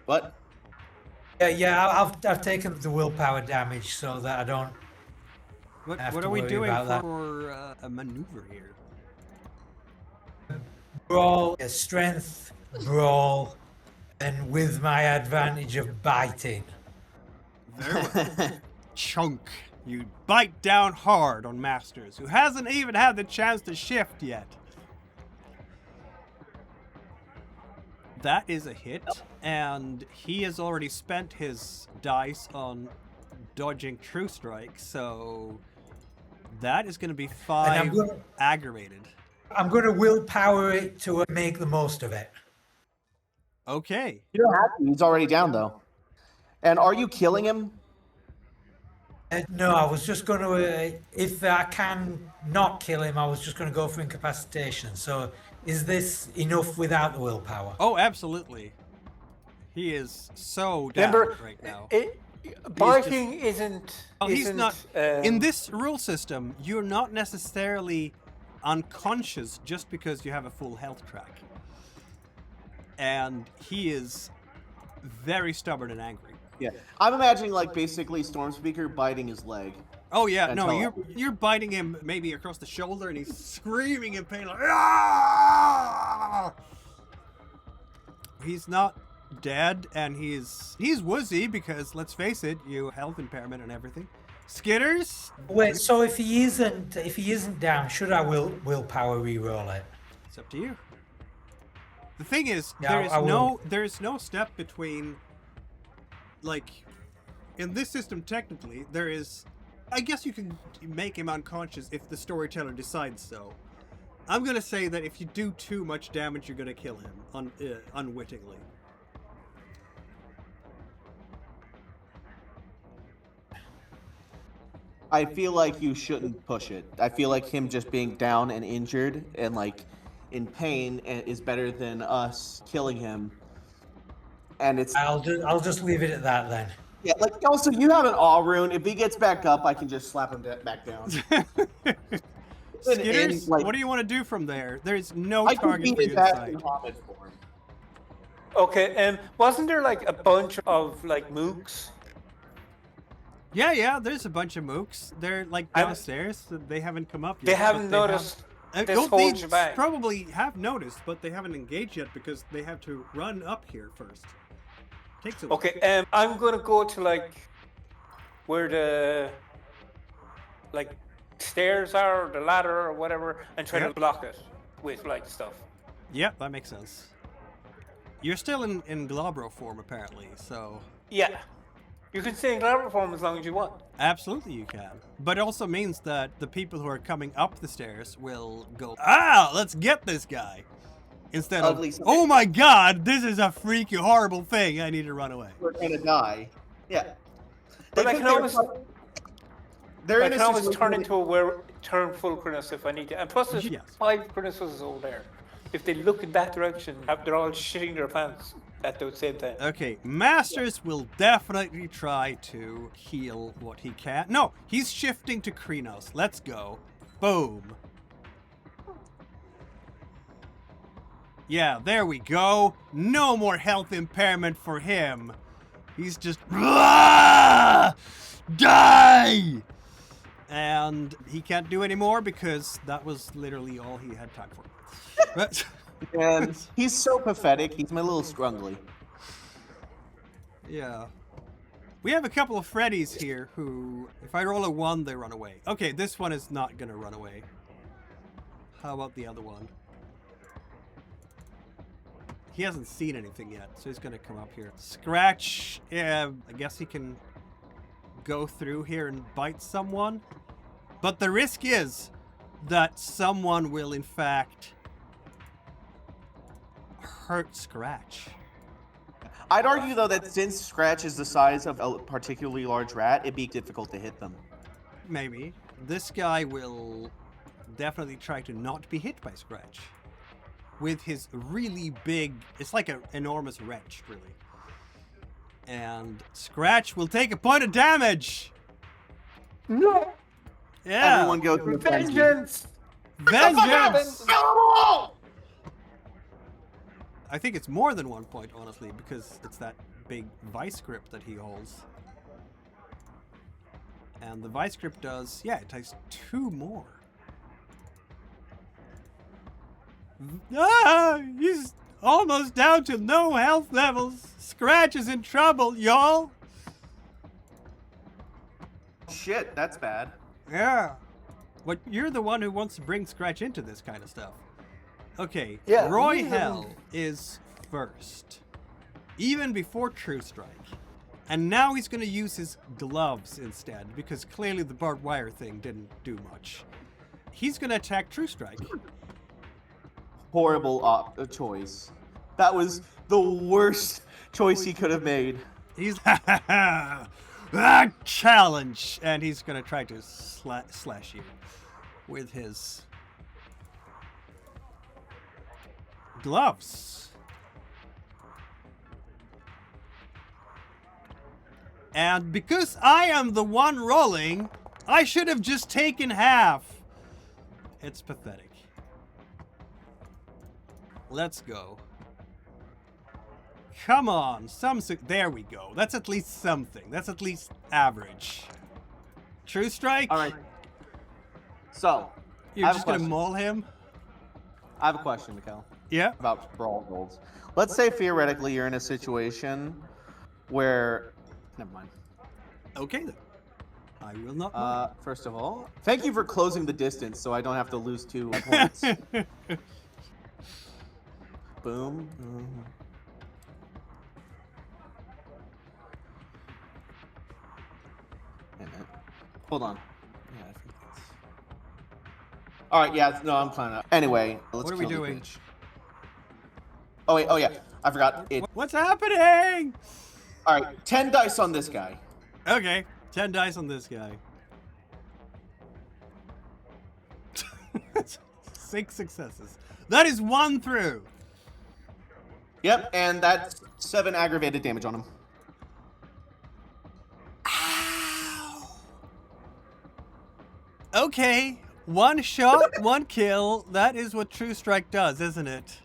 What? Yeah, I've taken the willpower damage so that I don't. What have are to we worry doing about that. for a maneuver here? brawl, strength, brawl, and with my advantage of biting. Very well. Chunk. You bite down hard on Masters, who hasn't even had the chance to shift yet. That is a hit, and he has already spent his dice on dodging True Strike, so that is going to be 5 aggravated. I'm going to willpower it to make the most of it. Okay. You don't have to. He's already down, though. And are you killing him? No, I was just going to, if I can not kill him, I was just going to go for incapacitation. So is this enough without the willpower? Oh, absolutely. He is so down right now. Biting isn't... Oh, he's isn't, not... in this rule system, you're not necessarily unconscious just because you have a full health track. And he is very stubborn and angry. Yeah. I'm imagining, like, basically Stormspeaker biting his leg. Oh, yeah. No, Until- you're biting him maybe across the shoulder, and he's screaming in pain like... "Ah!" He's not dead, and he's woozy because, let's face it, you health impairment and everything. Skidders? Wait, so if he isn't down, should I willpower reroll it? It's up to you. The thing is, Yeah, I will. there is no step between, like, in this system technically, there is, I guess you can make him unconscious if the storyteller decides so. I'm gonna say that if you do too much damage, you're gonna kill him unwittingly. I feel like you shouldn't push it. I feel like him just being down and injured and, like, in pain is better than us killing him. And it's... I'll just leave it at that then. Yeah, like, also, you have an awe rune. If he gets back up, I can just slap him back down. Skidders, like, what do you want to do from there? There's no I can target beat for you his in ass sight. in homage for him. Okay, wasn't there like a bunch of like mooks? Yeah, there's a bunch of mooks. They're like downstairs. They haven't come up yet. They haven't but noticed this Well, whole they shebang. probably have noticed, but they haven't engaged yet because they have to run up here first. Takes a while. Okay, I'm gonna go to like where the like stairs are, or the ladder or whatever, and try to Yep. block it with like stuff. Yep, that makes sense. You're still in Glabro form apparently, so Yeah, you can stay in Glabro form as long as you want. absolutely you can. But it also means that the people who are coming up the stairs will go, let's get this guy. Instead of, Ugly. oh my god, this is a freaky, horrible thing, I need to run away. We're gonna die. Yeah. But I think can always, they're I in a can always situation turn where- into a turn full Crinos if I need to. And plus, there's Yes. 5 Crinos over there. If they look in that direction, they're all shitting their pants at the same time. Okay, Masters will definitely try to heal what he can. No, he's shifting to Crinos. Let's go. Boom. Yeah, there we go. No more health impairment for him. He's just... Die! And he can't do any more because that was literally all he had time for. But- And he's so pathetic. He's my little scrungly. Yeah. We have a couple of Freddys here who, if I roll a 1, they run away. Okay, this one is not gonna run away. How about the other one? He hasn't seen anything yet, so he's gonna come up here. Scratch, I guess he can go through here and bite someone. But the risk is that someone will, in fact, hurt Scratch. I'd argue, though, that since Scratch is the size of a particularly large rat, it'd be difficult to hit them. Maybe. This guy will definitely try to not be hit by Scratch. With his really big... It's like an enormous wrench, really. And Scratch will take a point of damage! No! Yeah! Everyone go through the frenzy. Vengeance! Vengeance! I think it's more than 1 point, honestly, because it's that big vice grip that he holds. And the vice grip does, yeah, it takes 2 more. Ah, he's almost down to no health levels. Scratch is in trouble, y'all. Shit, that's bad. Yeah. But you're the one who wants to bring Scratch into this kind of stuff. Okay, Yeah, Roy he's, Hell is first. Even before True Strike. And now he's going to use his gloves instead, because clearly the barbed wire thing didn't do much. He's going to attack True Strike. Horrible choice. That was the worst choice he could have made. He's a challenge, and he's going to try to slash you with his gloves. And because I am the one rolling, I should have just taken half. It's pathetic. Let's go. Come on, there we go. That's at least something. That's at least average. True Strike? All right. So, You're I have just a gonna question. maul him? I have a question, Mikkel, Yeah. about brawl rolls. Let's say theoretically you're in a situation where... Never mind. Okay then. I will not maul. First of all, thank you for closing the distance so I don't have to lose 2 points. Boom. Wait a minute. Hold on. Yeah, I think that's... All right. Yeah. No, I'm kind of. Anyway, let's What are we kill the doing? bitch. Oh wait. Oh yeah. I forgot. What's happening? All right. 10 dice on this guy. Okay, 10 dice on this guy. 6 successes. That is 1 through. Yep. And that's 7 aggravated damage on him. Okay, 1 shot, 1 kill. That is what True Strike does, isn't it?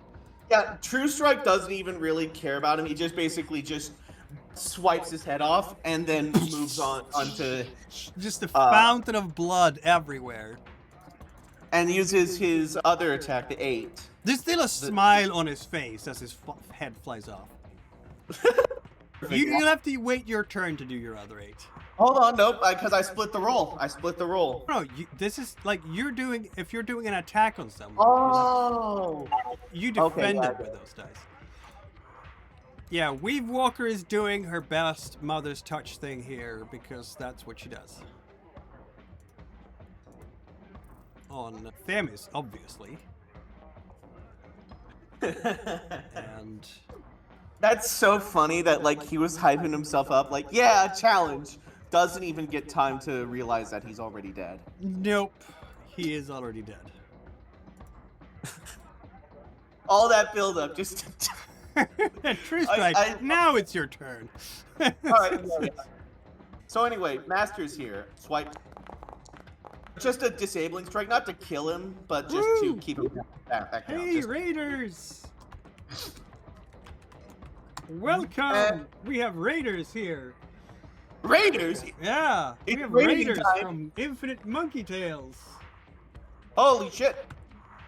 Yeah. True Strike doesn't even really care about him. He just basically just swipes his head off and then moves onto Just a fountain of blood everywhere. and uses his other attack, the 8. There's still a smile on his face as his head flies off. You'll have to wait your turn to do your other 8. Hold on, nope, because I split the roll. No, this is like if you're doing an attack on someone, Oh. you defend yeah, it with those dice. Yeah, Weave Walker is doing her best mother's touch thing here because that's what she does. On Themis, obviously. And That's so funny that like he was hyping himself up, like, yeah, a challenge. Doesn't even get time to realize that he's already dead. nope, he is already dead. All that build up just True Strike, now it's your turn. All right. Yeah. So anyway, Master's here. Swipe. Just a disabling strike, not to kill him, but just to Woo! keep him back down. Hey, Just- Raiders! Welcome! We have Raiders here. Raiders! Yeah, we It's have raiding Raiders time. from Infinite Monkey Tales. Holy shit!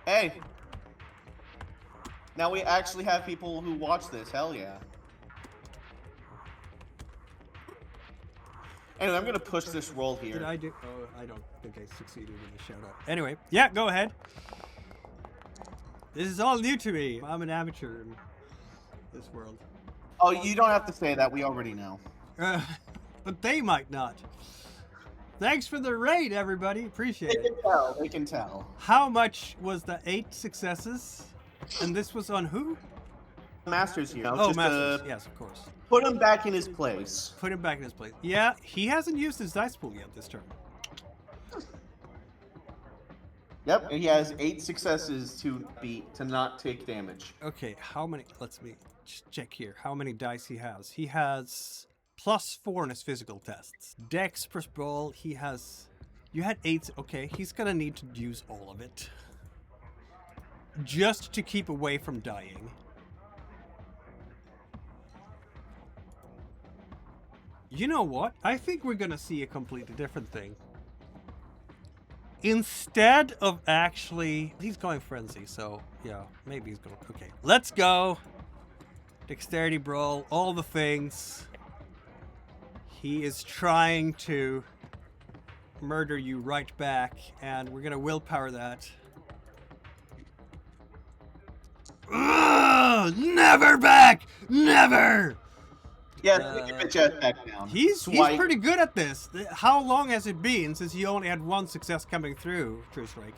Hey. Now we actually have people who watch this. Hell yeah. Anyway, I'm gonna push this roll here. Did I do? Oh, I don't think I succeeded in the shout out. Anyway, yeah, go ahead. This is all new to me. I'm an amateur in this world. Oh, you don't have to say that. We already know. But they might not. Thanks for the raid, everybody. Appreciate They it. can tell. They can tell. How much was the 8 successes? And this was on who? Master's here. Oh, Just Masters. to Yes, of course. put him back in his place. Put him back in his place. Yeah, he hasn't used his dice pool yet this turn. Yep, he has 8 successes to not take damage. Okay, how many? Let's me just check here. How many dice he has? He has +4 in his physical tests. Dex plus brawl. He has. You had 8. Okay, he's gonna need to use all of it, just to keep away from dying. You know what? I think we're gonna see a completely different thing. instead of actually... He's going frenzy, so yeah, maybe he's going... Okay, let's go. Dexterity brawl, all the things. He is trying to murder you right back, and we're gonna willpower that. Ugh, never back! Never! Yeah, we can put you back down. He's Swipe. pretty good at this. How long has it been since you only had one success coming through, True Strike?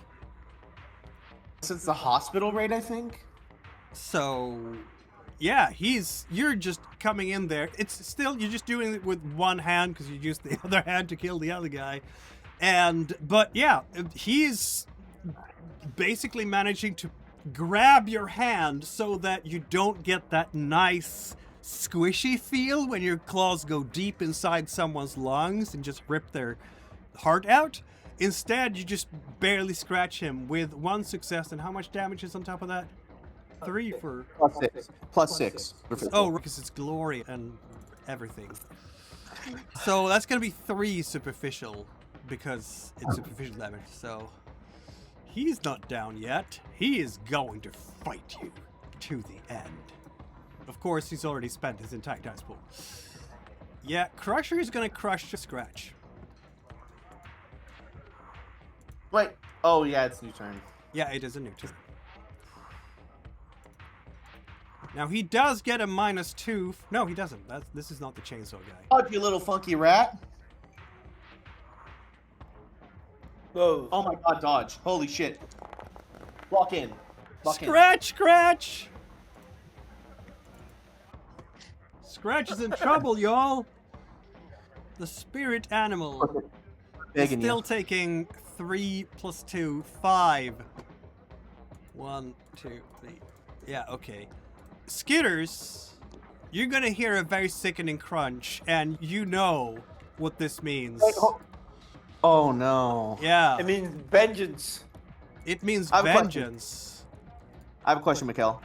Since the hospital raid, I think. So, yeah, you're just coming in there. It's still, you're just doing it with one hand because you used the other hand to kill the other guy. But yeah, he's basically managing to grab your hand so that you don't get that nice squishy feel when your claws go deep inside someone's lungs and just rip their heart out. Instead, you just barely scratch him with one success. And how much damage is on top of that? 3 for... Plus 6. Oh, because it's glory and everything. So that's going to be 3 superficial because it's superficial damage. So he's not down yet. He is going to fight you to the end. Of course, he's already spent his entire dice pool. Yeah, Crusher is going to crush Scratch. Wait. Oh, yeah, it's new turn. Yeah, it is a new turn. Now, he does get a -2. No, he doesn't. This is not the chainsaw guy. Oh, you little funky rat. Whoa. Oh my god, dodge. Holy shit. Walk in. Walk in. Scratch! Scratch is in trouble, y'all. The spirit animal is Begging still you. taking 3 + 2, 5. 1, 2, 3. Yeah, okay. Skidders, you're gonna hear a very sickening crunch, and you know what this means. Wait, oh no. Yeah, I mean, vengeance. it means I have a question. vengeance. I have a question, Mikkel.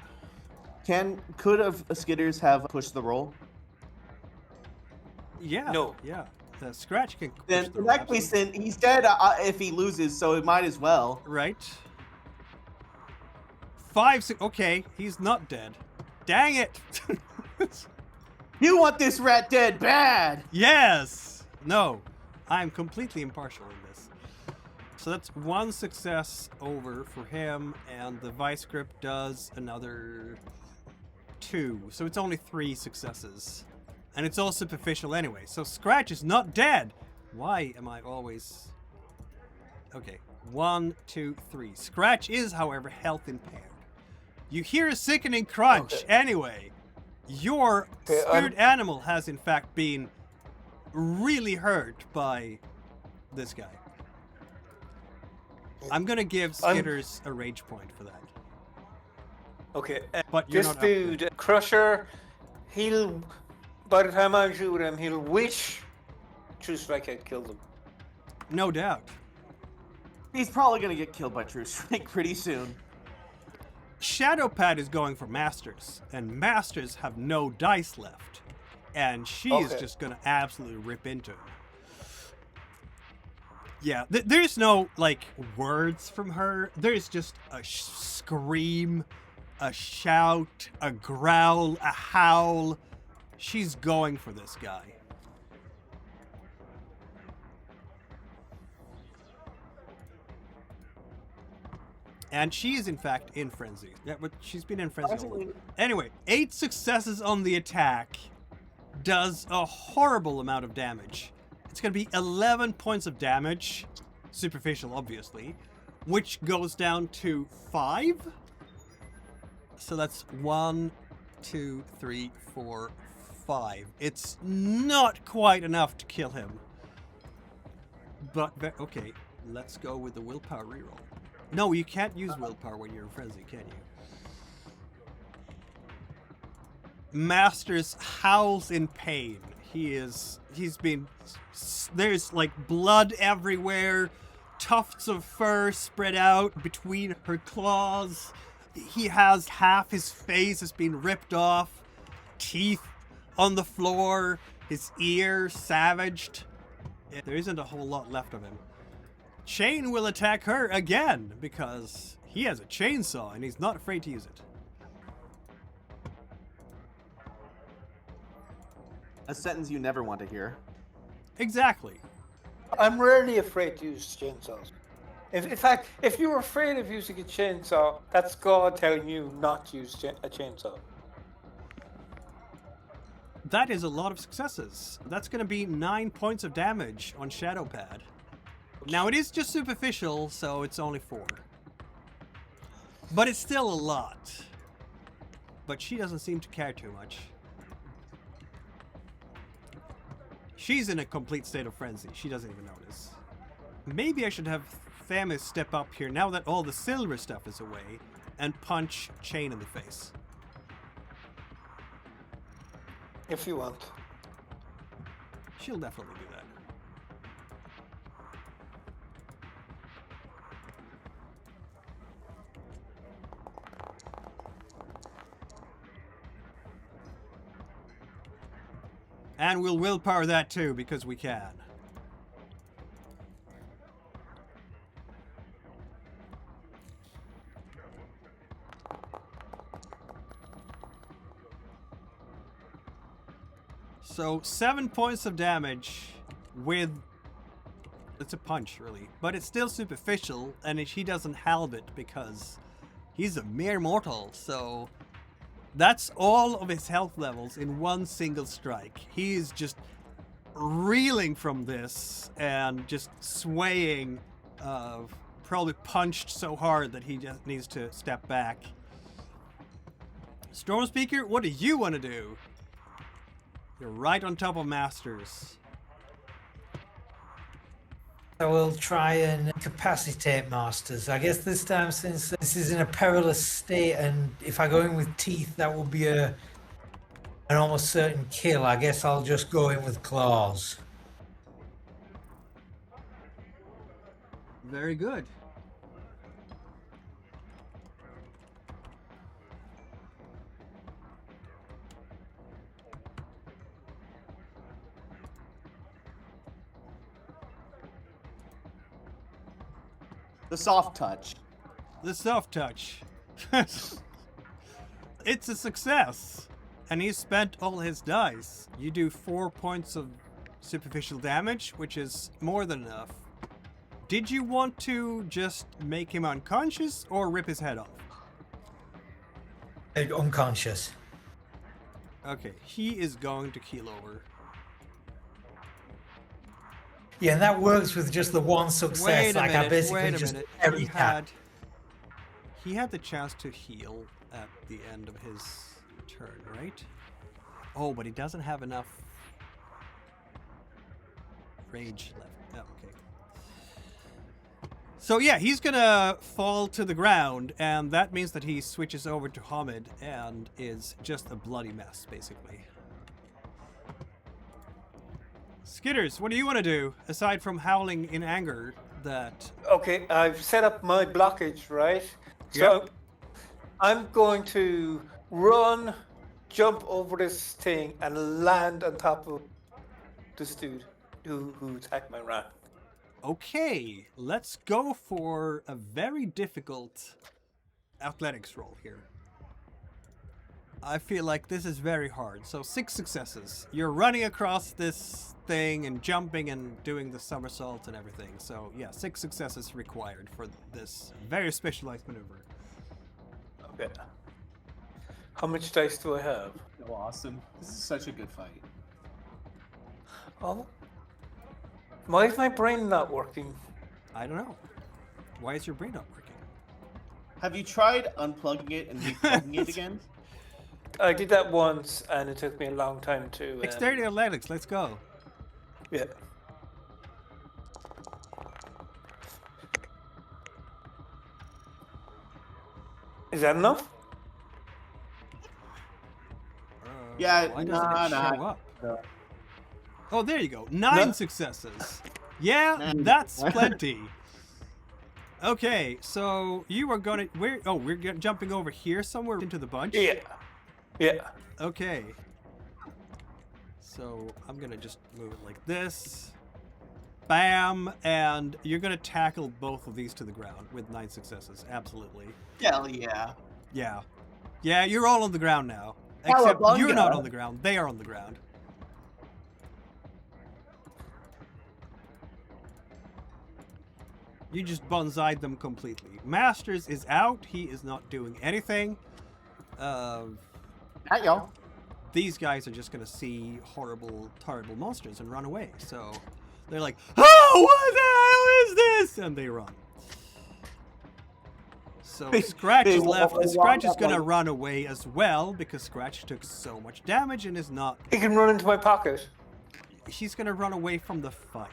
Could Skidders have pushed the roll? Yeah. No. Yeah. The Scratch can. Then push the in that roll, case, then he's dead if he loses, so it might as well. right. 5, 6. Okay, he's not dead. Dang it. You want this rat dead bad. Yes. No. I'm completely impartial in this. So that's 1 success over for him, and the vice grip does another 2. So it's only 3 successes. And it's all superficial anyway. So Scratch is not dead. Why am I always... Okay. 1, 2, 3. Scratch is, however, health impaired. You hear a sickening crunch. Okay. Anyway, your Okay, spirit animal has in fact been really hurt by this guy. I'm gonna give Skidders a rage point for that. Okay, But you're this not up there. dude, Crusher, by the time I shoot him, he'll wish True Strike had killed him. No doubt. He's probably gonna get killed by True Strike pretty soon. Shadowpad is going for Masters, and Masters have no dice left. And she is Okay. just gonna absolutely rip into him. Yeah, there's no, like, words from her. There's just a scream, a shout, a growl, a howl. She's going for this guy. And she is, in fact, in frenzy. Yeah, but she's been in frenzy all week. Anyway, 8 successes on the attack does a horrible amount of damage. It's going to be 11 points of damage, superficial, obviously, which goes down to 5. So that's 1, 2, 3, 4, 5. It's not quite enough to kill him. But, okay, let's go with the willpower reroll. No, you can't use willpower when you're in frenzy, can you? Masters howls in pain. He's been, there's like blood everywhere, tufts of fur spread out between her claws. He has half his face has been ripped off, teeth on the floor, his ear savaged. There isn't a whole lot left of him. Chain will attack her again because he has a chainsaw and he's not afraid to use it. A sentence you never want to hear. Exactly. I'm rarely afraid to use chainsaws. In fact, if you're afraid of using a chainsaw, that's God telling you not to use a chainsaw. That is a lot of successes. That's going to be 9 points of damage on Shadow Pad. Now, it is just superficial, so it's only 4. But it's still a lot. But she doesn't seem to care too much. She's in a complete state of frenzy. She doesn't even notice. Maybe I should have Themis step up here now that all the silver stuff is away and punch Chain in the face. If you want. She'll definitely do that. And we'll willpower that too, because we can. So 7 points of damage with... It's a punch, really. But it's still superficial, and he doesn't halve it because he's a mere mortal, so... That's all of his health levels in one single strike. He's just reeling from this and just swaying, probably punched so hard that he just needs to step back. Stormspeaker, what do you want to do? You're right on top of Masters. I will try and incapacitate Masters. I guess this time, since this is in a perilous state, and if I go in with teeth, that will be an almost certain kill. I guess I'll just go in with claws. Very good. The soft touch. The soft touch. It's a success. And he spent all his dice. You do 4 points of superficial damage, which is more than enough. Did you want to just make him unconscious or rip his head off? Unconscious. Okay, he is going to keel over. Yeah, and that works with just the one success. Wait a like minute, I basically wait a just minute. every cat. He had the chance to heal at the end of his turn, right? Oh, but he doesn't have enough rage left. Oh, okay. So yeah, he's gonna fall to the ground, and that means that he switches over to Hamid and is just a bloody mess, basically. Skidders, what do you want to do, aside from howling in anger that... Okay, I've set up my blockage, right? So I'm going to run, jump over this thing, and land on top of this dude who attacked my rat. Okay, let's go for a very difficult athletics roll here. I feel like this is very hard. So 6 successes. You're running across this thing and jumping and doing the somersault and everything. So yeah, 6 successes required for this very specialized maneuver. Okay. How much dice do I have? Oh, awesome. This is such a good fight. Oh. Why is my brain not working? I don't know. Why is your brain not working? Have you tried unplugging it and replugging it again? I did that once, and it took me a long time to... Dexterity athletics, let's go. Yeah. Is that enough? Yeah, Why doesn't it show up? No. Oh, there you go. 9 successes. Yeah, that's plenty. Okay, so you are gonna... we're jumping over here somewhere into the bunch? Yeah. Yeah. Okay. So I'm gonna just move it like this. Bam, and you're gonna tackle both of these to the ground with 9 successes. Absolutely. Hell yeah. Yeah. Yeah, you're all on the ground now. Cowabunga. Except you're not on the ground. They are on the ground. You just bonsaied them completely. Masters is out. He is not doing anything. Hi, y'all. These guys are just gonna see horrible, terrible monsters and run away. So they're like, "Oh, what the hell is this?" And they run. So Scratch is left. Scratch is gonna run away as well because Scratch took so much damage and is not. He can run into my pocket. He's gonna run away from the fight.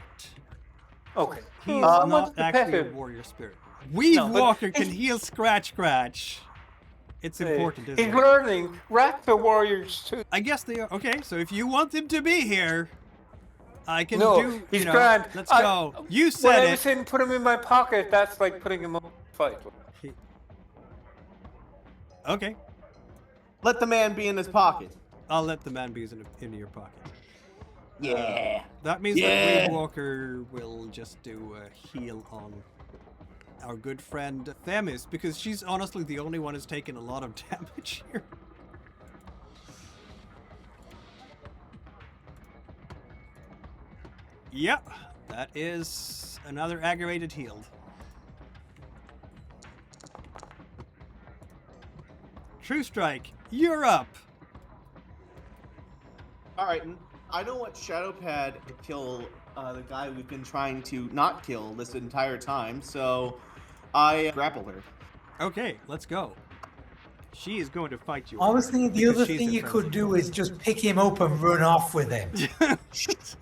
Okay. He is I want not to pet actually a him. warrior spirit. Weave No, but Walker can it's- heal Scratch. It's important, isn't He's it? learning. Rats are warriors too. I guess they are. Okay, so if you want him to be here, I can No, do. he's you know, grand. Let's go. You When said I it. was saying put him in my pocket, that's like putting him up a fight. Okay, Let the man be in his pocket. I'll let the man be in your pocket. Yeah. That means Yeah. that Weave Walker will just do a heal on our good friend Themis because she's honestly the only one who's taken a lot of damage here. Yep, that is another aggravated healed. True Strike, you're up. All right. I don't want Shadowpad to kill the guy we've been trying to not kill this entire time, so I grapple her. Okay, let's go. She is going to fight you. I was thinking the because other she's thing in you front could of do is just pick him up and run off with him. Shit.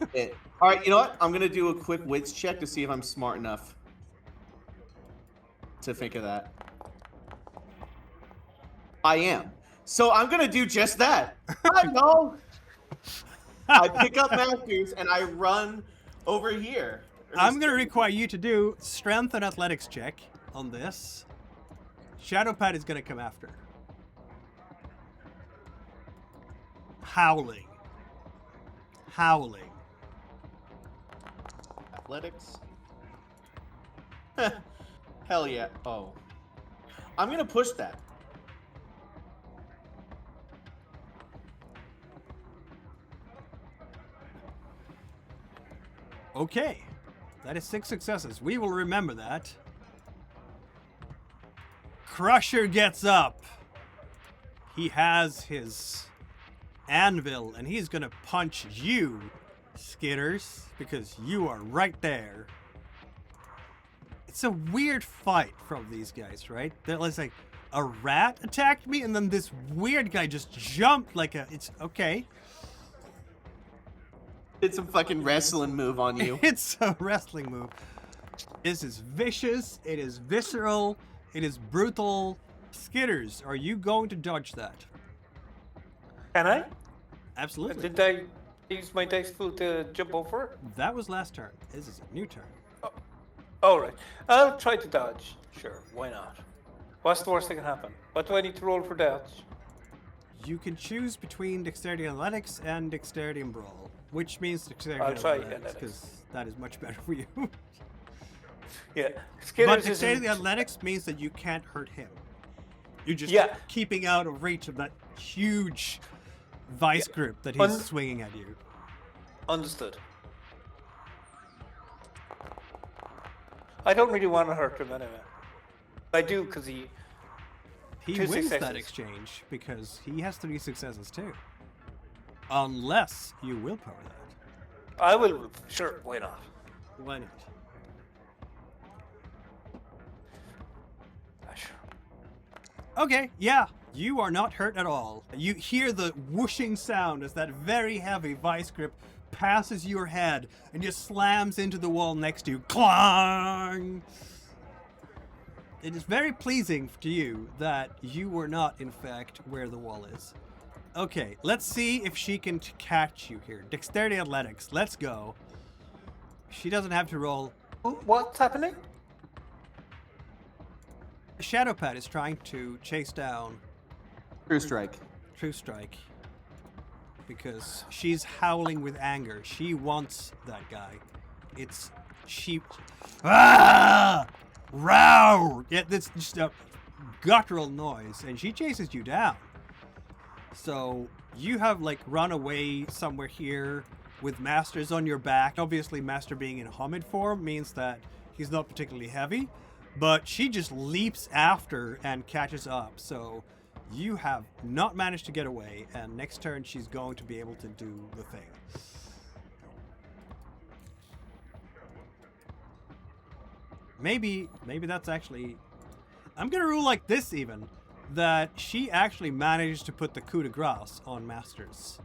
All right, you know what? I'm gonna do a quick wits check to see if I'm smart enough to think of that. I am. So I'm gonna do just that. I know. I pick up Masters and I run over here. I'm going to require you to do strength and athletics check on this. Shadowpad is going to come after. Howling. Howling. Athletics. Hell yeah. Oh. I'm gonna push that. Okay. That is 6 successes. We will remember that. Crusher gets up. He has his anvil and he's going to punch you, Skidders, because you are right there. It's a weird fight from these guys, right? They're like a rat attacked me and then this weird guy just jumped like a... It's okay. Did some fucking wrestling move on you. It's a wrestling move. This is vicious. It is visceral. It is brutal. Skidders, are you going to dodge that? Can I? Absolutely. Did I use my dice pool to jump over? That was last turn. This is a new turn. All right. I'll try to dodge. Sure, why not? What's the worst that can happen? What do I need to roll for dodge? You can choose between Dexterity Athletics and Dexterity and Brawl, which means Dexterity I'll try Athletics, because that is much better for you. Yeah. But Skidders Dexterity isn't- Athletics means that you can't hurt him. You're just Yeah. keeping out of reach of that huge vice grip that he's swinging at you. Understood. I don't really want to hurt him anyway. I do because he He 2 wins that successes. exchange because he has 3 successes too. Unless you willpower that. I will. Sure, why not? Why not? Sure. Okay, yeah. You are not hurt at all. You hear the whooshing sound as that very heavy vice grip passes your head and just slams into the wall next to you. Clang! It is very pleasing to you that you were not, in fact, where the wall is. Okay, let's see if she can catch you here. Dexterity Athletics, let's go. She doesn't have to roll. What's happening? Shadowpad is trying to chase down True Strike. True Strike because she's howling with anger. She wants that guy. It's she... Ah! Row! Yeah, that's just a guttural noise, and she chases you down. So you have like run away somewhere here with Masters on your back. Obviously, Master being in Homid form means that he's not particularly heavy, but she just leaps after and catches up. So you have not managed to get away, and next turn she's going to be able to do the thing. Maybe that's actually... I'm gonna rule like this even, that she actually managed to put the coup de grace on Masters.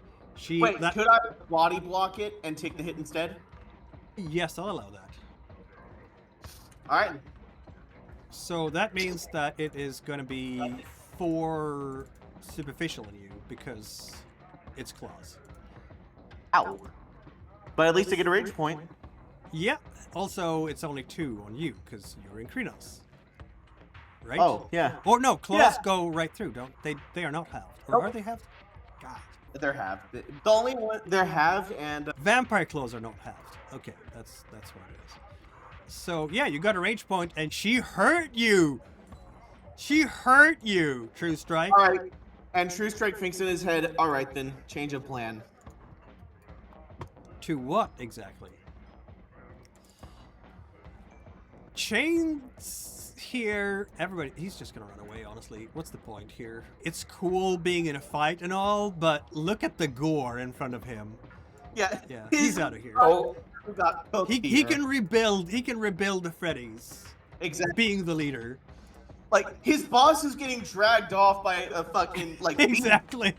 Wait, could I body block it and take the hit instead? Yes, I'll allow that. Alright. So that means that it is gonna be 4 superficial in you because it's claws. Ow. But at least I get a rage point. Yeah. Also, it's only 2 on you because you're in Crinos. Right? Oh, yeah. Or no, claws go right through. Don't they? They are not halved. Or are they halved? God. They're halved. The only one they're halved and Vampire claws are not halved. Okay, that's what it is. So yeah, you got a rage point, and she hurt you. She hurt you, True Strike. all right. And True Strike thinks in his head, all right then, change of plan. To what exactly? Chains here. Everybody, he's just gonna run away, honestly. What's the point here? It's cool being in a fight and all, but look at the gore in front of him. Yeah. Yeah, he's out of here. Oh, Got cooked He here. can rebuild. He can rebuild the Freddys. Exactly. Being the leader. Like his boss is getting dragged off by a fucking like Exactly.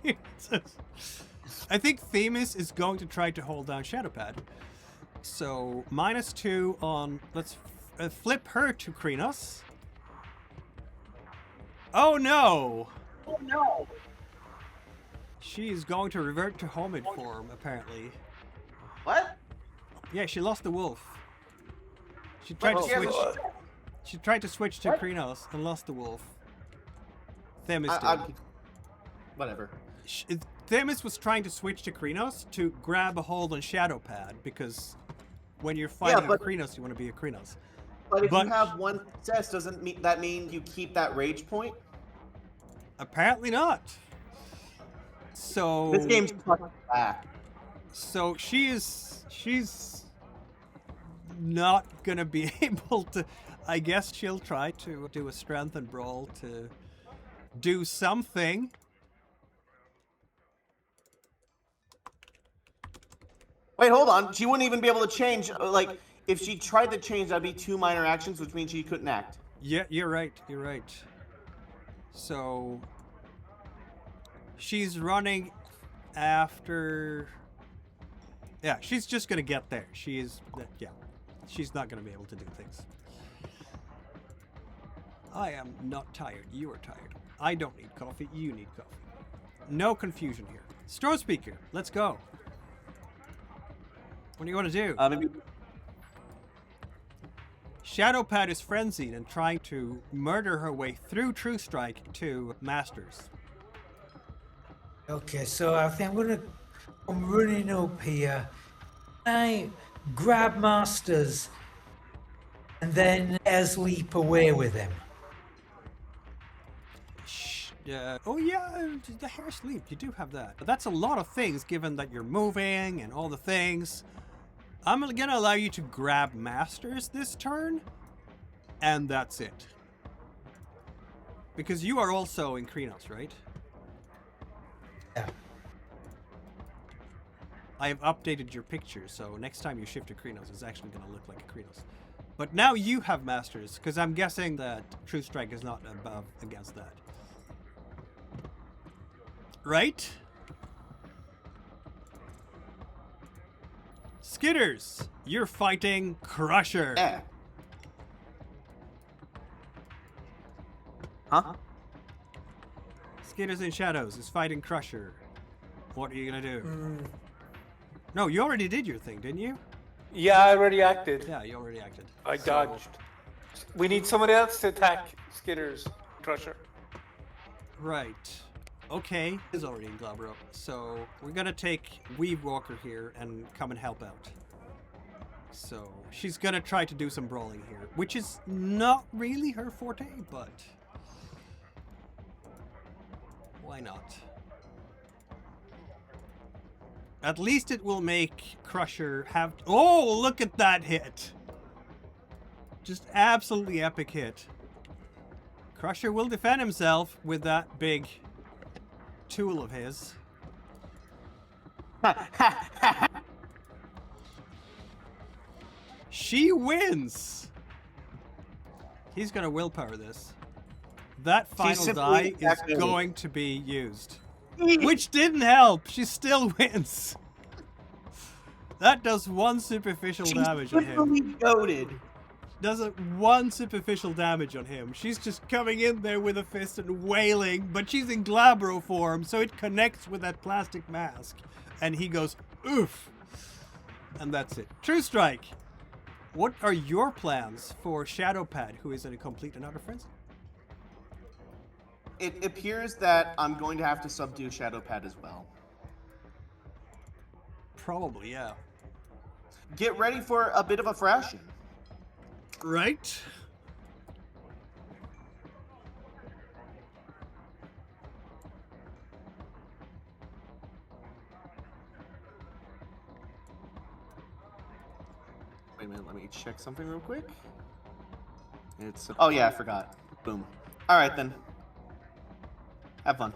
I think Themis is going to try to hold down Shadowpad. So -2 on. Let's flip her to Crinos. Oh no! Oh no. She's going to revert to Homid form, apparently. What? Yeah, she lost the wolf. She tried to switch. She tried to switch to Crinos and lost the wolf. Themis did. Whatever. Themis was trying to switch to Crinos to grab a hold on Shadowpad because when you're fighting a Crinos, you want to be a Crinos. But if you have one success, doesn't that mean you keep that rage point? Apparently not. So This game's fucking back. So she's not gonna be able to. I guess she'll try to do a strength and brawl to do something. Wait, hold on. She wouldn't even be able to change. Like, if she tried to change, that'd be 2 minor actions, which means she couldn't act. Yeah, you're right. You're right. So she's running after. Yeah, she's just gonna get there. She is. Yeah, she's not gonna be able to do things. I am not tired. You are tired. I don't need coffee. You need coffee. No confusion here. Storm Speaker, let's go. What do you want to do? Maybe. Shadowpad is frenzied and trying to murder her way through True Strike to Masters. Okay, so I think I'm running up here. I grab Masters and then as leap away with him. Oh yeah, the hair sleep. You do have that. But that's a lot of things given that you're moving and all the things. I'm gonna allow you to grab Masters this turn, and that's it. Because you are also in Crinos, right? Yeah. I have updated your picture, so next time you shift to Crinos, it's actually gonna look like a Crinos. But now you have Masters, because I'm guessing that True Strike is not above against that. Right? Skidders, you're fighting Crusher. Yeah. Huh? Skidders in Shadows is fighting Crusher. What are you gonna do? No, you already did your thing, didn't you? yeah, I already acted. Yeah, you already acted. I dodged. We need somebody else to attack Skidders, Crusher. Right. Okay, he's already in Glabro. So we're gonna take Weave Walker here and come and help out. So she's gonna try to do some brawling here, which is not really her forte, but why not? At least it will make Crusher have... Oh, look at that hit! Just absolutely epic hit. Crusher will defend himself with that big tool of his. She wins! He's gonna willpower this. That final die is going to be used. Which didn't help. She still wins. That does 1 superficial damage on him. Goated. Does 1 superficial damage on him. She's just coming in there with a fist and wailing, but she's in Glabro form, so it connects with that plastic mask. And he goes, oof. And that's it. True Strike. What are your plans for Shadowpad, who is in a complete and utter frenzy? It appears that I'm going to have to subdue Shadowpad as well. Probably, yeah. Get ready for a bit of a thrashing. Right? Wait a minute, let me check something real quick. It's... Oh yeah, I forgot. Boom. Alright then. Have fun.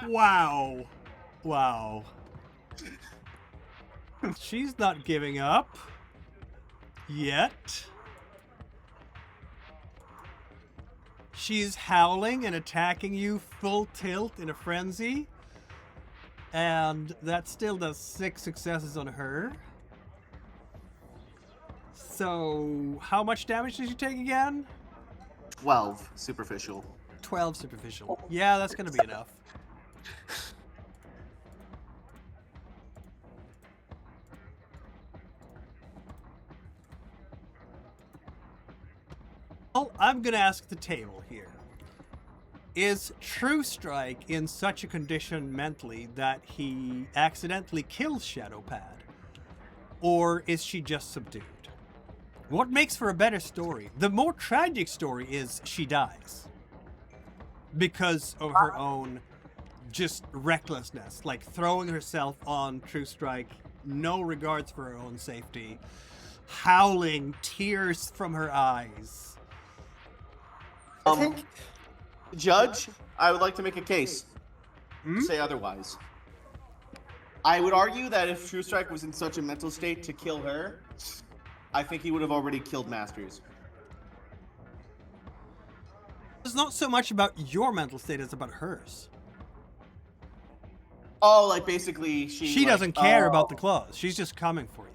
Wow. Wow. She's not giving up. Yet. She's howling and attacking you full tilt in a frenzy. And that still does 6 successes on her. So, how much damage did you take again? 12 superficial. 12 superficial. Yeah, that's gonna be enough. Well, I'm gonna ask the table here. Is True Strike in such a condition mentally that he accidentally kills Shadowpad? Or is she just subdued? What makes for a better story? The more tragic story is she dies. Because of her own just recklessness. Like throwing herself on True Strike, no regards for her own safety. Howling, tears from her eyes. I think Judge, I would like to make a case. Say otherwise. I would argue that if True Strike was in such a mental state to kill her, I think he would have already killed Masters. It's not so much about your mental state, it's about hers. Oh, like basically She doesn't care about the claws. She's just coming for you.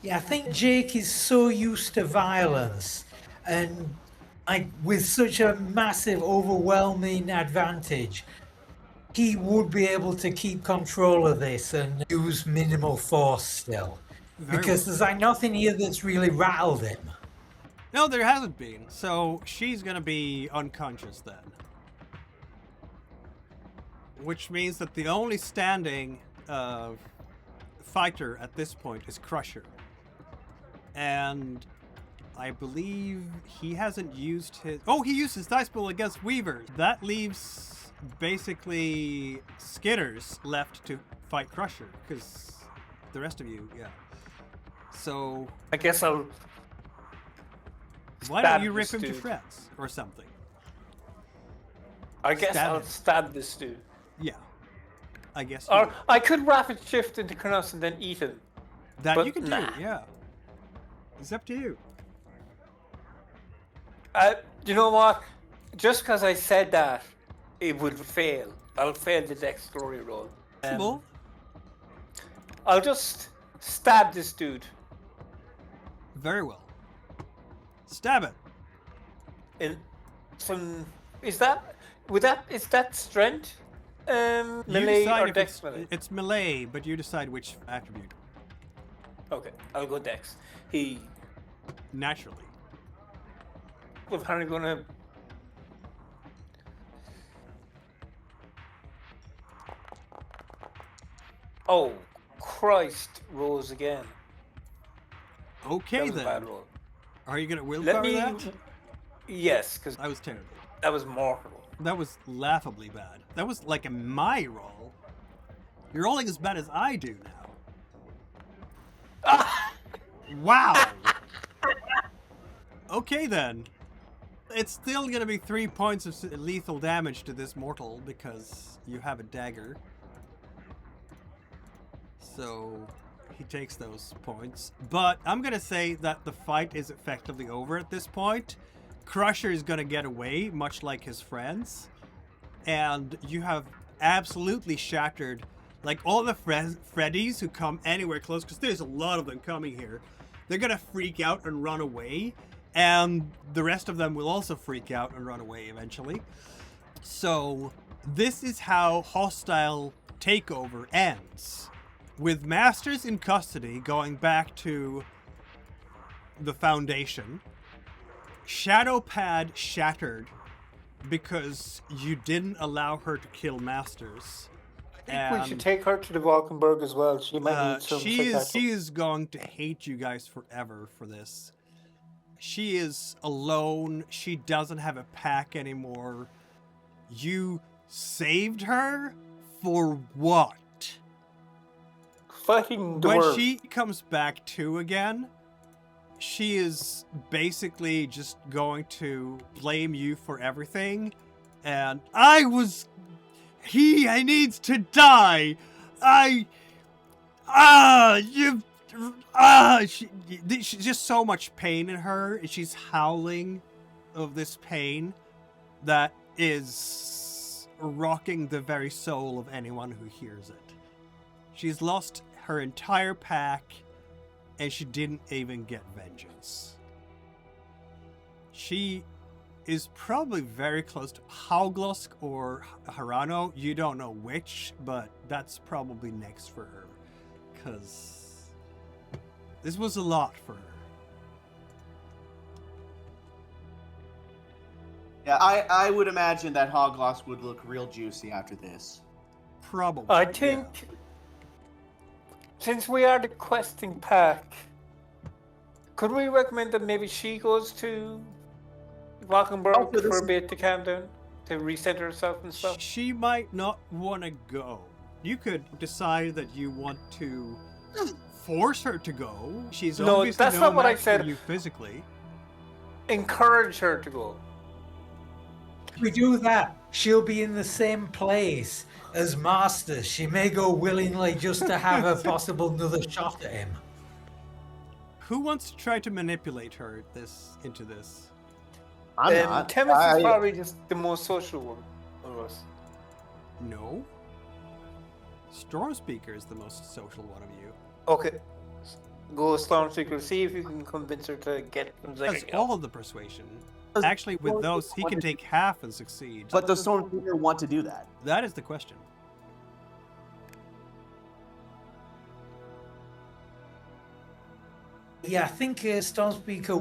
Yeah, I think Jake is so used to violence and like with such a massive, overwhelming advantage, he would be able to keep control of this and use minimal force still. Because there's like nothing here that's really rattled him. No, there hasn't been. So she's gonna be unconscious then. Which means that the only standing fighter at this point is Crusher. And I believe he hasn't used his... Oh, he used his dice pool against Weaver. That leaves basically Skidders left to fight Crusher, because the rest of you, yeah. So... I guess I'll... Why don't you rip him to shreds or something? I guess Stab I'll him. stab this dude. Yeah. I guess Or you, I could rapid shift into Crinos and then eat him. that but you can nah. do, yeah. It's up to you. You know what? Just because I said that, it would fail. I'll fail the next story roll. Possible. I'll just stab this dude. Very well. Stab it. In some... Is that... Is that strength? You Melee decide or if dex melee? it's melee, but you decide which attribute. Okay, I'll go dex. He... Naturally. We're apparently gonna... Oh, Christ rose again. Okay, That was a bad then. roll. Are you going to Let willpower me. that? Yes, because That was terrible. that was mortal. That was laughably bad. That was like a my roll. You're rolling as bad as I do now. Wow. Okay, then. It's still going to be 3 points of lethal damage to this mortal because you have a dagger. So he takes those points. But I'm going to say that the fight is effectively over at this point. Crusher is going to get away, much like his friends. And you have absolutely shattered, like, all the Freddys who come anywhere close, because there's a lot of them coming here. They're going to freak out and run away. And the rest of them will also freak out and run away eventually. So this is how hostile takeover ends. With Masters in custody going back to the Foundation. Shadow Pad shattered because you didn't allow her to kill Masters. I think we should take her to the Valkenburg as well. She might need some she is going to hate you guys forever for this. She is alone. She doesn't have a pack anymore. You saved her for what? Fighting the When world. she comes back to again, she is basically just going to blame you for everything. And he needs to die. She's just so much pain in her. She's howling of this pain that is rocking the very soul of anyone who hears it. She's lost her entire pack, and she didn't even get vengeance. She is probably very close to Halglos or Harano. You don't know which, but that's probably next for her. Because this was a lot for her. Yeah, I would imagine that Hogloss would look real juicy after this. Probably. I think, since we are the questing pack, could we recommend that maybe she goes to Valkenburg for a bit to calm down, to reset herself and stuff? She might not want to go. You could decide that you want to force her to go. She's No, obviously that's no not what I match said. for you physically. Encourage her to go. If we do that, she'll be in the same place as Masters. She may go willingly just to have a possible another shot at him. Who wants to try to manipulate her into this? I'm not. Tenets is probably just the most social one of us. No. Stormspeaker is the most social one of you. Okay. Go Stormspeaker, see if you can convince her to get him. That's all of the persuasion. Actually, with those, he can take half and succeed. But does Stormspeaker want to do that? That is the question. Yeah, I think Stormspeaker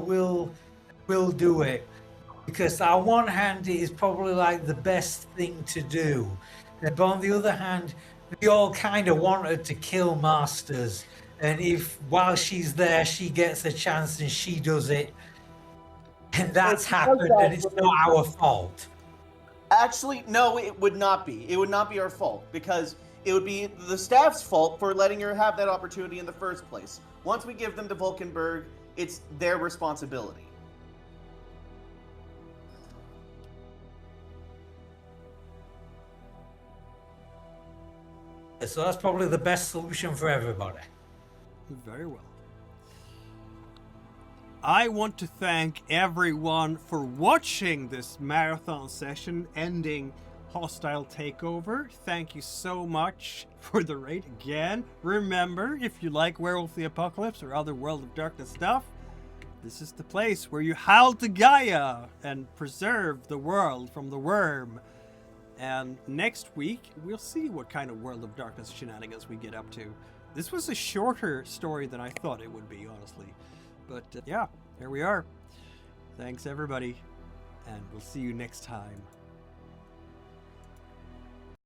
will do it. Because on one hand, it is probably like the best thing to do. But on the other hand, we all kind of wanted to kill Masters. And if while she's there, she gets a chance and she does it, and that's happened, and it's not our fault. Actually, no, it would not be. It would not be our fault, because it would be the staff's fault for letting her have that opportunity in the first place. Once we give them to Valkenburg, it's their responsibility. So that's probably the best solution for everybody. Very well. I want to thank everyone for watching this marathon session ending Hostile Takeover. Thank you so much for the raid again. Remember, if you like Werewolf the Apocalypse or other World of Darkness stuff, this is the place where you howl to Gaia and preserve the world from the worm. And next week, we'll see what kind of World of Darkness shenanigans we get up to. This was a shorter story than I thought it would be, honestly. But yeah, here we are. Thanks, everybody. And we'll see you next time.